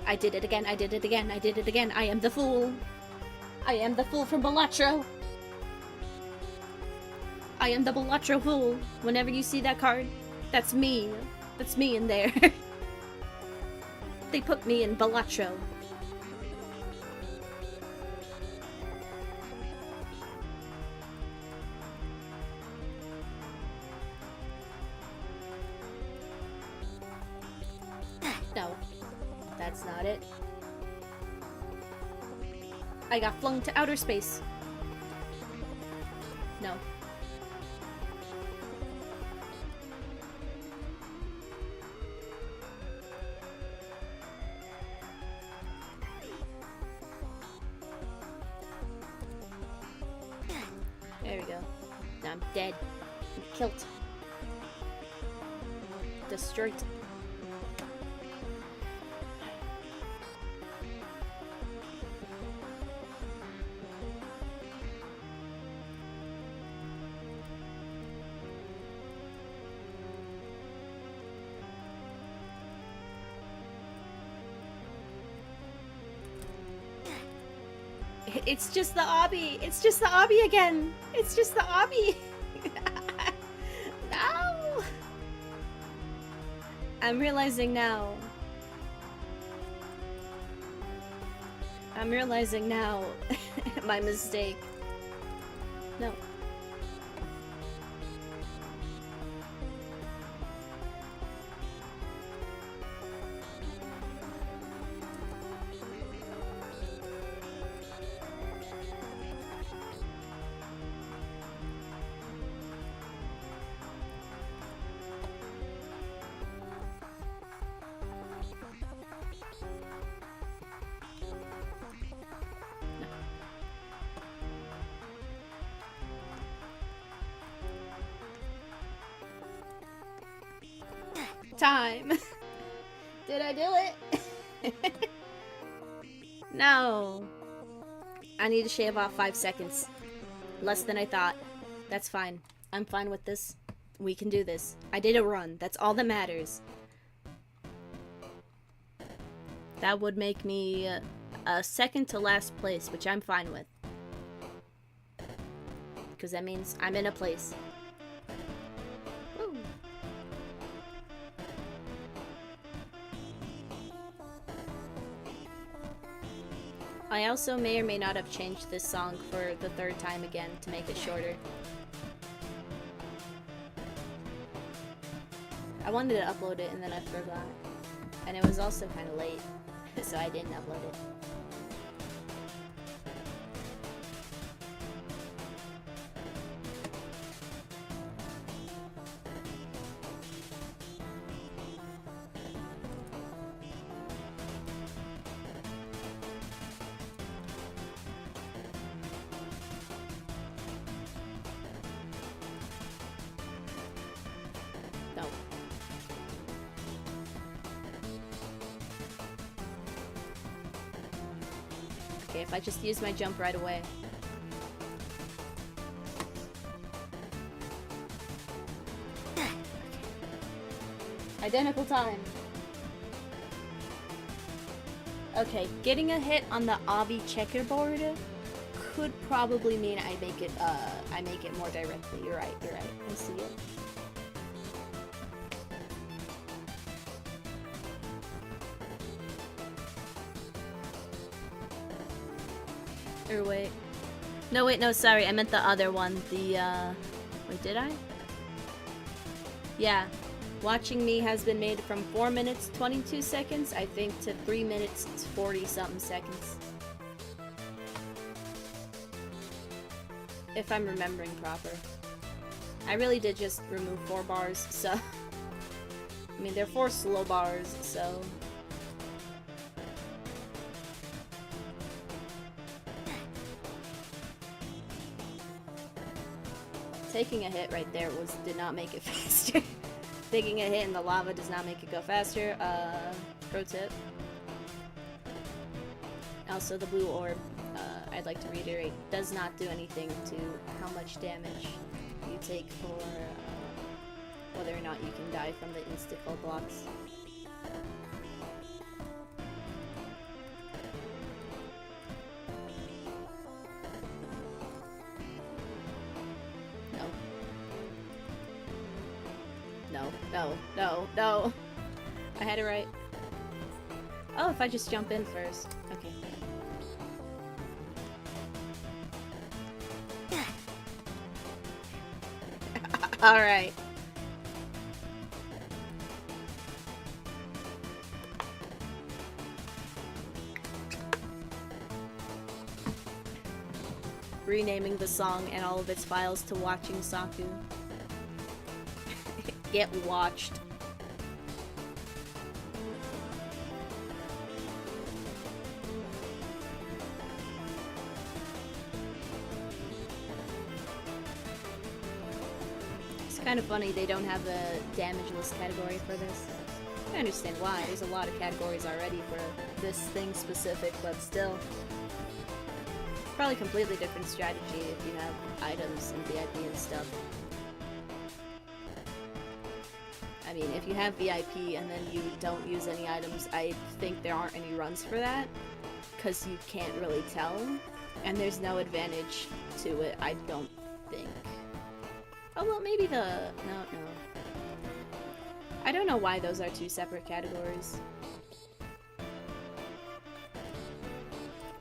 I did it again, I did it again, I did it again. I am the fool. I am the fool from Balatro. I am the Balatro fool. Whenever you see that card, that's me. That's me in there. They put me in Balatro. No. That's not it. I got flung to outer space. No. There we go. Now I'm dead. I'm killed. Destroyed. It's just the obby. It's just the obby again. It's just the obby. No. I'm realizing now. I'm realizing now my mistake. No. Time. Did I do it? No. I need to shave off 5 seconds. Less than I thought. That's fine. I'm fine with this. We can do this. I did a run. That's all that matters. That would make me a second to last place, which I'm fine with. Because that means I'm in a place. I also may or may not have changed this song for the third time again to make it shorter. I wanted to upload it and then I forgot. And it was also kind of late, so I didn't upload it. No. Okay, if I just use my jump right away. Identical time. Okay, getting a hit on the Obby checkerboard could probably mean I make it more directly. You're right, I see it. Or wait. No, wait, no, sorry. I meant the other one. The, wait, did I? Yeah. Watching me has been made from 4 minutes, 22 seconds, I think, to 3 minutes, 40-something seconds. If I'm remembering proper. I really did just remove 4 bars, so... I mean, they're 4 slow bars, so... Taking a hit right there did not make it faster. Taking a hit in the lava does not make it go faster. Pro tip. Also, the blue orb, I'd like to reiterate, does not do anything to how much damage you take for whether or not you can die from the insta-kill blocks. No. I had it right. Oh, if I just jump in first. Okay. Alright. Renaming the song and all of its files to Watching Saku. Get watched. It's kind of funny they don't have a damageless category for this. I understand why. There's a lot of categories already for this thing specific, but still. Probably completely different strategy if you have items and VIP and stuff. I mean, if you have VIP and then you don't use any items, I think there aren't any runs for that, because you can't really tell, and there's no advantage to it, I don't think. Oh, well, maybe no. I don't know why those are 2 separate categories.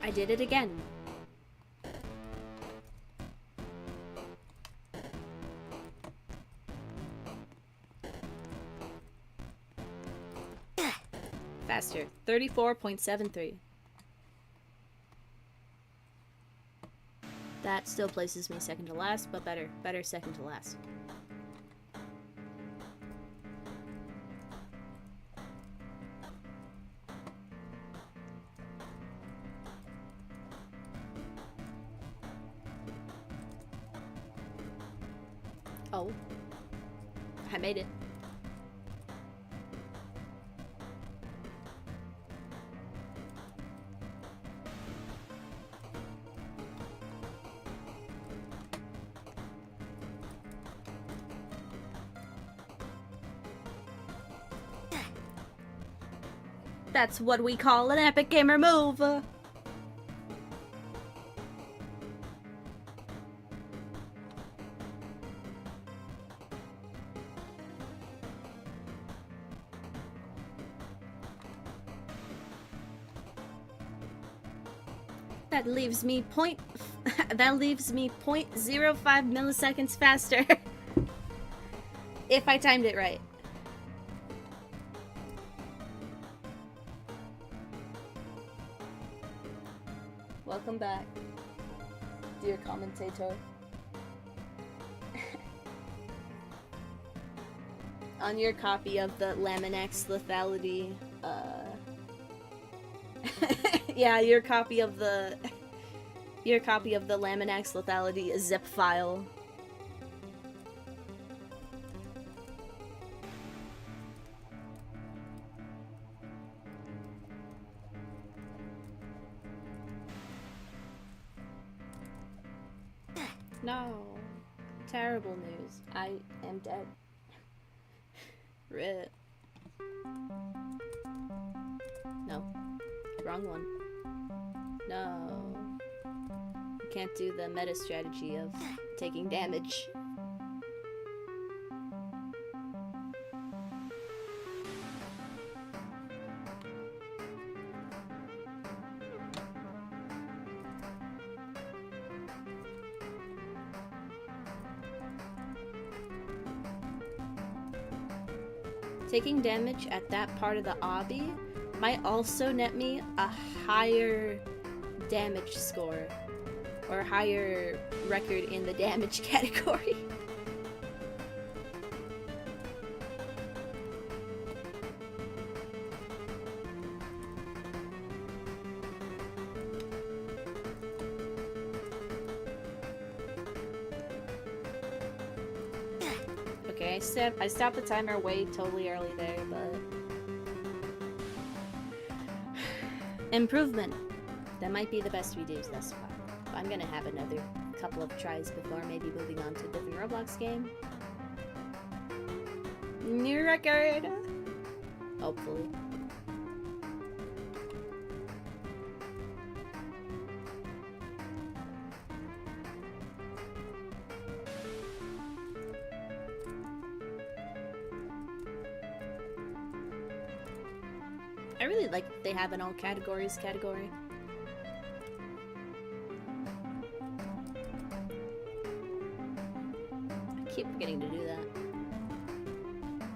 I did it again. Faster. 34.73. That still places me second to last, but better second to last. Oh. I made it. That's what we call an epic gamer move! That leaves me that leaves me 0.05 milliseconds faster. If I timed it right. Welcome back, dear commentator. On your copy of the Laminax lethality, yeah, your copy of the Laminax lethality zip file. No. Terrible news. I am dead. RIP. No. Wrong one. No. Can't do the meta strategy of taking damage. Taking damage at that part of the obby might also net me a higher damage score, or higher record in the damage category. Okay, I stopped the timer way totally early there, but... Improvement. That might be the best we do thus far. But I'm gonna have another couple of tries before maybe moving on to a different Roblox game. New record! Hopefully. I really like that they have an all categories category. I keep forgetting to do that.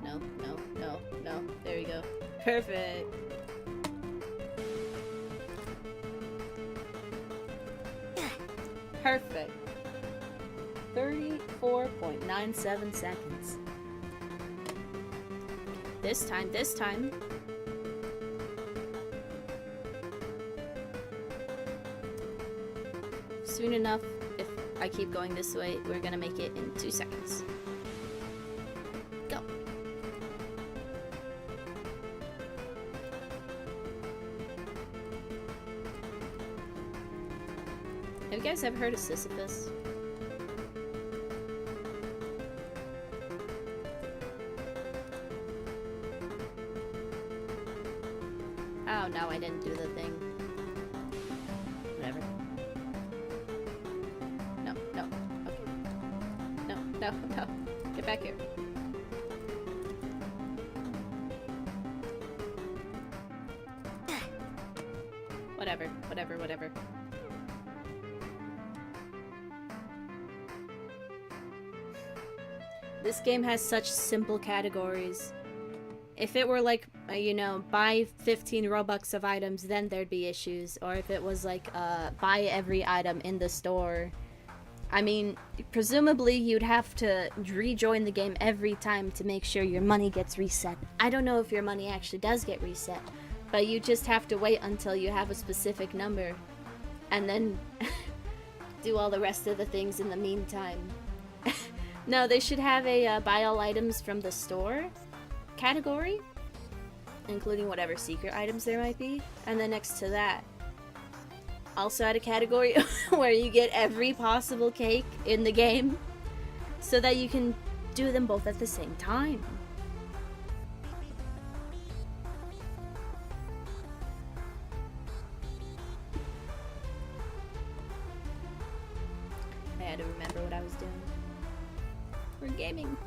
No, no, no, no. There we go. Perfect. Perfect. 34.97 seconds. This time. Soon enough, if I keep going this way, we're gonna make it in 2 seconds. Go. Have you guys ever heard of Sisyphus? Oh, no, I didn't do the thing. Whatever. No, no, okay. No, no, no. Get back here. Whatever, whatever, whatever. This game has such simple categories. If it were like, you know, buy 15 Robux of items, then there'd be issues. Or if it was like, buy every item in the store. I mean, presumably you'd have to rejoin the game every time to make sure your money gets reset. I don't know if your money actually does get reset, but you just have to wait until you have a specific number. And then do all the rest of the things in the meantime. No, they should have a buy all items from the store category, including whatever secret items there might be. And then next to that, also add a category where you get every possible cake in the game so that you can do them both at the same time. I had to remember what I was doing. We're gaming.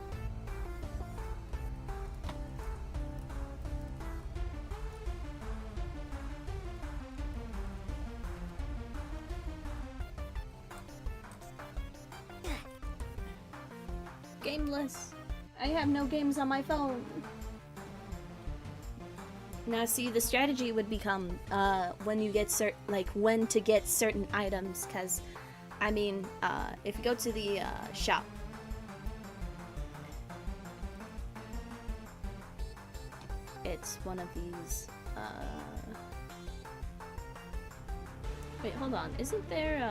gameless. I have no games on my phone. Now see, the strategy would become when you get when to get certain items, because I mean, if you go to the shop, it's one of these wait, hold on, isn't there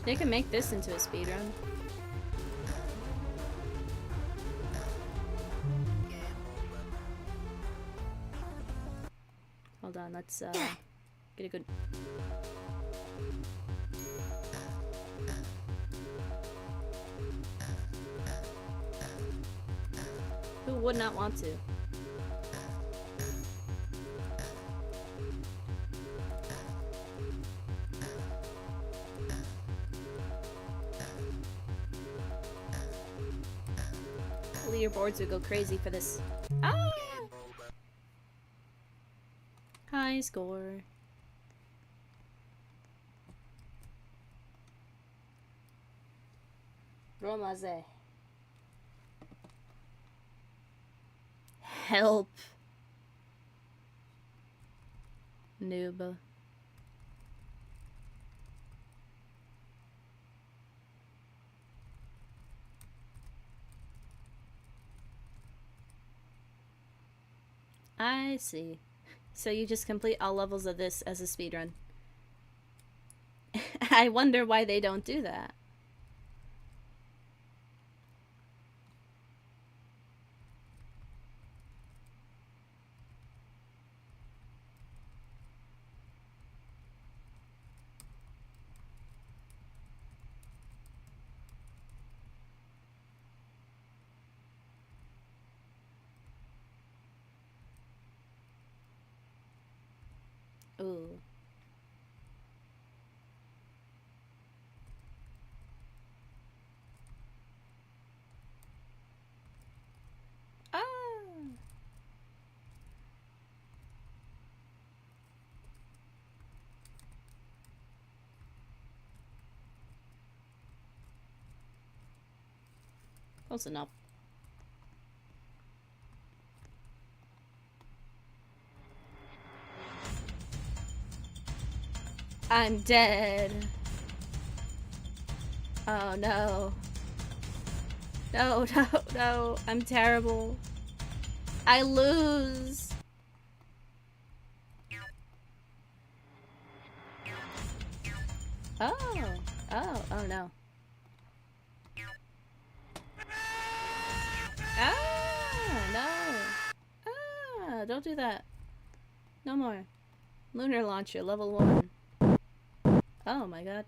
they can make this into a speedrun. Hold on, let's get a good... Who would not want to? Leaderboards would go crazy for this. Ah! High score. Romaze. Help. Noob. I see. So you just complete all levels of this as a speedrun. I wonder why they don't do that. Ooh. Ah. Close enough. I'm dead. Oh no. No, no, no. I'm terrible. I lose. Oh. Oh, oh no. Ah, no. Ah, don't do that. No more. Lunar launcher, level 1. Oh my god.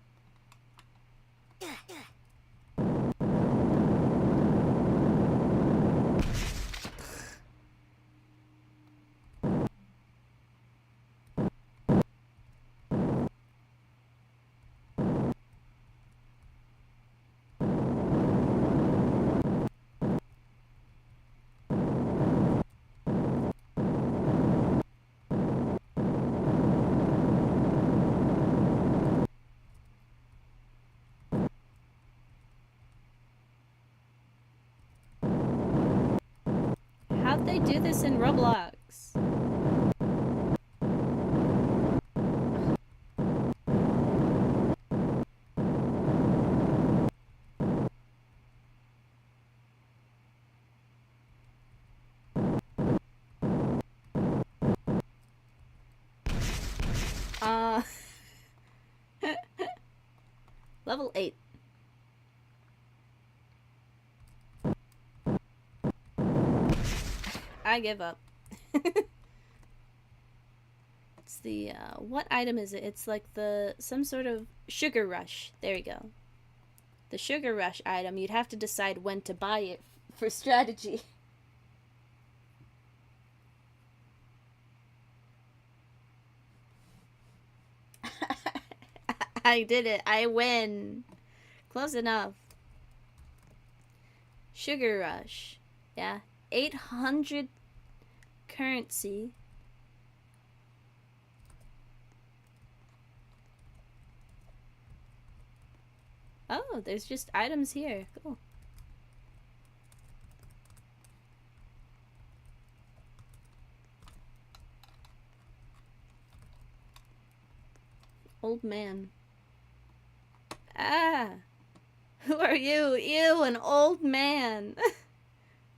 How'd they do this in Roblox? Level 8. I give up. It's the, what item is it? It's like some sort of sugar rush. There you go. The sugar rush item, you'd have to decide when to buy it for strategy. I did it. I win. Close enough. Sugar rush. Yeah. 800 currency. Oh, there's just items here. Cool. Old man. Ah! Who are you? Ew, an old man.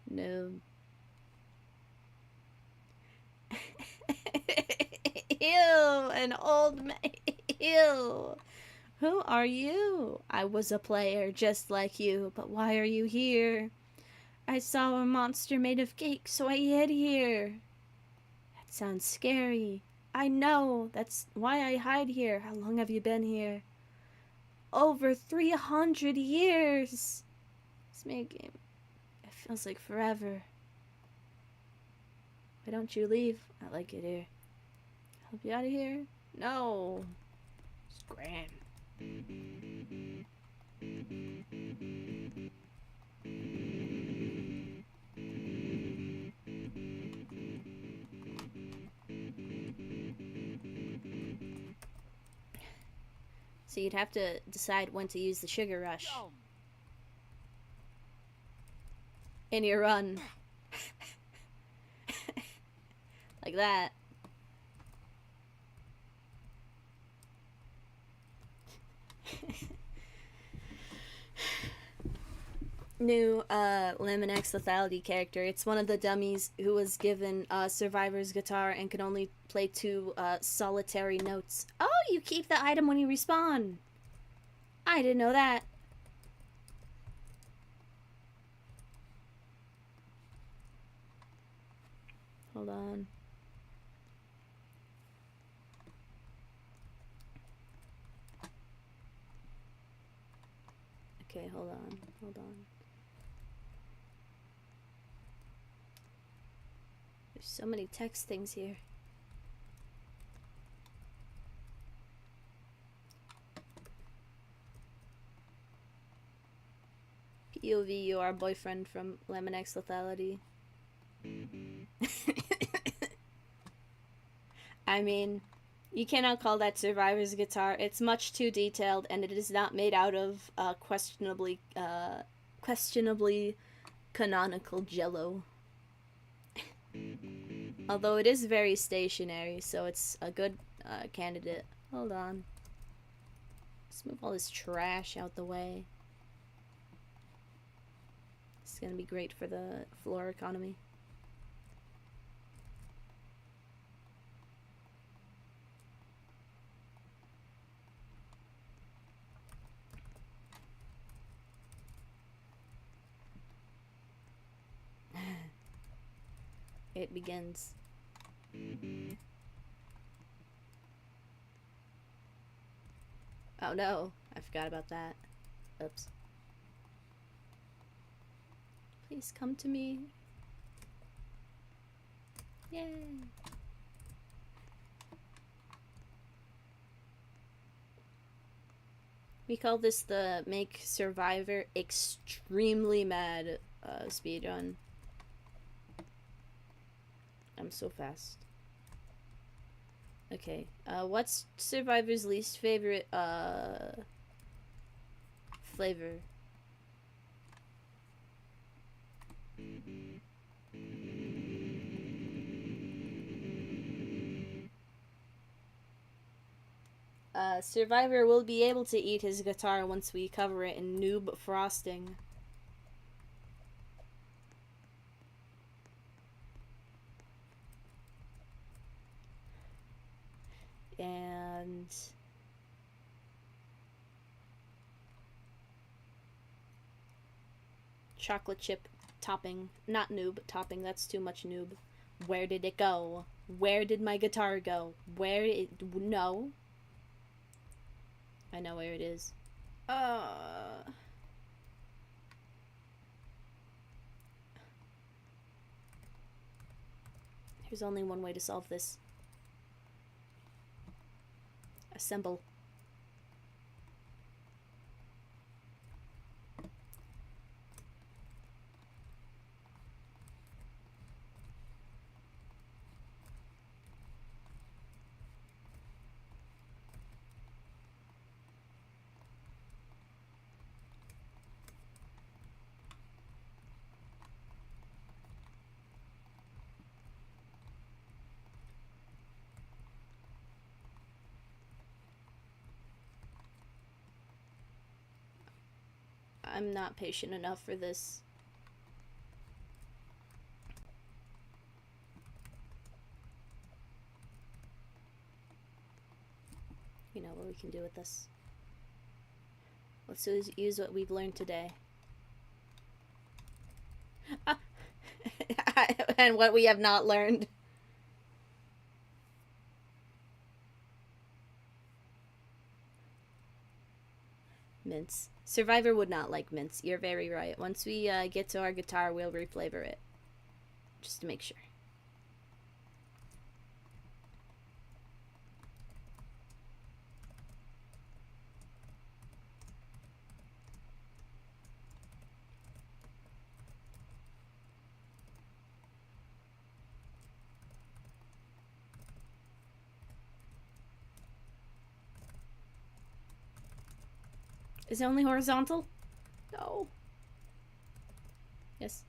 No. Ew, an old man. Ew. Who are you? I was a player just like you, but why are you here? I saw a monster made of cake, so I hid here. That sounds scary. I know. That's why I hide here. How long have you been here? Over 300 years. This mini game. It feels like forever. Why don't you leave? I like it here. Help you out of here? No. Scram. So you'd have to decide when to use the sugar rush in your run. Like that. New Lemon X lethality character. It's one of the dummies who was given Survivor's guitar and can only play 2 solitary notes. Oh, you keep the item when you respawn. I didn't know that. Hold on. Okay, hold on. Hold on. There's so many text things here. POV, you are boyfriend from Lemon X lethality. I mean, you cannot call that Survivor's guitar. It's much too detailed, and it is not made out of questionably canonical jello. Although it is very stationary, so it's a good candidate. Hold on. Let's move all this trash out the way. It's gonna be great for the floor economy. It begins. Oh no, I forgot about that. Oops. Please come to me. Yay. We call this the Make Survivor Extremely Mad speedrun. I'm so fast. Okay, what's Survivor's least favorite flavor? Survivor will be able to eat his guitar once we cover it in noob frosting. And chocolate chip topping. Not noob topping, that's too much noob. Where did it go? Where did my guitar go? Where it... No. I know where it is. There's only one way to solve this. Assemble. I'm not patient enough for this. You know what we can do with this. Let's use what we've learned today. And what we have not learned. Mints. Survivor would not like mints. You're very right. Once we get to our guitar, we'll reflavor it. Just to make sure. Is it only horizontal? No. Yes.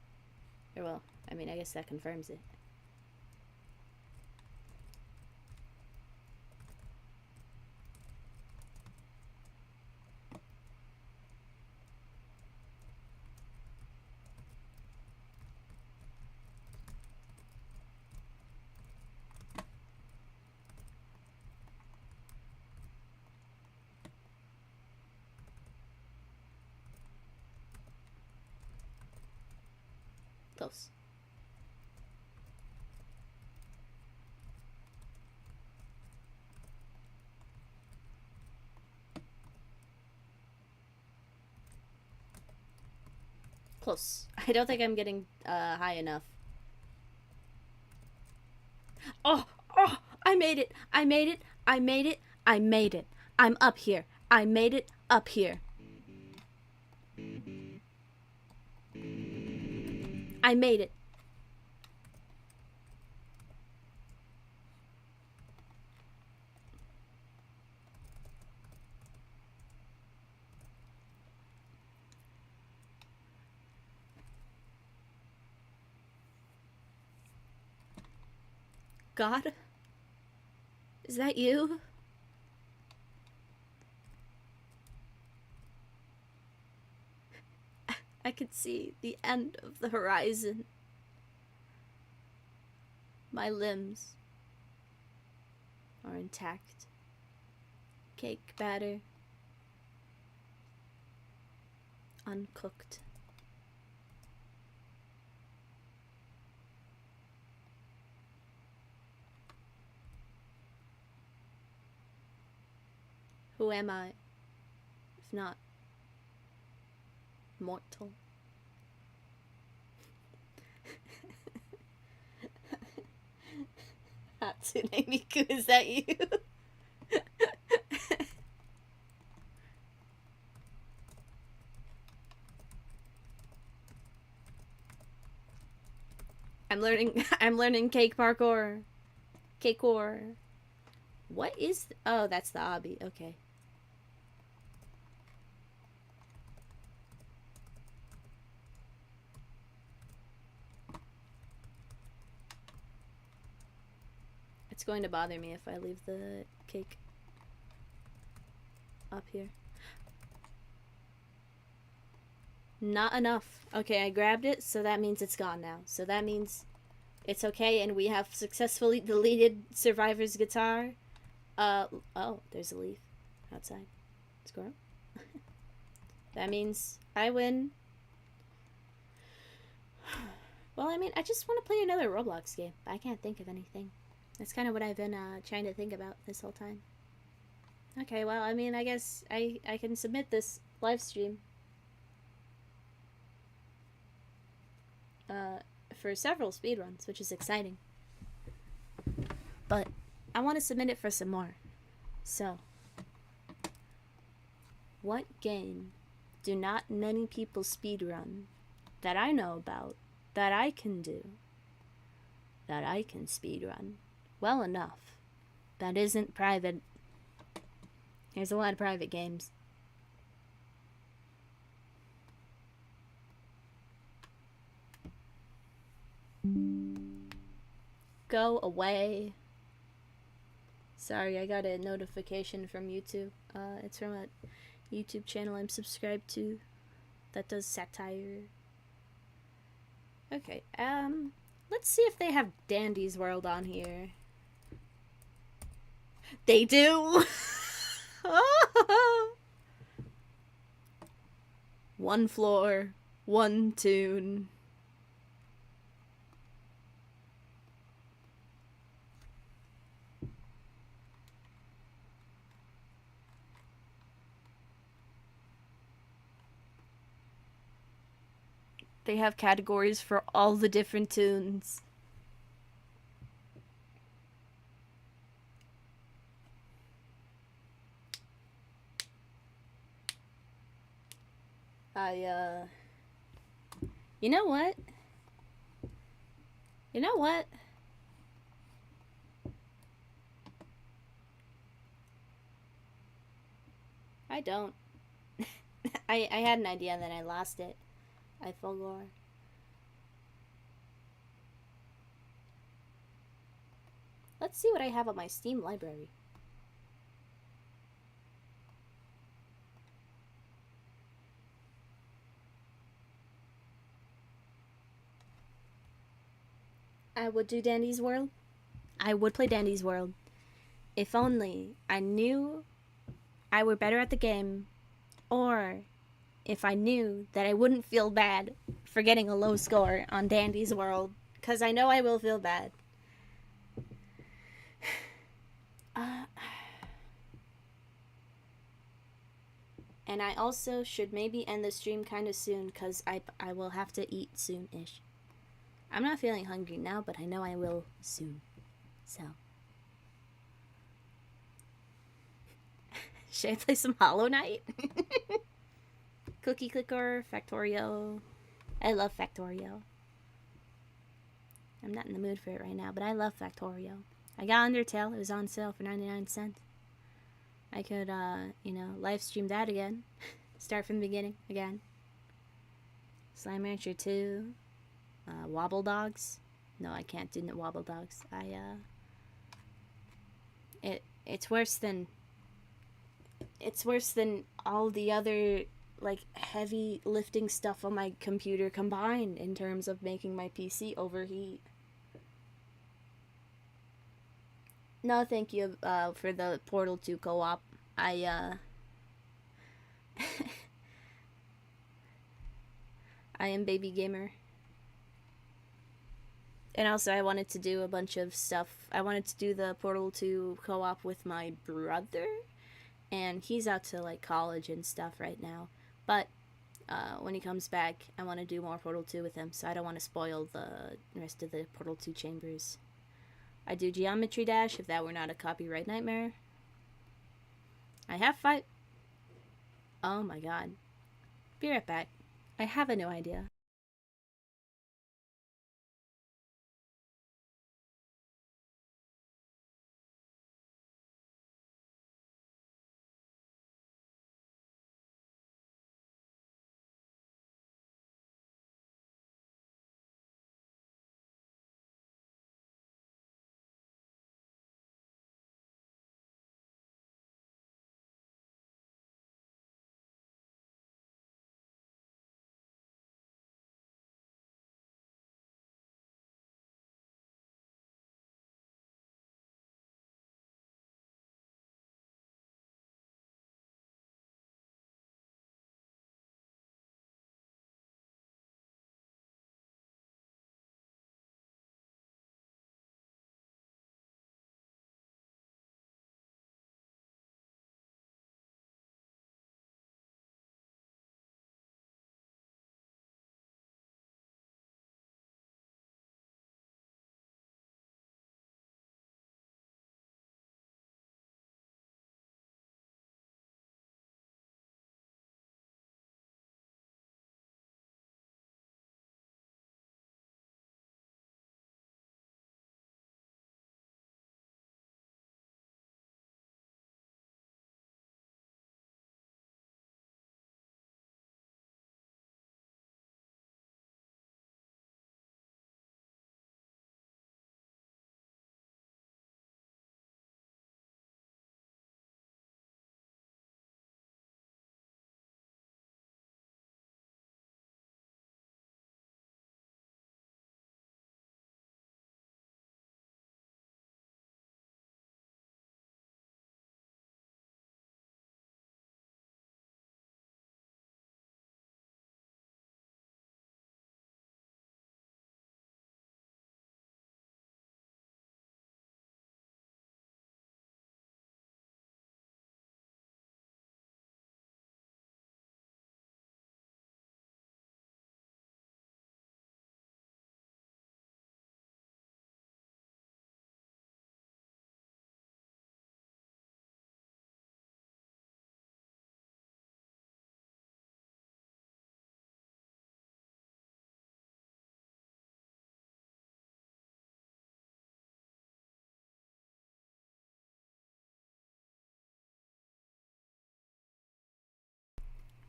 Or well, I mean, I guess that confirms it. Close. Close. I don't think I'm getting high enough. Oh! Oh! I made it! I made it! I made it! I made it! I'm up here! I made it up here! I made it! God? Is that you? I could see the end of the horizon. My limbs are intact. Cake batter. Uncooked. Who am I, if not mortal? Hatsune Miku, is that you? I'm learning cake parkour. Cakeor. What is oh, that's the Obby. Okay. It's going to bother me if I leave the cake up here. Not enough. Okay, I grabbed it, so that means it's gone now. So that means it's okay, and we have successfully deleted Survivor's guitar. Oh, there's a leaf outside. Squirrel. That means I win. Well, I mean, I just want to play another Roblox game, but I can't think of anything. That's kind of what I've been trying to think about this whole time. Okay, well, I mean, I guess I can submit this live stream for several speedruns, which is exciting. But I want to submit it for some more. So, what game do not many people speedrun that I know about, that I can do, that I can speedrun well enough, that isn't private? There's a lot of private games. Go away. Sorry, I got a notification from YouTube. It's from a YouTube channel I'm subscribed to. that does satire. Okay, let's see if they have Dandy's World on here. They do! One floor, one tune. They have categories for all the different tunes. You know what? You know what? I don't. I had an idea and then I lost it. I forgot. Let's see what I have on my Steam library. I would do Dandy's World. I would play Dandy's World. If only I knew I were better at the game, or if I knew that I wouldn't feel bad for getting a low score on Dandy's World, because I know I will feel bad. And I also should maybe end the stream kind of soon, because I will have to eat soon-ish. I'm not feeling hungry now, but I know I will soon. So. Should I play some Hollow Knight? Cookie Clicker, Factorio. I love Factorio. I'm not in the mood for it right now, but I love Factorio. I got Undertale. It was on sale for 99 cents. I could, you know, live stream that again. Start from the beginning again. Slime Rancher 2. Wobble Dogs. No, I can't do Wobble Dogs. It's worse than all the other like heavy lifting stuff on my computer combined in terms of making my PC overheat. No, thank you for the Portal 2 co-op. I am baby gamer. And also I wanted to do a bunch of stuff. I wanted to do the Portal 2 co-op with my brother, and he's out to like college and stuff right now. But when he comes back, I want to do more Portal 2 with him, so I don't want to spoil the rest of the Portal 2 chambers. I do Geometry Dash if that were not a copyright nightmare. I have 5... Oh my god. Be right back. I have a new idea.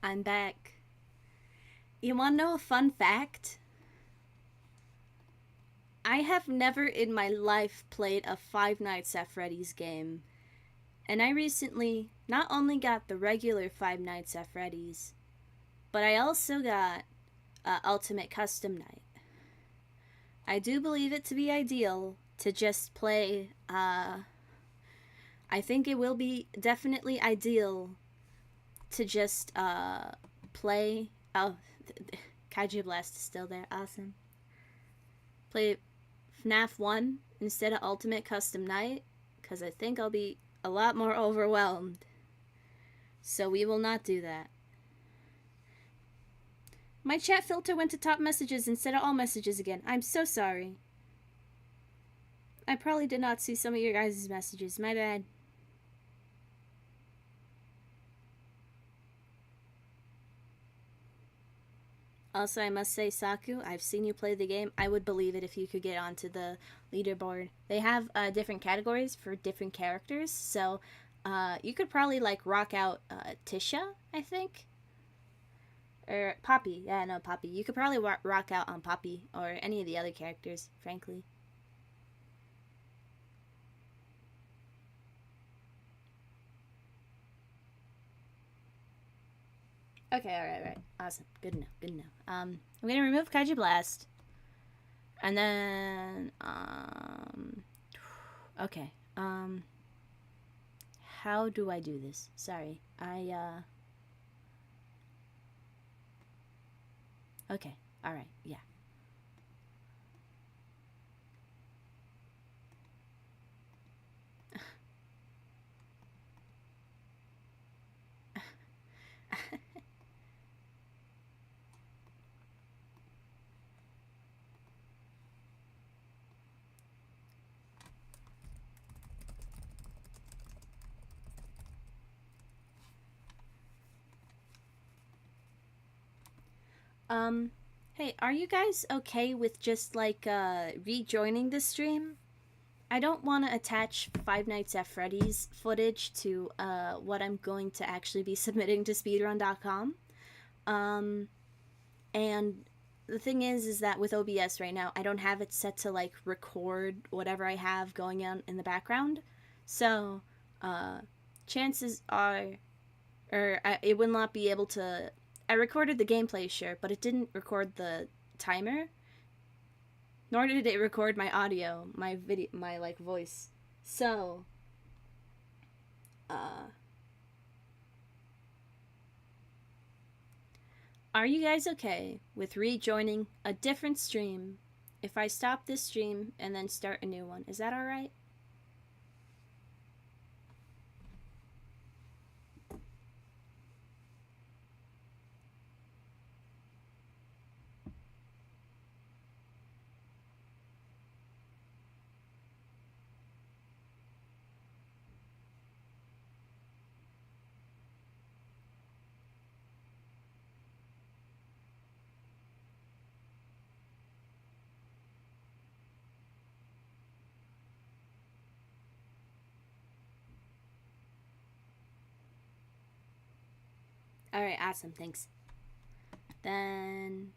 I'm back. You wanna know a fun fact? I have never in my life played a Five Nights at Freddy's game. And I recently not only got the regular Five Nights at Freddy's, but I also got Ultimate Custom Night. I do believe it to be ideal to just play, I think it will be definitely ideal to just play, oh, Kaiju Blast is still there, awesome. Play FNAF 1 instead of Ultimate Custom Night, because I think I'll be a lot more overwhelmed. So we will not do that. My chat filter went to top messages instead of all messages again. I'm so sorry. I probably did not see some of your guys' messages. My bad. Also, I must say, Saku, I've seen you play the game. I would believe it if you could get onto the leaderboard. They have different categories for different characters, so you could probably, like, rock out Tisha, I think? Or Poppy. Yeah, no, Poppy. You could probably rock out on Poppy or any of the other characters, frankly. Okay, alright. Awesome. Good enough. I'm gonna remove Kaiju Blast. And then, okay. How do I do this? Sorry. Okay. Alright, yeah. Hey, are you guys okay with just, like, rejoining the stream? I don't want to attach Five Nights at Freddy's footage to, what I'm going to actually be submitting to speedrun.com. And the thing is that with OBS right now, I don't have it set to, like, record whatever I have going on in the background. So, chances are, it will not be able to. I recorded the gameplay, sure, but it didn't record the timer. Nor did it record my audio, my video, my, like, voice. So, are you guys okay with rejoining a different stream if I stop this stream and then start a new one? Is that alright? Alright, awesome, thanks. Then